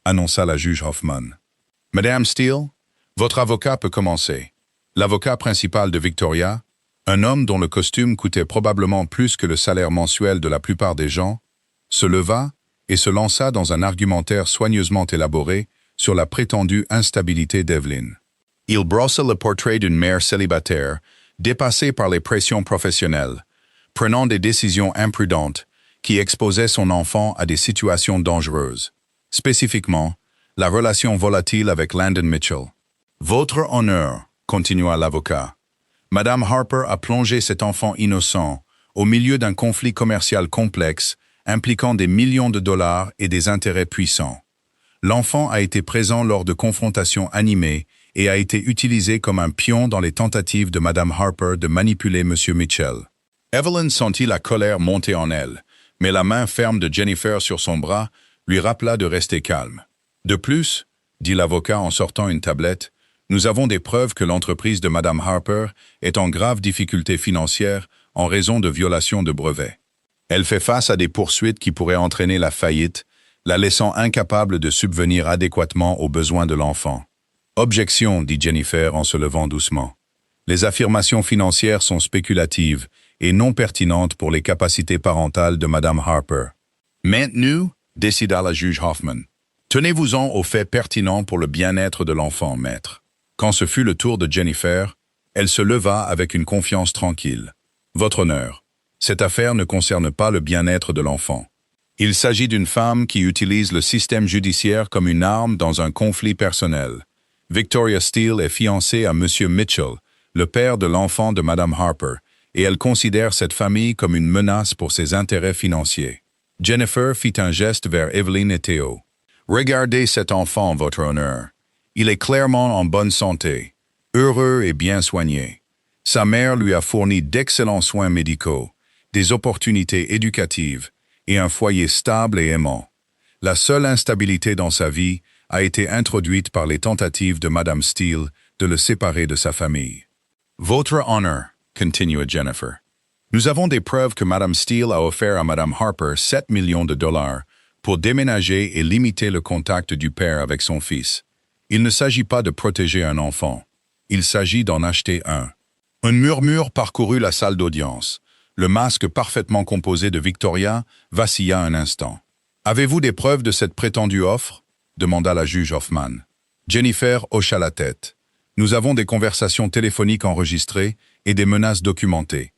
annonça la juge Hoffman. « Madame Steele, votre avocat peut commencer. » L'avocat principal de Victoria, un homme dont le costume coûtait probablement plus que le salaire mensuel de la plupart des gens, se leva et se lança dans un argumentaire soigneusement élaboré sur la prétendue instabilité d'Evelyn. Il brossa le portrait d'une mère célibataire, dépassée par les pressions professionnelles, prenant des décisions imprudentes qui exposaient son enfant à des situations dangereuses. Spécifiquement, la relation volatile avec Landon Mitchell. « Votre honneur, » continua l'avocat, « Madame Harper a plongé cet enfant innocent au milieu d'un conflit commercial complexe impliquant des millions de dollars et des intérêts puissants. L'enfant a été présent lors de confrontations animées et a été utilisé comme un pion dans les tentatives de Madame Harper de manipuler M. Mitchell. » Evelyn sentit la colère monter en elle, mais la main ferme de Jennifer sur son bras lui rappela de rester calme. « De plus, » dit l'avocat en sortant une tablette, « nous avons des preuves que l'entreprise de Madame Harper est en grave difficulté financière en raison de violations de brevets. Elle fait face à des poursuites qui pourraient entraîner la faillite, la laissant incapable de subvenir adéquatement aux besoins de l'enfant. » « Objection, » dit Jennifer en se levant doucement. « Les affirmations financières sont spéculatives et non pertinentes pour les capacités parentales de Madame Harper. »« Maintenu, » décida la juge Hoffman. « Tenez-vous-en aux faits pertinents pour le bien-être de l'enfant, maître. » Quand ce fut le tour de Jennifer, elle se leva avec une confiance tranquille. « Votre honneur, cette affaire ne concerne pas le bien-être de l'enfant. Il s'agit d'une femme qui utilise le système judiciaire comme une arme dans un conflit personnel. Victoria Steele est fiancée à M. Mitchell, le père de l'enfant de Madame Harper, et elle considère cette famille comme une menace pour ses intérêts financiers. » Jennifer fit un geste vers Evelyn et Théo. « Regardez cet enfant, votre honneur. Il est clairement en bonne santé, heureux et bien soigné. Sa mère lui a fourni d'excellents soins médicaux, des opportunités éducatives et un foyer stable et aimant. La seule instabilité dans sa vie a été introduite par les tentatives de Madame Steele de le séparer de sa famille. »« Votre honneur, » continua Jennifer, « nous avons des preuves que Madame Steele a offert à Madame Harper 7 millions de dollars pour déménager et limiter le contact du père avec son fils. Il ne s'agit pas de protéger un enfant. Il s'agit d'en acheter un. » Un murmure parcourut la salle d'audience. Le masque parfaitement composé de Victoria vacilla un instant. « Avez-vous des preuves de cette prétendue offre ?» demanda la juge Hoffman. Jennifer hocha la tête. « Nous avons des conversations téléphoniques enregistrées et des menaces documentées.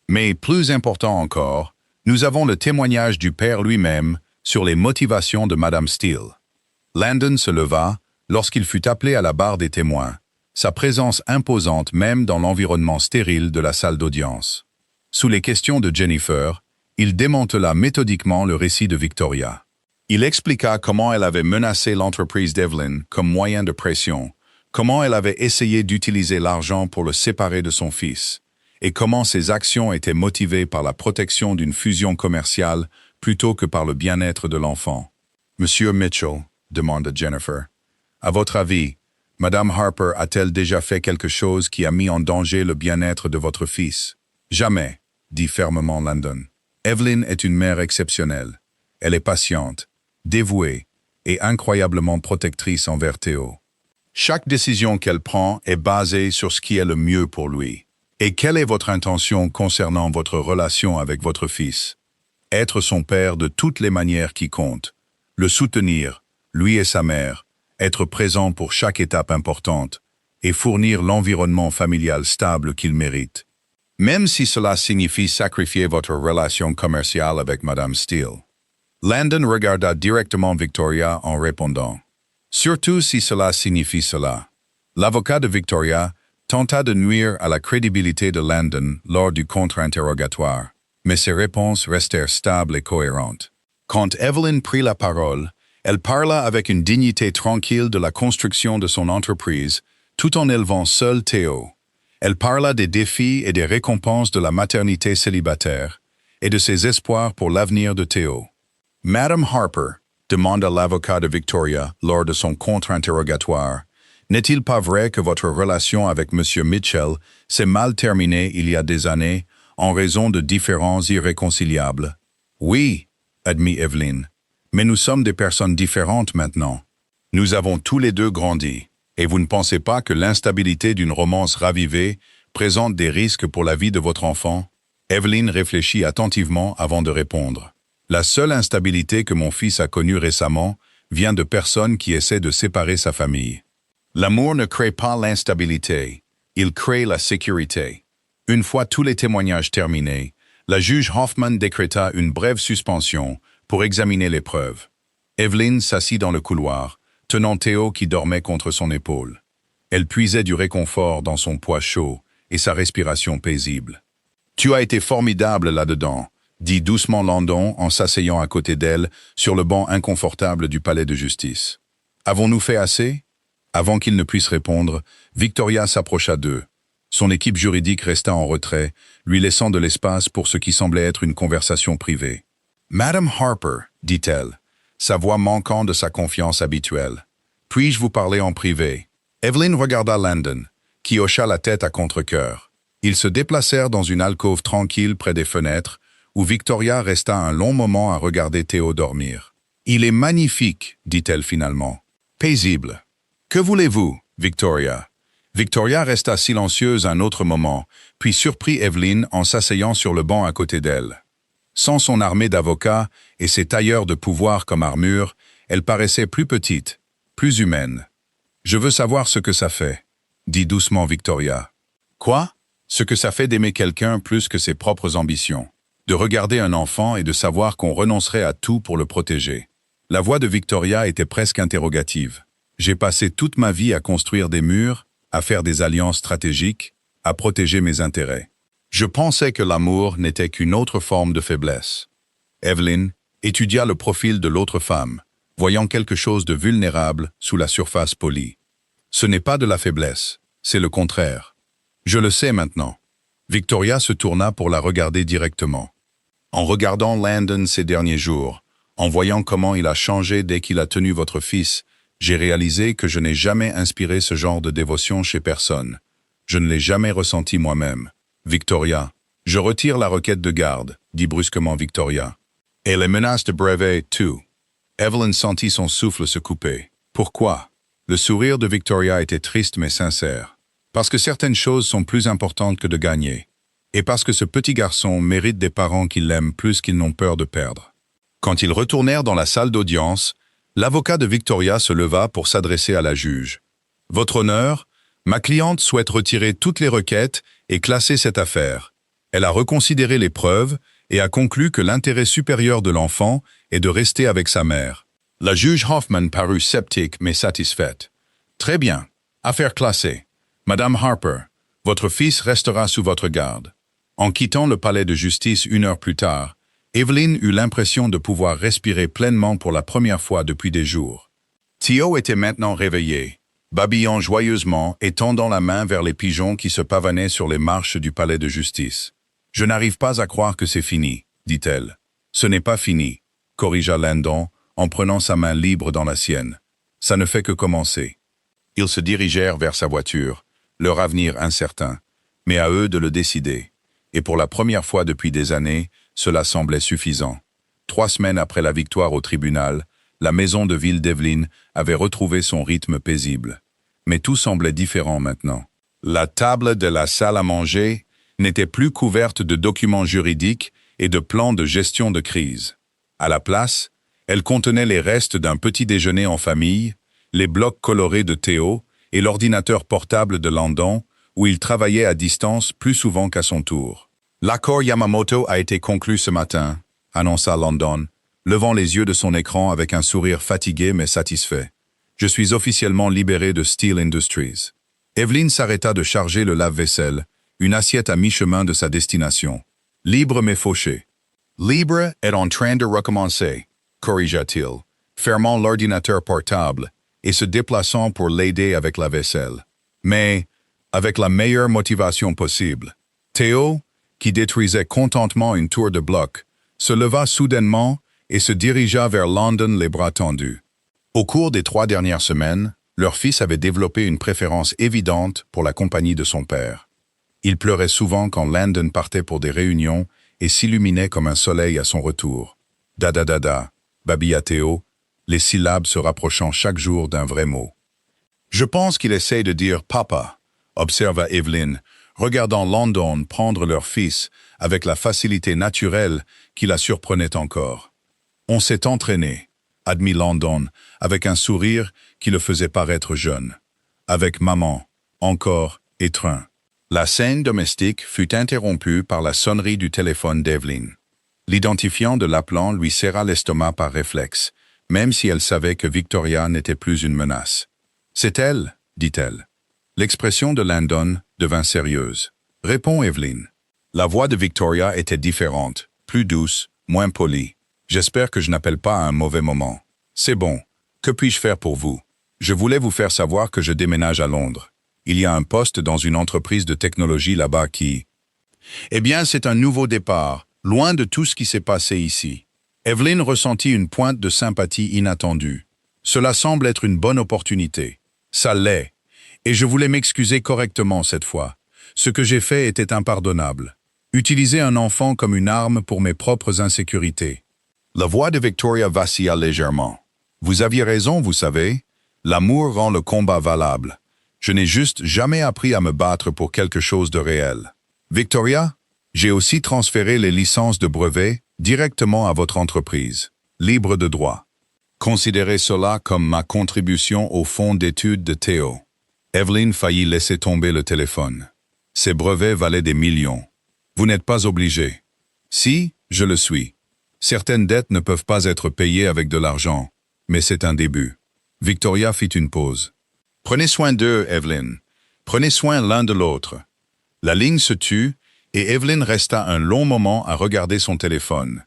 Mais plus important encore, Nous avons le témoignage du père lui-même sur les motivations de Madame Steele. Landon se leva lorsqu'il fut appelé à la barre des témoins, sa présence imposante même dans l'environnement stérile de la salle d'audience. Sous les questions de Jennifer, il démantela méthodiquement le récit de Victoria. Il expliqua comment elle avait menacé l'entreprise d'Evelyn comme moyen de pression, comment elle avait essayé d'utiliser l'argent pour le séparer de son fils, et comment ses actions étaient motivées par la protection d'une fusion commerciale plutôt que par le bien-être de l'enfant. « Monsieur Mitchell, demanda Jennifer, à votre avis, Madame Harper a-t-elle déjà fait quelque chose qui a mis en danger le bien-être de votre fils? » « Jamais, dit fermement Landon. Evelyn est une mère exceptionnelle. Elle est patiente, dévouée et incroyablement protectrice envers Théo. Chaque décision qu'elle prend est basée sur ce qui est le mieux pour lui. Et quelle est votre intention concernant votre relation avec votre fils? Être son père de toutes les manières qui comptent, le soutenir, lui et sa mère, être présent pour chaque étape importante et fournir l'environnement familial stable qu'il mérite. Même si cela signifie sacrifier votre relation commerciale avec Madame Steele. Landon regarda directement Victoria en répondant. Surtout si cela signifie cela. L'avocat de Victoria tenta de nuire à la crédibilité de Landon lors du contre-interrogatoire, mais ses réponses restèrent stables et cohérentes. Quand Evelyn prit la parole, elle parla avec une dignité tranquille de la construction de son entreprise, tout en élevant seul Théo. Elle parla des défis et des récompenses de la maternité célibataire et de ses espoirs pour l'avenir de Théo. « Madame Harper, demanda l'avocat de Victoria lors de son contre-interrogatoire, n'est-il pas vrai que votre relation avec M. Mitchell s'est mal terminée il y a des années en raison de différends irréconciliables? » « Oui, admit Evelyn, mais nous sommes des personnes différentes maintenant. Nous avons tous les deux grandi. Et vous ne pensez pas que l'instabilité d'une romance ravivée présente des risques pour la vie de votre enfant? Evelyn réfléchit attentivement avant de répondre. La seule instabilité que mon fils a connue récemment vient de personnes qui essaient de séparer sa famille. L'amour ne crée pas l'instabilité, il crée la sécurité. Une fois tous les témoignages terminés, la juge Hoffman décréta une brève suspension pour examiner les preuves. Evelyn s'assit dans le couloir, tenant Théo qui dormait contre son épaule. Elle puisait du réconfort dans son poids chaud et sa respiration paisible. « Tu as été formidable là-dedans », dit doucement Landon en s'asseyant à côté d'elle sur le banc inconfortable du palais de justice. « Avons-nous fait assez ?» Avant qu'il ne puisse répondre, Victoria s'approcha d'eux. Son équipe juridique resta en retrait, lui laissant de l'espace pour ce qui semblait être une conversation privée. « Madame Harper, dit-elle, sa voix manquant de sa confiance habituelle. « Puis-je vous parler en privé ?» Evelyn regarda Landon, qui hocha la tête à contre-cœur. Ils se déplacèrent dans une alcôve tranquille près des fenêtres, où Victoria resta un long moment à regarder Théo dormir. « Il est magnifique, dit-elle finalement. Paisible. Que voulez-vous, Victoria ?» Victoria resta silencieuse un autre moment, puis surprit Evelyn en s'asseyant sur le banc à côté d'elle. Sans son armée d'avocats et ses tailleurs de pouvoir comme armure, elle paraissait plus petite, plus humaine. « Je veux savoir ce que ça fait, » dit doucement Victoria. « Quoi? Ce que ça fait d'aimer quelqu'un plus que ses propres ambitions. De regarder un enfant et de savoir qu'on renoncerait à tout pour le protéger. » La voix de Victoria était presque interrogative. « J'ai passé toute ma vie à construire des murs, à faire des alliances stratégiques, à protéger mes intérêts. Je pensais que l'amour n'était qu'une autre forme de faiblesse. » Evelyn étudia le profil de l'autre femme, voyant quelque chose de vulnérable sous la surface polie. « Ce n'est pas de la faiblesse, c'est le contraire. Je le sais maintenant. » Victoria se tourna pour la regarder directement. « En regardant Landon ces derniers jours, en voyant comment il a changé dès qu'il a tenu votre fils, j'ai réalisé que je n'ai jamais inspiré ce genre de dévotion chez personne. Je ne l'ai jamais ressenti moi-même. Victoria, je retire la requête de garde, dit brusquement Victoria. Et les menaces de brevet, tout. Evelyn sentit son souffle se couper. Pourquoi? Le sourire de Victoria était triste mais sincère. Parce que certaines choses sont plus importantes que de gagner. Et parce que ce petit garçon mérite des parents qui l'aiment plus qu'ils n'ont peur de perdre. Quand ils retournèrent dans la salle d'audience, l'avocat de Victoria se leva pour s'adresser à la juge. « Votre honneur, ma cliente souhaite retirer toutes les requêtes et classer cette affaire. Elle a reconsidéré les preuves et a conclu que l'intérêt supérieur de l'enfant est de rester avec sa mère. La juge Hoffman parut sceptique mais satisfaite. « Très bien. Affaire classée. Madame Harper, votre fils restera sous votre garde. » En quittant le palais de justice 1 heure plus tard, Evelyn eut l'impression de pouvoir respirer pleinement pour la première fois depuis des jours. Theo était maintenant réveillé, babillant joyeusement et tendant la main vers les pigeons qui se pavanaient sur les marches du palais de justice. « Je n'arrive pas à croire que c'est fini, dit-elle. « Ce n'est pas fini, corrigea Landon en prenant sa main libre dans la sienne. Ça ne fait que commencer. » Ils se dirigèrent vers sa voiture, leur avenir incertain, mais à eux de le décider. Et pour la première fois depuis des années, cela semblait suffisant. 3 semaines après la victoire au tribunal, la maison de ville d'Evelyn avait retrouvé son rythme paisible. Mais tout semblait différent maintenant. La table de la salle à manger n'était plus couverte de documents juridiques et de plans de gestion de crise. À la place, elle contenait les restes d'un petit déjeuner en famille, les blocs colorés de Theo et l'ordinateur portable de Landon, où il travaillait à distance plus souvent qu'à son tour. « L'accord Yamamoto a été conclu ce matin », annonça Landon, levant les yeux de son écran avec un sourire fatigué mais satisfait. « Je suis officiellement libéré de Steel Industries. » Evelyn s'arrêta de charger le lave-vaisselle, une assiette à mi-chemin de sa destination. « Libre mais fauché. »« Libre est en train de recommencer », corrigea-t-il, fermant l'ordinateur portable et se déplaçant pour l'aider avec la vaisselle. Mais avec la meilleure motivation possible. Theo, qui détruisait contentement une tour de bloc, se leva soudainement et se dirigea vers Landon les bras tendus. Au cours des 3 dernières semaines, leur fils avait développé une préférence évidente pour la compagnie de son père. Il pleurait souvent quand Landon partait pour des réunions et s'illuminait comme un soleil à son retour. « Da-da-da-da », babilla Theo, les syllabes se rapprochant chaque jour d'un vrai mot. « Je pense qu'il essaie de dire « papa », observa Evelyn, regardant Landon prendre leur fils avec la facilité naturelle qui la surprenait encore. « On s'est entraîné », admit Landon, avec un sourire qui le faisait paraître jeune. « Avec maman, encore, étreint. » La scène domestique fut interrompue par la sonnerie du téléphone d'Evelyn. L'identifiant de l'appelant lui serra l'estomac par réflexe, même si elle savait que Victoria n'était plus une menace. « C'est elle, dit-elle. » L'expression de Landon devint sérieuse. « Réponds, Evelyn. » La voix de Victoria était différente, plus douce, moins polie. « J'espère que je n'appelle pas à un mauvais moment. C'est bon. Que puis-je faire pour vous? Je voulais vous faire savoir que je déménage à Londres. Il y a un poste dans une entreprise de technologie là-bas qui... Eh bien, c'est un nouveau départ, loin de tout ce qui s'est passé ici. » Evelyn ressentit une pointe de sympathie inattendue. Cela semble être une bonne opportunité. Ça l'est. Et je voulais m'excuser correctement cette fois. Ce que j'ai fait était impardonnable. Utiliser un enfant comme une arme pour mes propres insécurités. La voix de Victoria vacilla légèrement. Vous aviez raison, vous savez. L'amour rend le combat valable. Je n'ai juste jamais appris à me battre pour quelque chose de réel. Victoria, j'ai aussi transféré les licences de brevet directement à votre entreprise, libre de droit. Considérez cela comme ma contribution au fonds d'études de Theo. Evelyn faillit laisser tomber le téléphone. Ces brevets valaient des millions. Vous n'êtes pas obligé. Si, je le suis. Certaines dettes ne peuvent pas être payées avec de l'argent, mais c'est un début. Victoria fit une pause. Prenez soin d'eux, Evelyn. Prenez soin l'un de l'autre. La ligne se tut et Evelyn resta un long moment à regarder son téléphone.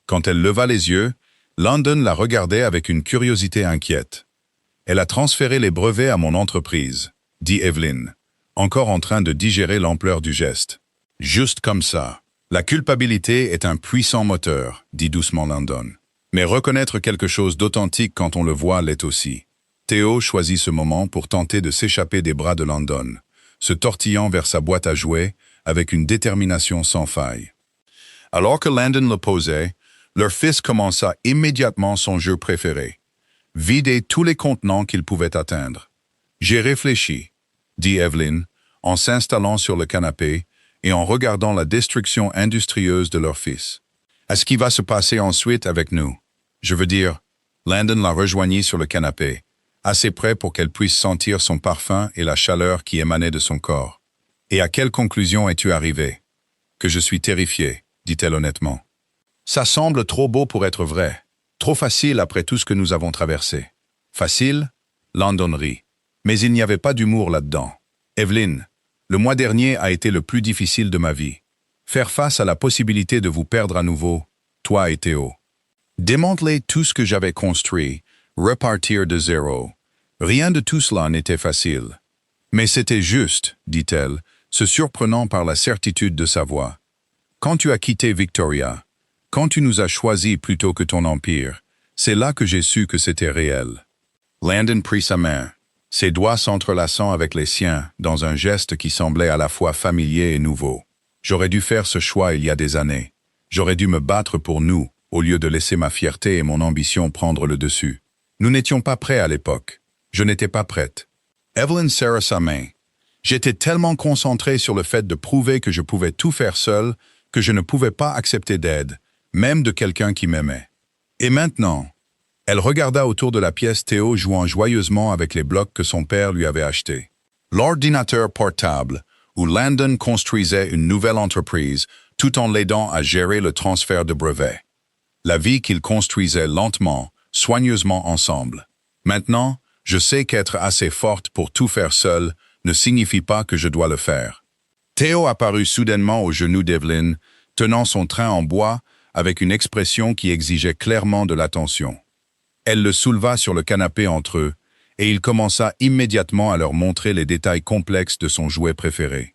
Quand elle leva les yeux, Landon la regardait avec une curiosité inquiète. « Elle a transféré les brevets à mon entreprise », dit Evelyn, encore en train de digérer l'ampleur du geste. « Juste comme ça. La culpabilité est un puissant moteur, dit doucement Landon. Mais reconnaître quelque chose d'authentique quand on le voit l'est aussi. » Theo choisit ce moment pour tenter de s'échapper des bras de Landon, se tortillant vers sa boîte à jouets avec une détermination sans faille. Alors que Landon le posait, leur fils commença immédiatement son jeu préféré. Vider tous les contenants qu'il pouvait atteindre. « J'ai réfléchi », dit Evelyn, en s'installant sur le canapé et en regardant la destruction industrieuse de leur fils. « À ce qui va se passer ensuite avec nous. Je veux dire, » Landon la rejoignit sur le canapé, assez près pour qu'elle puisse sentir son parfum et la chaleur qui émanait de son corps. « Et à quelle conclusion es-tu arrivé? » « Que je suis terrifié. dit-elle honnêtement. Ça semble trop beau pour être vrai. Trop facile après tout ce que nous avons traversé. Facile? Landon rit. Mais il n'y avait pas d'humour là-dedans. Evelyn, le mois dernier a été le plus difficile de ma vie. Faire face à la possibilité de vous perdre à nouveau, toi et Théo. Démanteler tout ce que j'avais construit, repartir de zéro. Rien de tout cela n'était facile. Mais c'était juste, dit-elle, se surprenant par la certitude de sa voix. Quand tu as quitté Victoria, quand tu nous as choisis plutôt que ton empire, c'est là que j'ai su que c'était réel. Landon prit sa main, ses doigts s'entrelaçant avec les siens dans un geste qui semblait à la fois familier et nouveau. J'aurais dû faire ce choix il y a des années. J'aurais dû me battre pour nous, au lieu de laisser ma fierté et mon ambition prendre le dessus. Nous n'étions pas prêts à l'époque. Je n'étais pas prête. Evelyn serra sa main. J'étais tellement concentré sur le fait de prouver que je pouvais tout faire seul que je ne pouvais pas accepter d'aide, même de quelqu'un qui m'aimait. Et maintenant, elle regarda autour de la pièce Théo jouant joyeusement avec les blocs que son père lui avait achetés. L'ordinateur portable, où Landon construisait une nouvelle entreprise tout en l'aidant à gérer le transfert de brevets. La vie qu'ils construisaient lentement, soigneusement ensemble. Maintenant, je sais qu'être assez forte pour tout faire seule ne signifie pas que je dois le faire. Théo apparut soudainement au genou d'Evelyn, tenant son train en bois avec une expression qui exigeait clairement de l'attention. Elle le souleva sur le canapé entre eux, et il commença immédiatement à leur montrer les détails complexes de son jouet préféré.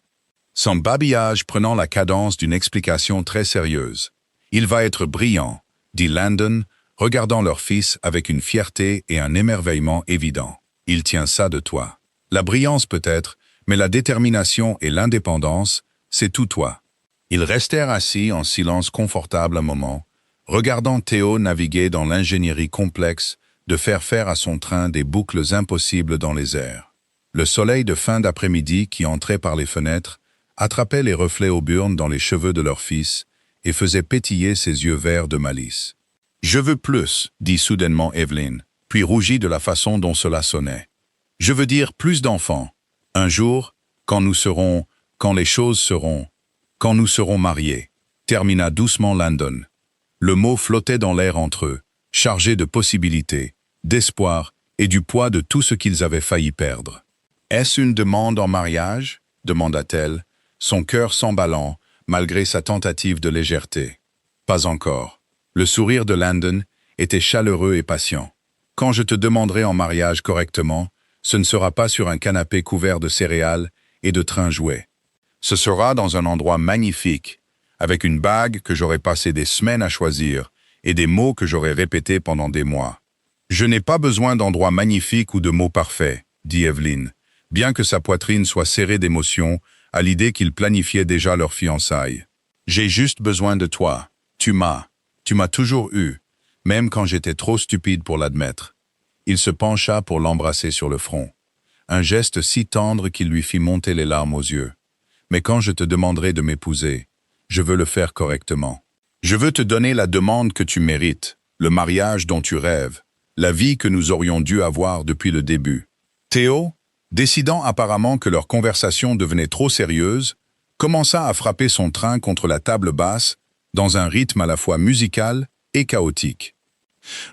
Son babillage prenant la cadence d'une explication très sérieuse. « Il va être brillant », dit Landon, regardant leur fils avec une fierté et un émerveillement évident. « Il tient ça de toi. La brillance peut-être, mais la détermination et l'indépendance, c'est tout toi. » Ils restèrent assis en silence confortable un moment, regardant Théo naviguer dans l'ingénierie complexe de faire à son train des boucles impossibles dans les airs. Le soleil de fin d'après-midi qui entrait par les fenêtres attrapait les reflets auburnes dans les cheveux de leur fils et faisait pétiller ses yeux verts de malice. « Je veux plus », dit soudainement Evelyn, puis rougit de la façon dont cela sonnait. « Je veux dire plus d'enfants. Un jour, quand nous serons mariés, termina doucement Landon. Le mot flottait dans l'air entre eux, chargé de possibilités, d'espoir et du poids de tout ce qu'ils avaient failli perdre. « Est-ce une demande en mariage ?» demanda-t-elle, son cœur s'emballant malgré sa tentative de légèreté. « Pas encore. » Le sourire de Landon était chaleureux et patient. « Quand je te demanderai en mariage correctement, ce ne sera pas sur un canapé couvert de céréales et de trains jouets. Ce sera dans un endroit magnifique, avec une bague que j'aurai passé des semaines à choisir et des mots que j'aurai répétés pendant des mois. Je n'ai pas besoin d'endroits magnifiques ou de mots parfaits, dit Evelyn, bien que sa poitrine soit serrée d'émotion à l'idée qu'ils planifiaient déjà leur fiançailles. J'ai juste besoin de toi. Tu m'as toujours eu, même quand j'étais trop stupide pour l'admettre. Il se pencha pour l'embrasser sur le front. Un geste si tendre qu'il lui fit monter les larmes aux yeux. Mais quand je te demanderai de m'épouser, je veux le faire correctement. Je veux te donner la demande que tu mérites, le mariage dont tu rêves, la vie que nous aurions dû avoir depuis le début. Théo, décidant apparemment que leur conversation devenait trop sérieuse, commença à frapper son train contre la table basse dans un rythme à la fois musical et chaotique.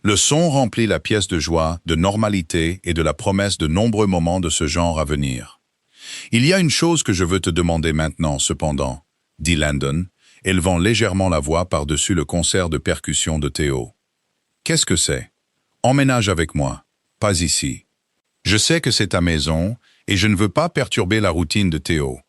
Le son remplit la pièce de joie, de normalité et de la promesse de nombreux moments de ce genre à venir. « Il y a une chose que je veux te demander maintenant, cependant, » dit Landon, élevant légèrement la voix par-dessus le concert de percussion de Théo. « Qu'est-ce que c'est? Emménage avec moi, pas ici. Je sais que c'est ta maison et je ne veux pas perturber la routine de Théo.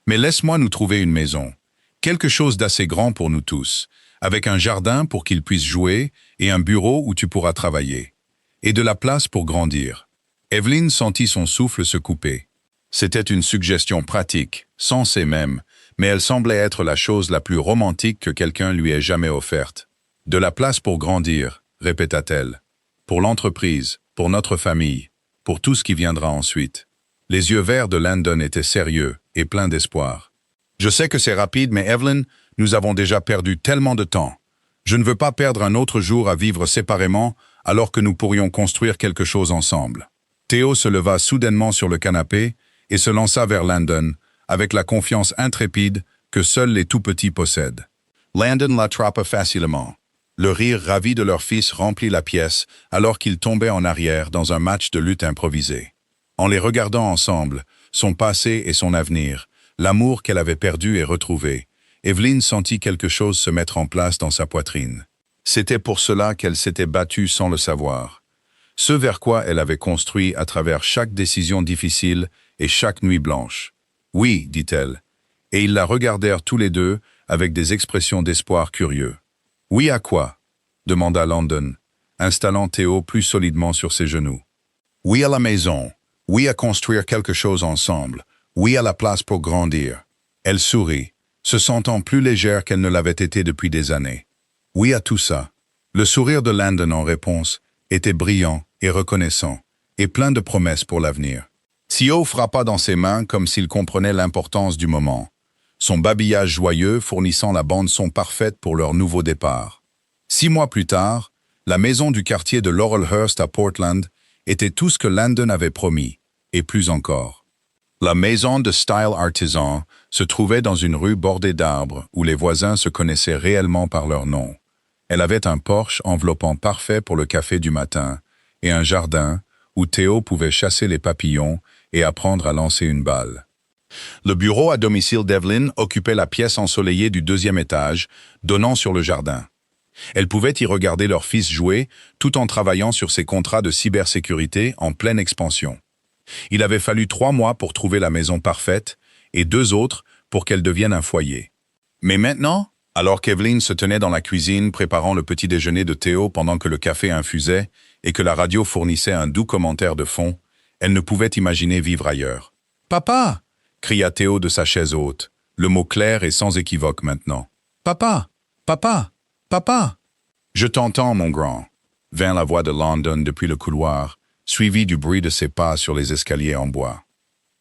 Mais laisse-moi nous trouver une maison, quelque chose d'assez grand pour nous tous, avec un jardin pour qu'il puisse jouer et un bureau où tu pourras travailler. Et de la place pour grandir. » Evelyn sentit son souffle se couper. C'était une suggestion pratique, sensée même, mais elle semblait être la chose la plus romantique que quelqu'un lui ait jamais offerte. « De la place pour grandir », répéta-t-elle. « Pour l'entreprise, pour notre famille, pour tout ce qui viendra ensuite. » Les yeux verts de Landon étaient sérieux et pleins d'espoir. « Je sais que c'est rapide, mais Evelyn, nous avons déjà perdu tellement de temps. Je ne veux pas perdre un autre jour à vivre séparément alors que nous pourrions construire quelque chose ensemble. » Théo se leva soudainement sur le canapé et se lança vers Landon, avec la confiance intrépide que seuls les tout-petits possèdent. Landon l'attrapa facilement. Le rire ravi de leur fils remplit la pièce alors qu'ils tombaient en arrière dans un match de lutte improvisé. En les regardant ensemble, son passé et son avenir, l'amour qu'elle avait perdu et retrouvé, Evelyn sentit quelque chose se mettre en place dans sa poitrine. C'était pour cela qu'elle s'était battue sans le savoir. Ce vers quoi elle avait construit à travers chaque décision difficile et chaque nuit blanche. « Oui », dit-elle, et ils la regardèrent tous les deux avec des expressions d'espoir curieux. « Oui à quoi ?» demanda Landon, installant Théo plus solidement sur ses genoux. « Oui à la maison, oui à construire quelque chose ensemble, oui à la place pour grandir. » Elle sourit, se sentant plus légère qu'elle ne l'avait été depuis des années. « Oui à tout ça. » Le sourire de Landon en réponse était brillant et reconnaissant, et plein de promesses pour l'avenir. Théo frappa dans ses mains comme s'il comprenait l'importance du moment, son babillage joyeux fournissant la bande-son parfaite pour leur nouveau départ. 6 mois plus tard, la maison du quartier de Laurelhurst à Portland était tout ce que Landon avait promis, et plus encore. La maison de style artisan se trouvait dans une rue bordée d'arbres où les voisins se connaissaient réellement par leur nom. Elle avait un porche enveloppant parfait pour le café du matin et un jardin où Théo pouvait chasser les papillons et apprendre à lancer une balle. Le bureau à domicile d'Evelyn occupait la pièce ensoleillée du 2e étage, donnant sur le jardin. Elle pouvait y regarder leur fils jouer tout en travaillant sur ses contrats de cybersécurité en pleine expansion. Il avait fallu 3 mois pour trouver la maison parfaite et 2 autres pour qu'elle devienne un foyer. Mais maintenant, alors qu'Evelyn se tenait dans la cuisine préparant le petit déjeuner de Théo pendant que le café infusait et que la radio fournissait un doux commentaire de fond, elle ne pouvait imaginer vivre ailleurs. « Papa !» cria Théo de sa chaise haute, le mot clair et sans équivoque maintenant. « Papa! Papa! Papa! »« Je t'entends, mon grand !» vint la voix de Landon depuis le couloir, suivi du bruit de ses pas sur les escaliers en bois.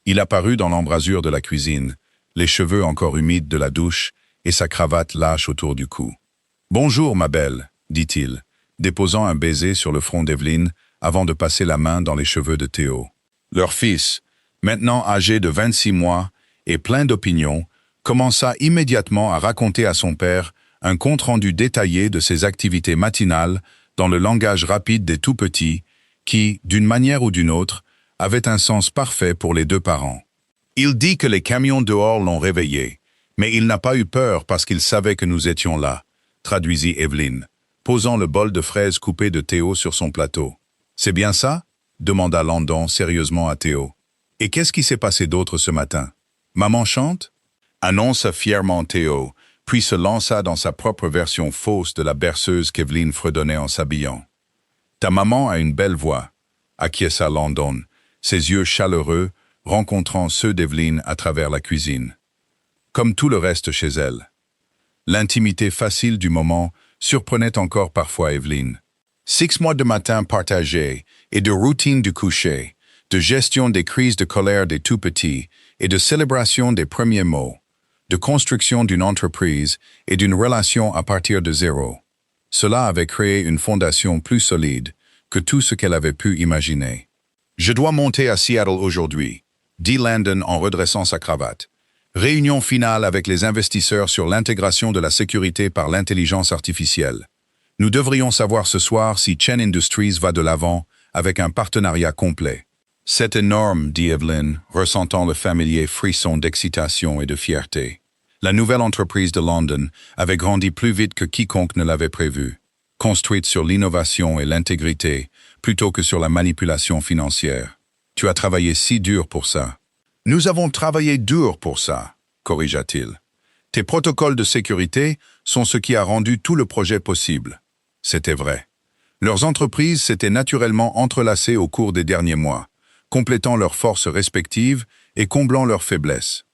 Il apparut dans l'embrasure de la cuisine, les cheveux encore humides de la douche et sa cravate lâche autour du cou. « Bonjour, ma belle », dit-il, déposant un baiser sur le front d'Evelyn avant de passer la main dans les cheveux de Théo. Leur fils, maintenant âgé de 26 mois et plein d'opinions, commença immédiatement à raconter à son père un compte-rendu détaillé de ses activités matinales dans le langage rapide des tout-petits qui, d'une manière ou d'une autre, avait un sens parfait pour les 2 parents. Il dit que les camions dehors l'ont réveillé, mais il n'a pas eu peur parce qu'il savait que nous étions là, traduisit Evelyn, posant le bol de fraises coupées de Théo sur son plateau. « C'est bien ça ?» demanda Landon sérieusement à Théo. « Et qu'est-ce qui s'est passé d'autre ce matin? Maman chante ?» annonça fièrement Théo, puis se lança dans sa propre version fausse de la berceuse qu'Evelyn fredonnait en s'habillant. « Ta maman a une belle voix », acquiesça Landon, ses yeux chaleureux rencontrant ceux d'Evelyn à travers la cuisine. Comme tout le reste chez elle. L'intimité facile du moment surprenait encore parfois Evelyn. 6 mois de matin partagés et de routine du coucher, de gestion des crises de colère des tout-petits et de célébration des premiers mots, de construction d'une entreprise et d'une relation à partir de zéro. Cela avait créé une fondation plus solide que tout ce qu'elle avait pu imaginer. « Je dois monter à Seattle aujourd'hui », dit Landon en redressant sa cravate. « Réunion finale avec les investisseurs sur l'intégration de la sécurité par l'intelligence artificielle. Nous devrions savoir ce soir si Chen Industries va de l'avant avec un partenariat complet. » « C'est énorme, dit Evelyn, ressentant le familier frisson d'excitation et de fierté. La nouvelle entreprise de Landon avait grandi plus vite que quiconque ne l'avait prévu, construite sur l'innovation et l'intégrité, plutôt que sur la manipulation financière. « Tu as travaillé si dur pour ça. »« Nous avons travaillé dur pour ça, » corrigea-t-il. « Tes protocoles de sécurité sont ce qui a rendu tout le projet possible. » C'était vrai. Leurs entreprises s'étaient naturellement entrelacées au cours des derniers mois, complétant leurs forces respectives et comblant leurs faiblesses.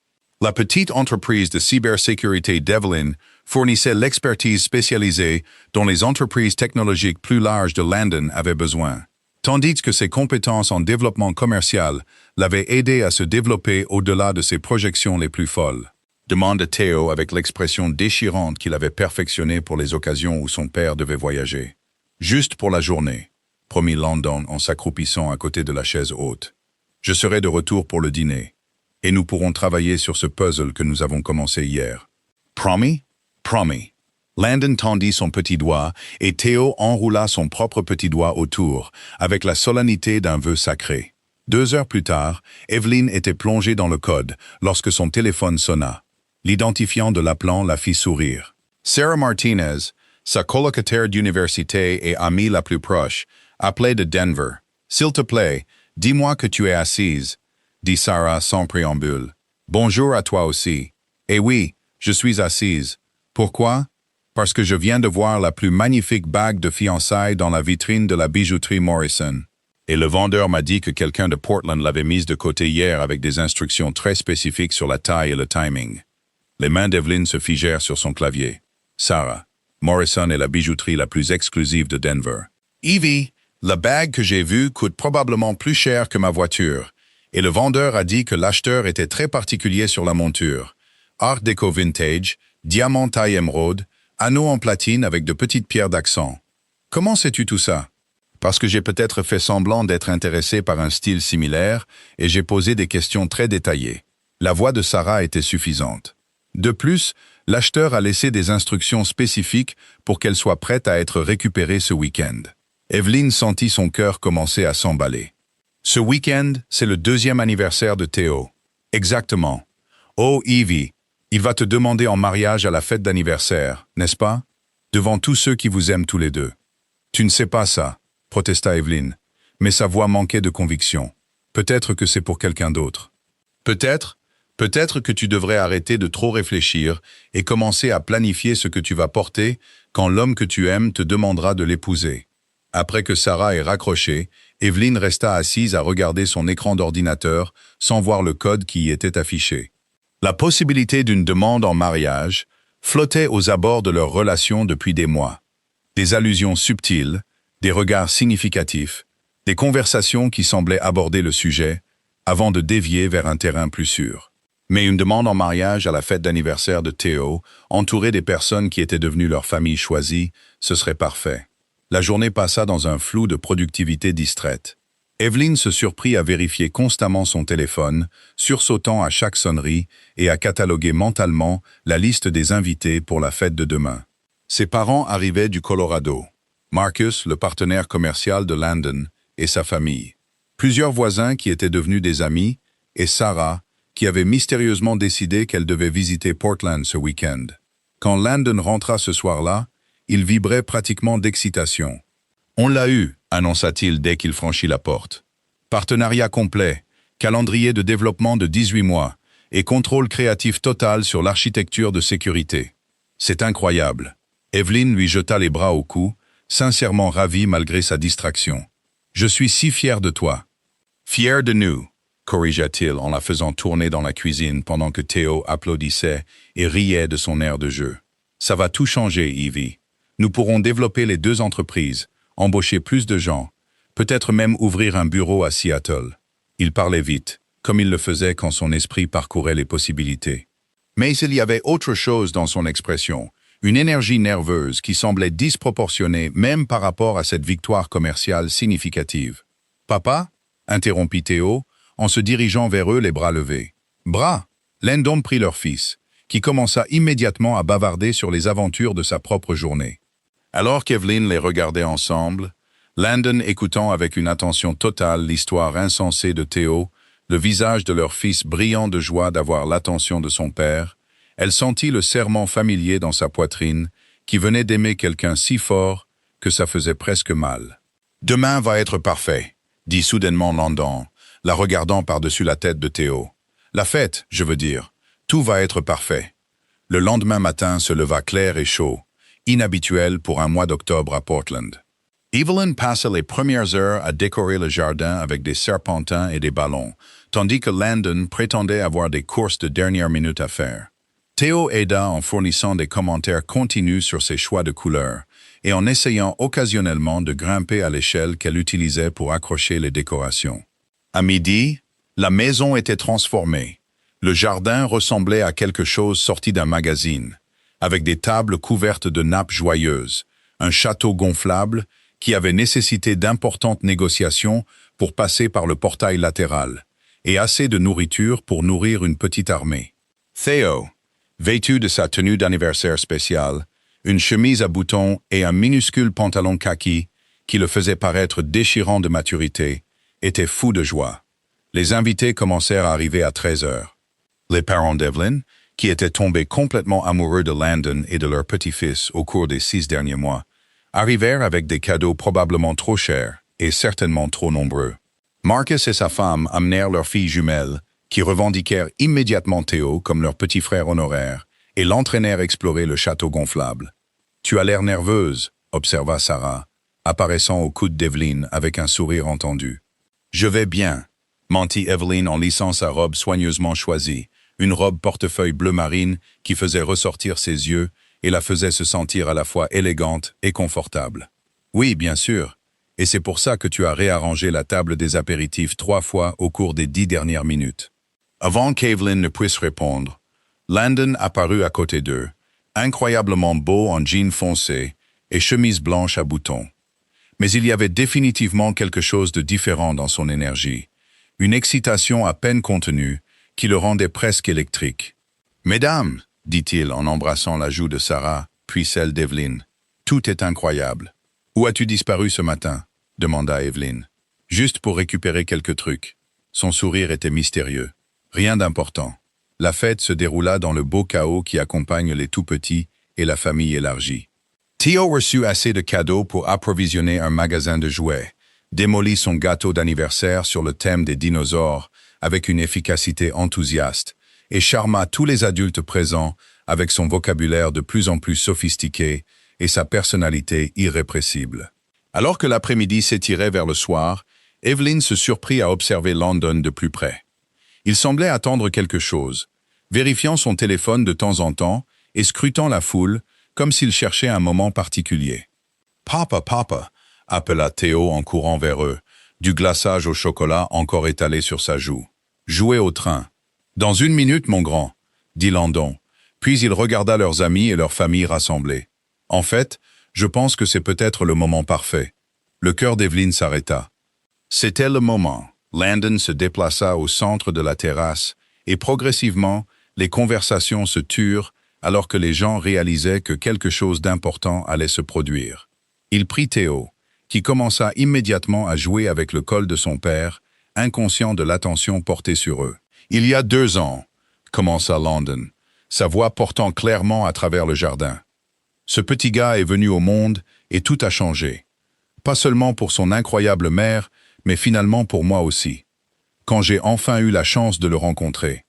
La petite entreprise de cybersécurité d'Evelyn fournissait l'expertise spécialisée dont les entreprises technologiques plus larges de Landon avaient besoin, tandis que ses compétences en développement commercial l'avaient aidé à se développer au-delà de ses projections les plus folles. Demanda Théo avec l'expression déchirante qu'il avait perfectionnée pour les occasions où son père devait voyager. « Juste pour la journée », promit Landon en s'accroupissant à côté de la chaise haute. « Je serai de retour pour le dîner, et nous pourrons travailler sur ce puzzle que nous avons commencé hier. »« Promis? »« Promis » Landon tendit son petit doigt et Théo enroula son propre petit doigt autour, avec la solennité d'un vœu sacré. 2 heures plus tard, Evelyn était plongée dans le code lorsque son téléphone sonna. L'identifiant de l'appelant la fit sourire. Sarah Martinez, sa colocataire d'université et amie la plus proche, appelait de Denver. « S'il te plaît, dis-moi que tu es assise », dit Sarah sans préambule. « Bonjour à toi aussi. »« Eh oui, je suis assise. Pourquoi ? Parce que je viens de voir la plus magnifique bague de fiançailles dans la vitrine de la bijouterie Morrison. Et le vendeur m'a dit que quelqu'un de Portland l'avait mise de côté hier avec des instructions très spécifiques sur la taille et le timing. » Les mains d'Evelyn se figèrent sur son clavier. « Sarah, Morrison est la bijouterie la plus exclusive de Denver. Evie, la bague que j'ai vue coûte probablement plus cher que ma voiture. Et le vendeur a dit que l'acheteur était très particulier sur la monture. Art déco vintage, diamant taille émeraude, anneau en platine avec de petites pierres d'accent. Comment sais-tu tout ça? Parce que j'ai peut-être fait semblant d'être intéressé par un style similaire et j'ai posé des questions très détaillées. La voix de Sarah était suffisante. De plus, l'acheteur a laissé des instructions spécifiques pour qu'elle soit prête à être récupérée ce week-end. Evelyn sentit son cœur commencer à s'emballer. Ce week-end, c'est le 2e anniversaire de Théo. Exactement. Oh, Evie, il va te demander en mariage à la fête d'anniversaire, n'est-ce pas? Devant tous ceux qui vous aiment tous les deux. Tu ne sais pas ça, protesta Evelyn, mais sa voix manquait de conviction. Peut-être que c'est pour quelqu'un d'autre. Peut-être que tu devrais arrêter de trop réfléchir et commencer à planifier ce que tu vas porter quand l'homme que tu aimes te demandera de l'épouser. Après que Sarah ait raccroché, Evelyn resta assise à regarder son écran d'ordinateur sans voir le code qui y était affiché. La possibilité d'une demande en mariage flottait aux abords de leur relation depuis des mois. Des allusions subtiles, des regards significatifs, des conversations qui semblaient aborder le sujet avant de dévier vers un terrain plus sûr. Mais une demande en mariage à la fête d'anniversaire de Théo, entourée des personnes qui étaient devenues leur famille choisie, ce serait parfait. La journée passa dans un flou de productivité distraite. Evelyn se surprit à vérifier constamment son téléphone, sursautant à chaque sonnerie et à cataloguer mentalement la liste des invités pour la fête de demain. Ses parents arrivaient du Colorado. Marcus, le partenaire commercial de Landon, et sa famille. Plusieurs voisins qui étaient devenus des amis, et Sarah, qui avait mystérieusement décidé qu'elle devait visiter Portland ce week-end. Quand Landon rentra ce soir-là, il vibrait pratiquement d'excitation. « On l'a eu », annonça-t-il dès qu'il franchit la porte. « Partenariat complet, calendrier de développement de 18 mois et contrôle créatif total sur l'architecture de sécurité. C'est incroyable. » Evelyn lui jeta les bras au cou, sincèrement ravie malgré sa distraction. « Je suis si fier de toi. »« Fier de nous », corrigea-t-il en la faisant tourner dans la cuisine pendant que Théo applaudissait et riait de son air de jeu. « Ça va tout changer, Evie. Nous pourrons développer les 2 entreprises, embaucher plus de gens, peut-être même ouvrir un bureau à Seattle. » Il parlait vite, comme il le faisait quand son esprit parcourait les possibilités. Mais il y avait autre chose dans son expression, une énergie nerveuse qui semblait disproportionnée même par rapport à cette victoire commerciale significative. « Papa ?» interrompit Théo, en se dirigeant vers eux les bras levés. « Bras !» Landon prit leur fils, qui commença immédiatement à bavarder sur les aventures de sa propre journée. Alors qu'Evelyn les regardait ensemble, Landon écoutant avec une attention totale l'histoire insensée de Théo, le visage de leur fils brillant de joie d'avoir l'attention de son père, elle sentit le serrement familier dans sa poitrine, qui venait d'aimer quelqu'un si fort que ça faisait presque mal. « Demain va être parfait », dit soudainement Landon, la regardant par-dessus la tête de Théo. « La fête, je veux dire, tout va être parfait. » Le lendemain matin se leva clair et chaud, inhabituel pour un mois d'octobre à Portland. Evelyn passa les premières heures à décorer le jardin avec des serpentins et des ballons, tandis que Landon prétendait avoir des courses de dernière minute à faire. Théo aida en fournissant des commentaires continus sur ses choix de couleurs et en essayant occasionnellement de grimper à l'échelle qu'elle utilisait pour accrocher les décorations. À midi, la maison était transformée. Le jardin ressemblait à quelque chose sorti d'un magazine, avec des tables couvertes de nappes joyeuses, un château gonflable qui avait nécessité d'importantes négociations pour passer par le portail latéral, et assez de nourriture pour nourrir une petite armée. Théo, vêtu de sa tenue d'anniversaire spéciale, une chemise à boutons et un minuscule pantalon kaki, qui le faisait paraître déchirant de maturité, était fou de joie. Les invités commencèrent à arriver à 13 heures. Les parents d'Evelyn, qui étaient tombés complètement amoureux de Landon et de leur petit-fils au cours des 6 derniers mois, arrivèrent avec des cadeaux probablement trop chers et certainement trop nombreux. Marcus et sa femme amenèrent leur fille jumelle, qui revendiquèrent immédiatement Theo comme leur petit frère honoraire, et l'entraînèrent explorer le château gonflable. « Tu as l'air nerveuse », observa Sarah, apparaissant au coude d'Evelyn avec un sourire entendu. « Je vais bien », mentit Evelyn en lissant sa robe soigneusement choisie, une robe portefeuille bleu marine qui faisait ressortir ses yeux et la faisait se sentir à la fois élégante et confortable. « Oui, bien sûr, et c'est pour ça que tu as réarrangé la table des apéritifs 3 fois au cours des 10 dernières minutes. » Avant qu'Evelyn ne puisse répondre, Landon apparut à côté d'eux, incroyablement beau en jean foncé et chemise blanche à boutons. Mais il y avait définitivement quelque chose de différent dans son énergie, une excitation à peine contenue qui le rendait presque électrique. « Mesdames, dit-il en embrassant la joue de Sarah, puis celle d'Evelyn, tout est incroyable. Où as-tu disparu ce matin ?» demanda Evelyn. « Juste pour récupérer quelques trucs. » Son sourire était mystérieux. Rien d'important. La fête se déroula dans le beau chaos qui accompagne les tout-petits et la famille élargie. Theo reçut assez de cadeaux pour approvisionner un magasin de jouets, démolit son gâteau d'anniversaire sur le thème des dinosaures avec une efficacité enthousiaste et charma tous les adultes présents avec son vocabulaire de plus en plus sophistiqué et sa personnalité irrépressible. Alors que l'après-midi s'étirait vers le soir, Evelyn se surprit à observer Landon de plus près. Il semblait attendre quelque chose, vérifiant son téléphone de temps en temps et scrutant la foule comme s'il cherchait un moment particulier. « Papa, papa !» appela Theo en courant vers eux, du glaçage au chocolat encore étalé sur sa joue. « Jouez au train. »« Dans 1 minute, mon grand, » dit Landon, puis il regarda leurs amis et leurs familles rassemblées. « En fait, je pense que c'est peut-être le moment parfait. » Le cœur d'Evelyn s'arrêta. C'était le moment. Landon se déplaça au centre de la terrasse et progressivement, les conversations se turent alors que les gens réalisaient que quelque chose d'important allait se produire. Il prit Theo, qui commença immédiatement à jouer avec le col de son père, inconscient de l'attention portée sur eux. « Il y a 2 ans, commença Landon, sa voix portant clairement à travers le jardin. Ce petit gars est venu au monde et tout a changé. Pas seulement pour son incroyable mère, mais finalement pour moi aussi, quand j'ai enfin eu la chance de le rencontrer. »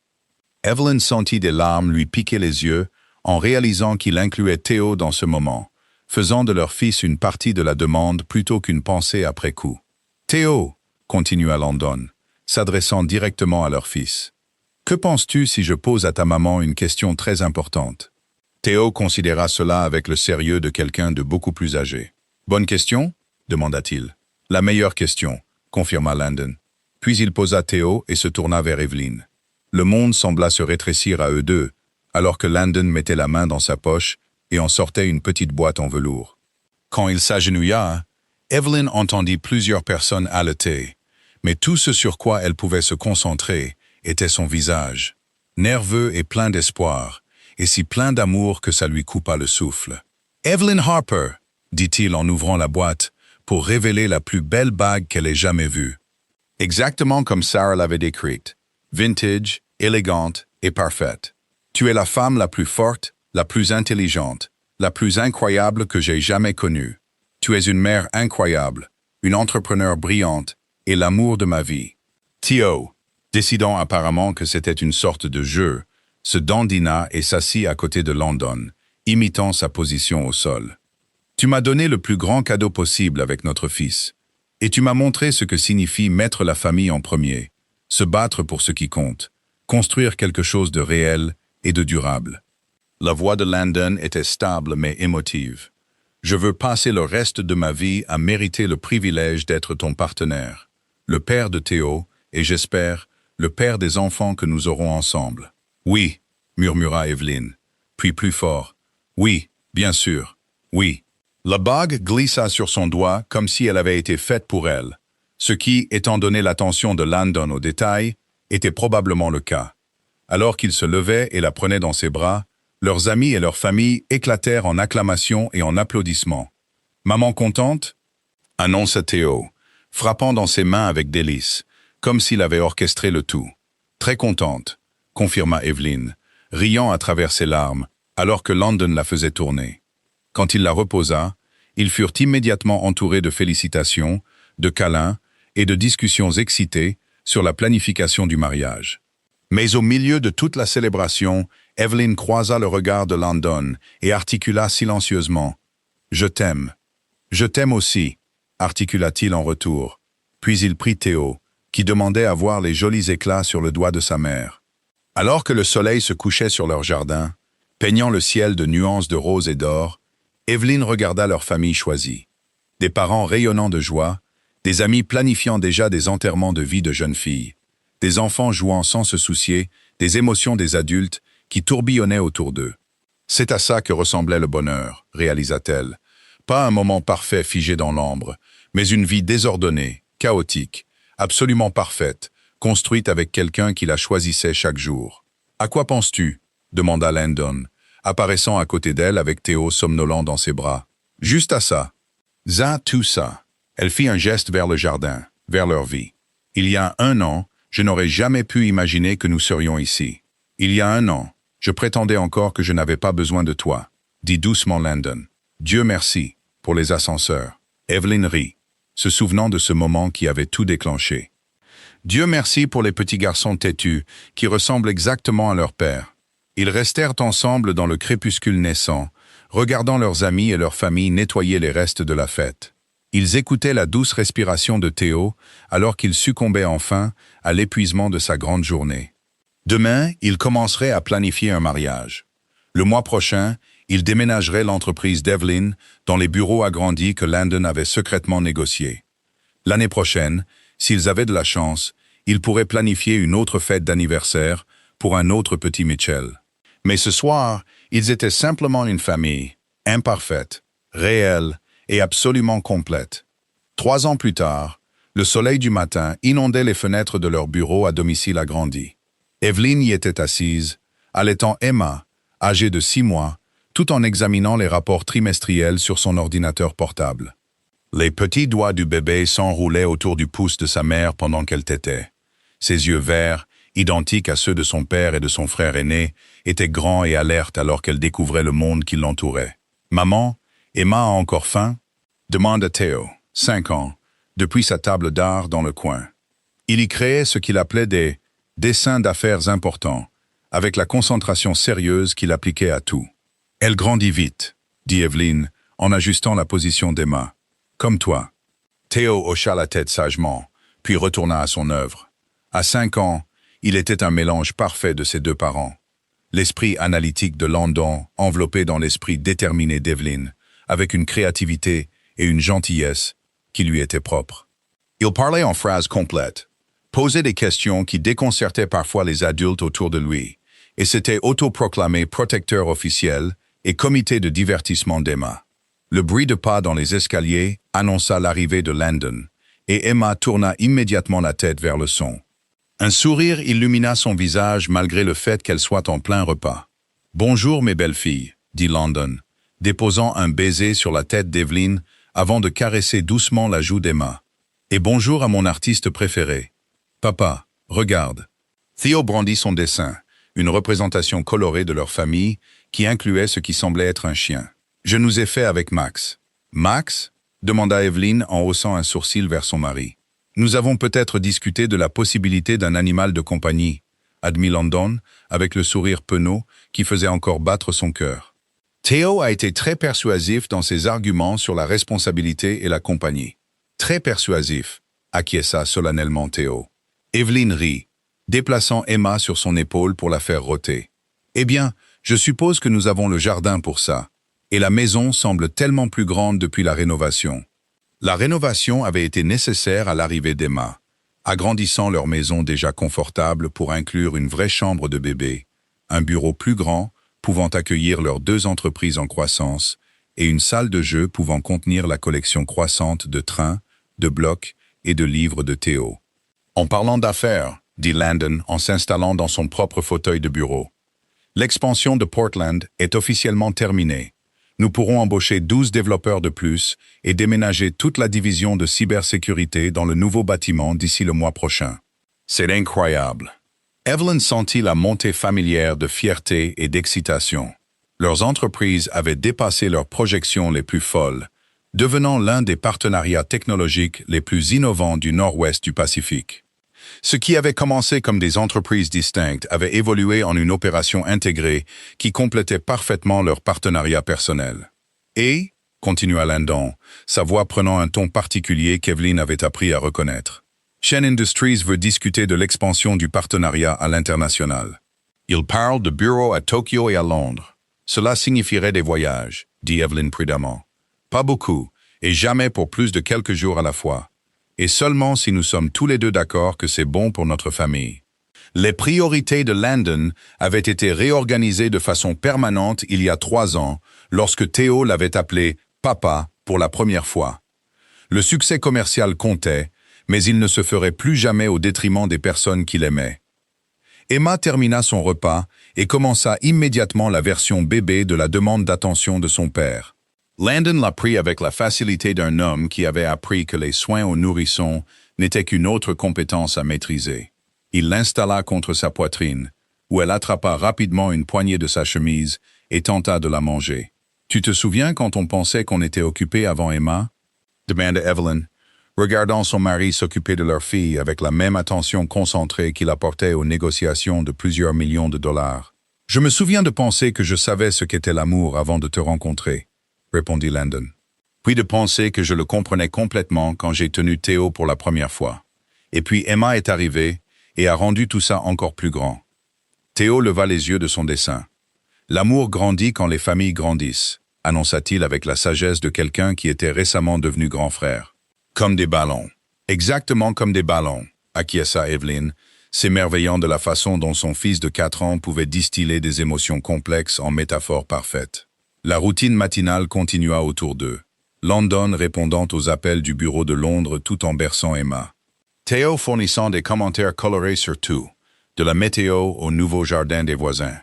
Evelyn sentit des larmes lui piquer les yeux en réalisant qu'il incluait Theo dans ce moment, faisant de leur fils une partie de la demande plutôt qu'une pensée après coup. « Theo, » continua Landon, s'adressant directement à leur fils, « que penses-tu si je pose à ta maman une question très importante ?» Theo considéra cela avec le sérieux de quelqu'un de beaucoup plus âgé. « Bonne question ?» demanda-t-il. « La meilleure question », confirma Landon. Puis il posa Theo et se tourna vers Evelyn. Le monde sembla se rétrécir à eux deux, alors que Landon mettait la main dans sa poche et en sortait une petite boîte en velours. Quand il s'agenouilla, Evelyn entendit plusieurs personnes haleter, mais tout ce sur quoi elle pouvait se concentrer était son visage, nerveux et plein d'espoir, et si plein d'amour que ça lui coupa le souffle. « Evelyn Harper !» dit-il en ouvrant la boîte, pour révéler la plus belle bague qu'elle ait jamais vue. Exactement comme Sarah l'avait décrite, vintage, élégante et parfaite. Tu es la femme la plus forte, la plus intelligente, la plus incroyable que j'ai jamais connue. Tu es une mère incroyable, une entrepreneur brillante et l'amour de ma vie. Theo, décidant apparemment que c'était une sorte de jeu, se dandina et s'assit à côté de Landon, imitant sa position au sol. Tu m'as donné le plus grand cadeau possible avec notre fils, et tu m'as montré ce que signifie mettre la famille en premier, se battre pour ce qui compte, construire quelque chose de réel et de durable. La voix de Landon était stable mais émotive. Je veux passer le reste de ma vie à mériter le privilège d'être ton partenaire, le père de Theo, et j'espère, le père des enfants que nous aurons ensemble. Oui, murmura Evelyn, puis plus fort. Oui, bien sûr, oui. La bague glissa sur son doigt comme si elle avait été faite pour elle, ce qui, étant donné l'attention de Landon aux détails, était probablement le cas. Alors qu'il se levait et la prenait dans ses bras, Leurs amis et leurs familles éclatèrent en acclamations et en applaudissements. « Maman contente ?» annonça Théo, frappant dans ses mains avec délice, comme s'il avait orchestré le tout. « Très contente », confirma Evelyn, riant à travers ses larmes, alors que Landon la faisait tourner. Quand il la reposa, ils furent immédiatement entourés de félicitations, de câlins et de discussions excitées sur la planification du mariage. Mais au milieu de toute la célébration, Evelyn croisa le regard de Landon et articula silencieusement « Je t'aime. Je t'aime aussi », articula-t-il en retour. Puis il prit Théo, qui demandait à voir les jolis éclats sur le doigt de sa mère. Alors que le soleil se couchait sur leur jardin, peignant le ciel de nuances de rose et d'or, Evelyn regarda leur famille choisie. Des parents rayonnant de joie, des amis planifiant déjà des enterrements de vie de jeunes filles, des enfants jouant sans se soucier des émotions des adultes qui tourbillonnaient autour d'eux. C'est à ça que ressemblait le bonheur, réalisa-t-elle. Pas un moment parfait figé dans l'ambre, mais une vie désordonnée, chaotique, absolument parfaite, construite avec quelqu'un qui la choisissait chaque jour. « À quoi penses-tu » demanda Landon, apparaissant à côté d'elle avec Théo somnolent dans ses bras. « Juste à ça. »« Ça, tout ça. » Elle fit un geste vers le jardin, vers leur vie. « Il y a 1 an, je n'aurais jamais pu imaginer que nous serions ici. Il y a 1 an, je prétendais encore que je n'avais pas besoin de toi, » dit doucement Landon. « Dieu merci pour les ascenseurs. » Evelyn rit, se souvenant de ce moment qui avait tout déclenché. Dieu merci pour les petits garçons têtus qui ressemblent exactement à leur père. Ils restèrent ensemble dans le crépuscule naissant, regardant leurs amis et leurs familles nettoyer les restes de la fête. Ils écoutaient la douce respiration de Théo alors qu'il succombait enfin à l'épuisement de sa grande journée. Demain, ils commenceraient à planifier un mariage. Le mois prochain, ils déménageraient l'entreprise d'Evelyn dans les bureaux agrandis que Landon avait secrètement négociés. L'année prochaine, s'ils avaient de la chance, ils pourraient planifier une autre fête d'anniversaire pour un autre petit Mitchell. Mais ce soir, ils étaient simplement une famille, imparfaite, réelle et absolument complète. 3 ans plus tard, le soleil du matin inondait les fenêtres de leur bureau à domicile agrandi. Evelyn y était assise, allaitant Emma, âgée de 6 mois, tout en examinant les rapports trimestriels sur son ordinateur portable. Les petits doigts du bébé s'enroulaient autour du pouce de sa mère pendant qu'elle tétait. Ses yeux verts, identiques à ceux de son père et de son frère aîné, étaient grands et alertes alors qu'elle découvrait le monde qui l'entourait. « Maman, Emma a encore faim ?» demanda Théo, 5 ans, depuis sa table d'art dans le coin. Il y créait ce qu'il appelait des « dessins d'affaires importants », avec la concentration sérieuse qu'il appliquait à tout. « Elle grandit vite », dit Evelyn, en ajustant la position d'Emma. « Comme toi. » Théo hocha la tête sagement, puis retourna à son œuvre. À 5 ans, il était un mélange parfait de ses 2 parents. L'esprit analytique de Landon enveloppé dans l'esprit déterminé d'Evelyn, avec une créativité et une gentillesse qui lui étaient propres. Il parlait en phrases complètes, posait des questions qui déconcertaient parfois les adultes autour de lui, et s'était autoproclamé protecteur officiel et comité de divertissement d'Emma. Le bruit de pas dans les escaliers annonça l'arrivée de Landon, et Emma tourna immédiatement la tête vers le son. Un sourire illumina son visage malgré le fait qu'elle soit en plein repas. « Bonjour mes belles filles », dit Landon, déposant un baiser sur la tête d'Evelyn avant de caresser doucement la joue d'Emma. « Et bonjour à mon artiste préféré. Papa, regarde. » Théo brandit son dessin, une représentation colorée de leur famille qui incluait ce qui semblait être un chien. « Je nous ai fait avec Max. »« Max ?» demanda Evelyn en haussant un sourcil vers son mari. « Nous avons peut-être discuté de la possibilité d'un animal de compagnie, » admit Landon, avec le sourire penaud qui faisait encore battre son cœur. Théo a été très persuasif dans ses arguments sur la responsabilité et la compagnie. Très persuasif, acquiesça solennellement Théo. Evelyn rit, déplaçant Emma sur son épaule pour la faire rôter. « Eh bien, je suppose que nous avons le jardin pour ça. Et la maison semble tellement plus grande depuis la rénovation. » La rénovation avait été nécessaire à l'arrivée d'Emma, agrandissant leur maison déjà confortable pour inclure une vraie chambre de bébé, un bureau plus grand pouvant accueillir leurs 2 entreprises en croissance et une salle de jeu pouvant contenir la collection croissante de trains, de blocs et de livres de Théo. « En parlant d'affaires, » dit Landon en s'installant dans son propre fauteuil de bureau. « L'expansion de Portland est officiellement terminée. Nous pourrons embaucher 12 développeurs de plus et déménager toute la division de cybersécurité dans le nouveau bâtiment d'ici le mois prochain. C'est incroyable. Evelyn sentit la montée familière de fierté et d'excitation. Leurs entreprises avaient dépassé leurs projections les plus folles, devenant l'un des partenariats technologiques les plus innovants du nord-ouest du Pacifique. Ce qui avait commencé comme des entreprises distinctes avait évolué en une opération intégrée qui complétait parfaitement leur partenariat personnel. Et, continua Landon, sa voix prenant un ton particulier qu'Evelyn avait appris à reconnaître, Shen Industries veut discuter de l'expansion du partenariat à l'international. Il parle de bureaux à Tokyo et à Londres. Cela signifierait des voyages, dit Evelyn prudemment. Pas beaucoup, et jamais pour plus de quelques jours à la fois. Et seulement si nous sommes tous les deux d'accord que c'est bon pour notre famille. Les priorités de Landon avaient été réorganisées de façon permanente il y a 3 ans, lorsque Théo l'avait appelé « papa » pour la première fois. Le succès commercial comptait, mais il ne se ferait plus jamais au détriment des personnes qu'il aimait. Emma termina son repas et commença immédiatement la version bébé de la demande d'attention de son père. Landon l'a pris avec la facilité d'un homme qui avait appris que les soins aux nourrissons n'étaient qu'une autre compétence à maîtriser. Il l'installa contre sa poitrine, où elle attrapa rapidement une poignée de sa chemise et tenta de la manger. « Tu te souviens quand on pensait qu'on était occupé avant Emma ?» demanda Evelyn, regardant son mari s'occuper de leur fille avec la même attention concentrée qu'il apportait aux négociations de plusieurs millions de dollars. « Je me souviens de penser que je savais ce qu'était l'amour avant de te rencontrer, » répondit Landon. « Puis de penser que je le comprenais complètement quand j'ai tenu Théo pour la première fois. Et puis Emma est arrivée et a rendu tout ça encore plus grand. » Théo leva les yeux de son dessin. « L'amour grandit quand les familles grandissent, » annonça-t-il avec la sagesse de quelqu'un qui était récemment devenu grand frère. Comme des ballons. Exactement comme des ballons, acquiesça Evelyn, s'émerveillant de la façon dont son fils de 4 ans pouvait distiller des émotions complexes en métaphores parfaites. La routine matinale continua autour d'eux, Landon répondant aux appels du bureau de Londres tout en berçant Emma. Théo fournissant des commentaires colorés sur tout, de la météo au nouveau jardin des voisins.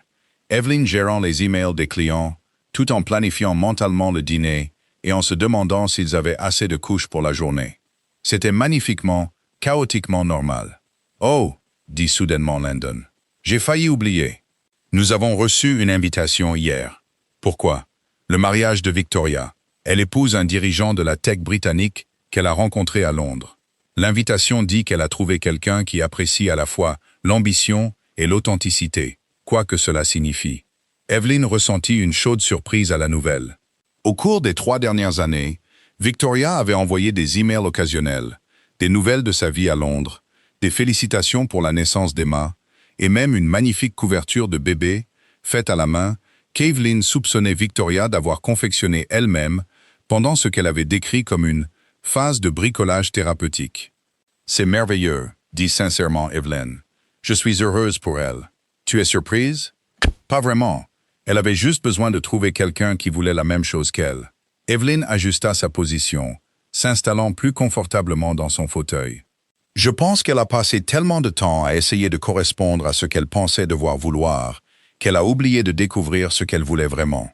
Evelyn gérant les emails des clients, tout en planifiant mentalement le dîner, et en se demandant s'ils avaient assez de couches pour la journée. C'était magnifiquement, chaotiquement normal. « Oh !» dit soudainement Landon. « J'ai failli oublier. Nous avons reçu une invitation hier. Pourquoi? Le mariage de Victoria. Elle épouse un dirigeant de la tech britannique qu'elle a rencontré à Londres. L'invitation dit qu'elle a trouvé quelqu'un qui apprécie à la fois l'ambition et l'authenticité, quoi que cela signifie. » Evelyn ressentit une chaude surprise à la nouvelle. Au cours des 3 dernières années, Victoria avait envoyé des emails occasionnels, des nouvelles de sa vie à Londres, des félicitations pour la naissance d'Emma, et même une magnifique couverture de bébé, faite à la main, qu'Evelyn soupçonnait Victoria d'avoir confectionné elle-même pendant ce qu'elle avait décrit comme une « phase de bricolage thérapeutique ». « C'est merveilleux », dit sincèrement Evelyn. « Je suis heureuse pour elle. Tu es surprise? » « Pas vraiment. Elle avait juste besoin de trouver quelqu'un qui voulait la même chose qu'elle. » Evelyn ajusta sa position, s'installant plus confortablement dans son fauteuil. « Je pense qu'elle a passé tellement de temps à essayer de correspondre à ce qu'elle pensait devoir vouloir, qu'elle a oublié de découvrir ce qu'elle voulait vraiment. »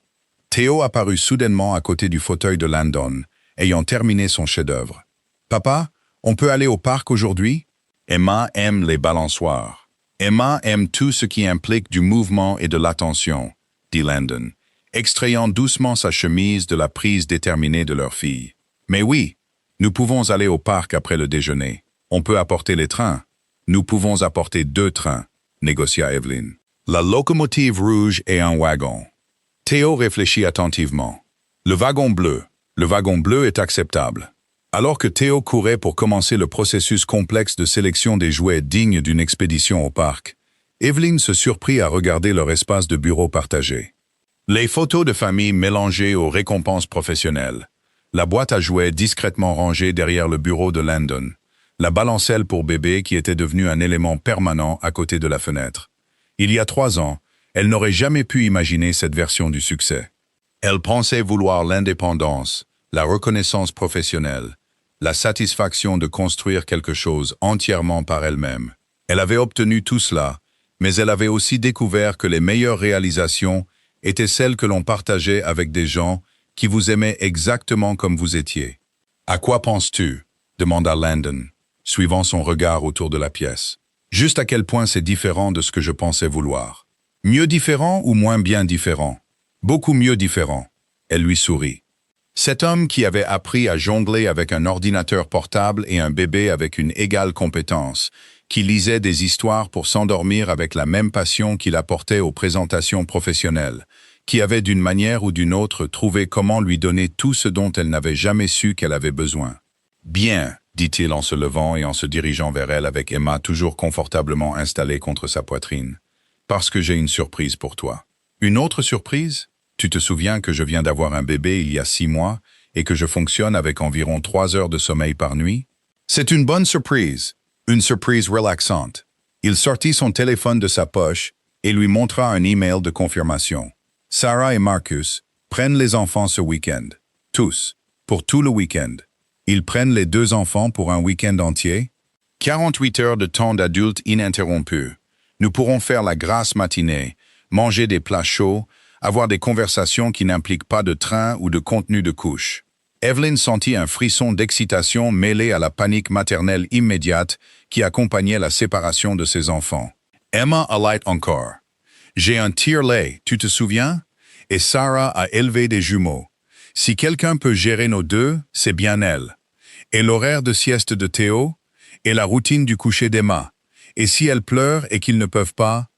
Théo apparut soudainement à côté du fauteuil de Landon, ayant terminé son chef-d'œuvre. « Papa, on peut aller au parc aujourd'hui? » Emma aime les balançoires. Emma aime tout ce qui implique du mouvement et de l'attention, dit Landon, extrayant doucement sa chemise de la prise déterminée de leur fille. « Mais oui, nous pouvons aller au parc après le déjeuner. On peut apporter les trains. Nous pouvons apporter 2 trains, négocia Evelyn. La locomotive rouge et un wagon. » Théo réfléchit attentivement. Le wagon bleu est acceptable. Alors que Théo courait pour commencer le processus complexe de sélection des jouets dignes d'une expédition au parc, Evelyn se surprit à regarder leur espace de bureau partagé. Les photos de famille mélangées aux récompenses professionnelles, la boîte à jouets discrètement rangée derrière le bureau de Landon, la balancelle pour bébé qui était devenue un élément permanent à côté de la fenêtre. Il y a 3 ans, elle n'aurait jamais pu imaginer cette version du succès. Elle pensait vouloir l'indépendance, la reconnaissance professionnelle, la satisfaction de construire quelque chose entièrement par elle-même. Elle avait obtenu tout cela, Mais elle avait aussi découvert que les meilleures réalisations étaient celles que l'on partageait avec des gens qui vous aimaient exactement comme vous étiez. « À quoi penses-tu » demanda Landon, suivant son regard autour de la pièce. « Juste à quel point c'est différent de ce que je pensais vouloir. Mieux différent ou moins bien différent? Beaucoup mieux différent. » Elle lui sourit. Cet homme qui avait appris à jongler avec un ordinateur portable et un bébé avec une égale compétence, qui lisait des histoires pour s'endormir avec la même passion qu'il apportait aux présentations professionnelles, qui avait d'une manière ou d'une autre trouvé comment lui donner tout ce dont elle n'avait jamais su qu'elle avait besoin. « Bien », dit-il en se levant et en se dirigeant vers elle avec Emma toujours confortablement installée contre sa poitrine. « Parce que j'ai une surprise pour toi. »« Une autre surprise ? Tu te souviens que je viens d'avoir un bébé il y a 6 mois et que je fonctionne avec environ 3 heures de sommeil par nuit ? C'est une bonne surprise, une surprise relaxante. » Il sortit son téléphone de sa poche et lui montra un email de confirmation. « Sarah et Marcus prennent les enfants ce week-end. Tous, pour tout le week-end. Ils prennent les 2 enfants pour un week-end entier. 48 heures de temps d'adulte ininterrompu. Nous pourrons faire la grasse matinée, manger des plats chauds, avoir des conversations qui n'impliquent pas de train ou de contenu de couche. » Evelyn sentit un frisson d'excitation mêlé à la panique maternelle immédiate qui accompagnait la séparation de ses enfants. Emma alight encore. « J'ai un tire-lait, tu te souviens? Et Sarah a élevé des jumeaux. Si quelqu'un peut gérer nos 2, c'est bien elle. Et l'horaire de sieste de Théo? Et la routine du coucher d'Emma? Et si elle pleure et qu'ils ne peuvent pas? »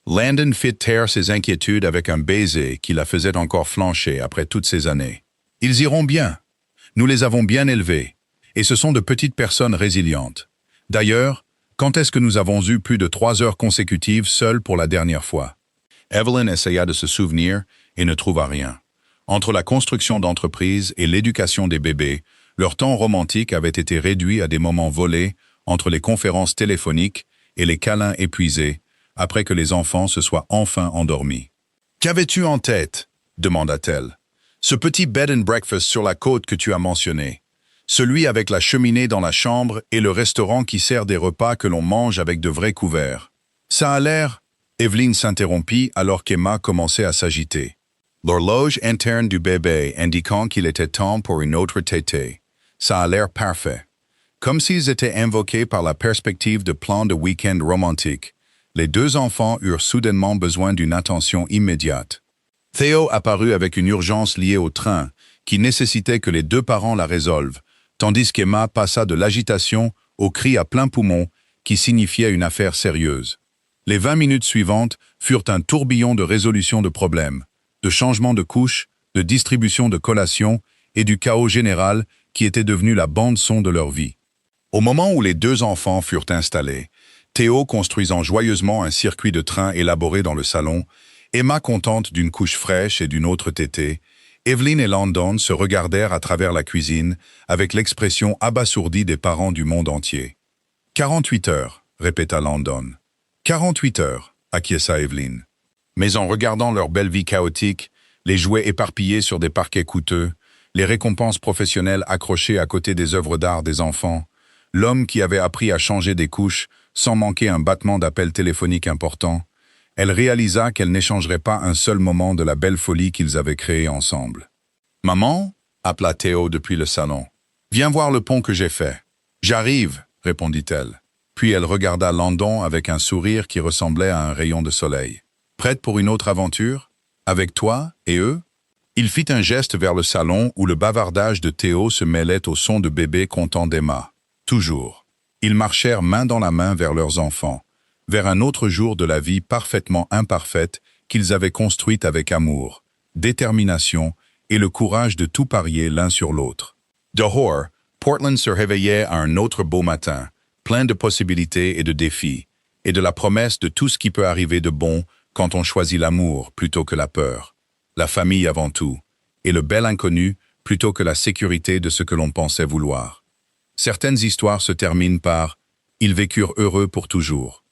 Landon fit taire ses inquiétudes avec un baiser qui la faisait encore flancher après toutes ces années. « Ils iront bien. Nous les avons bien élevés. Et ce sont de petites personnes résilientes. D'ailleurs, quand est-ce que nous avons eu plus de 3 heures consécutives seules pour la dernière fois? » Evelyn essaya de se souvenir et ne trouva rien. Entre la construction d'entreprises et l'éducation des bébés, leur temps romantique avait été réduit à des moments volés entre les conférences téléphoniques et les câlins épuisés, après que les enfants se soient enfin endormis. « Qu'avais-tu en tête » demanda-t-elle. « Ce petit bed and breakfast sur la côte que tu as mentionné. Celui avec la cheminée dans la chambre et le restaurant qui sert des repas que l'on mange avec de vrais couverts. Ça a l'air... » Evelyn s'interrompit alors qu'Emma commençait à s'agiter. L'horloge interne du bébé indiquant qu'il était temps pour une autre tétée. Ça a l'air parfait. Comme s'ils étaient invoqués par la perspective de plans de week-end romantiques, les 2 enfants eurent soudainement besoin d'une attention immédiate. Théo apparut avec une urgence liée au train, qui nécessitait que les 2 parents la résolvent, tandis qu'Emma passa de l'agitation au cri à plein poumon qui signifiait une affaire sérieuse. Les 20 minutes suivantes furent un tourbillon de résolution de problèmes, de changement de couche, de distribution de collations et du chaos général qui était devenu la bande-son de leur vie. Au moment où les 2 enfants furent installés, Théo construisant joyeusement un circuit de train élaboré dans le salon, Emma contente d'une couche fraîche et d'une autre tétée, Evelyn et Landon se regardèrent à travers la cuisine avec l'expression abasourdie des parents du monde entier. « 48 heures, répéta Landon. « 48 heures, acquiesça Evelyn. Mais en regardant leur belle vie chaotique, les jouets éparpillés sur des parquets coûteux, les récompenses professionnelles accrochées à côté des œuvres d'art des enfants, l'homme qui avait appris à changer des couches sans manquer un battement d'appel téléphonique important, elle réalisa qu'elle n'échangerait pas un seul moment de la belle folie qu'ils avaient créée ensemble. « Maman » appela Théo depuis le salon. « Viens voir le pont que j'ai fait. »« J'arrive » répondit-elle. Puis elle regarda Landon avec un sourire qui ressemblait à un rayon de soleil. « Prête pour une autre aventure? Avec toi et eux ?» Il fit un geste vers le salon où le bavardage de Théo se mêlait au son de bébé content d'Emma. Toujours. Ils marchèrent main dans la main vers leurs enfants, vers un autre jour de la vie parfaitement imparfaite qu'ils avaient construite avec amour, détermination et le courage de tout parier l'un sur l'autre. Dehors, Portland se réveillait à un autre beau matin, plein de possibilités et de défis, et de la promesse de tout ce qui peut arriver de bon quand on choisit l'amour plutôt que la peur, la famille avant tout, et le bel inconnu plutôt que la sécurité de ce que l'on pensait vouloir. Certaines histoires se terminent par « ils vécurent heureux pour toujours ».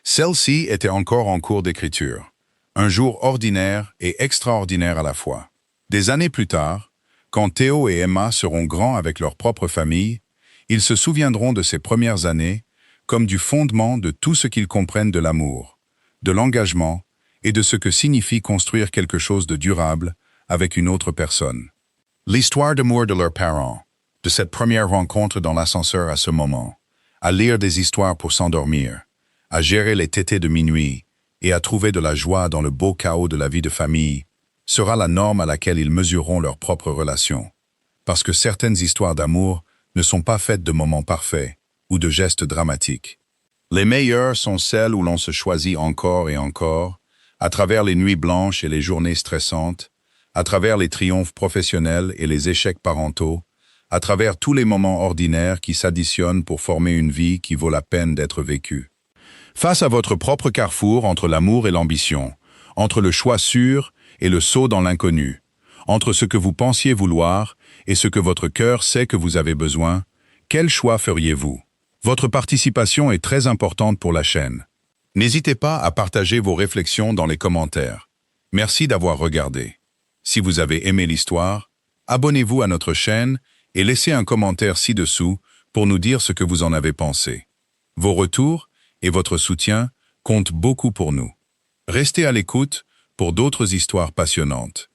Celle-ci était encore en cours d'écriture, un jour ordinaire et extraordinaire à la fois. Des années plus tard, quand Théo et Emma seront grands avec leur propre famille, ils se souviendront de ces premières années comme du fondement de tout ce qu'ils comprennent de l'amour, de l'engagement et de ce que signifie construire quelque chose de durable avec une autre personne. L'histoire d'amour de leurs parents, de cette première rencontre dans l'ascenseur à ce moment, à lire des histoires pour s'endormir, à gérer les tétés de minuit et à trouver de la joie dans le beau chaos de la vie de famille, sera la norme à laquelle ils mesureront leur propre relation. Parce que certaines histoires d'amour ne sont pas faites de moments parfaits ou de gestes dramatiques. Les meilleures sont celles où l'on se choisit encore et encore, à travers les nuits blanches et les journées stressantes, à travers les triomphes professionnels et les échecs parentaux, à travers tous les moments ordinaires qui s'additionnent pour former une vie qui vaut la peine d'être vécue. Face à votre propre carrefour entre l'amour et l'ambition, entre le choix sûr et le saut dans l'inconnu, entre ce que vous pensiez vouloir et ce que votre cœur sait que vous avez besoin, quel choix feriez-vous? Votre participation est très importante pour la chaîne. N'hésitez pas à partager vos réflexions dans les commentaires. Merci d'avoir regardé. Si vous avez aimé l'histoire, abonnez-vous à notre chaîne et laissez un commentaire ci-dessous pour nous dire ce que vous en avez pensé. Vos retours et votre soutien comptent beaucoup pour nous. Restez à l'écoute pour d'autres histoires passionnantes.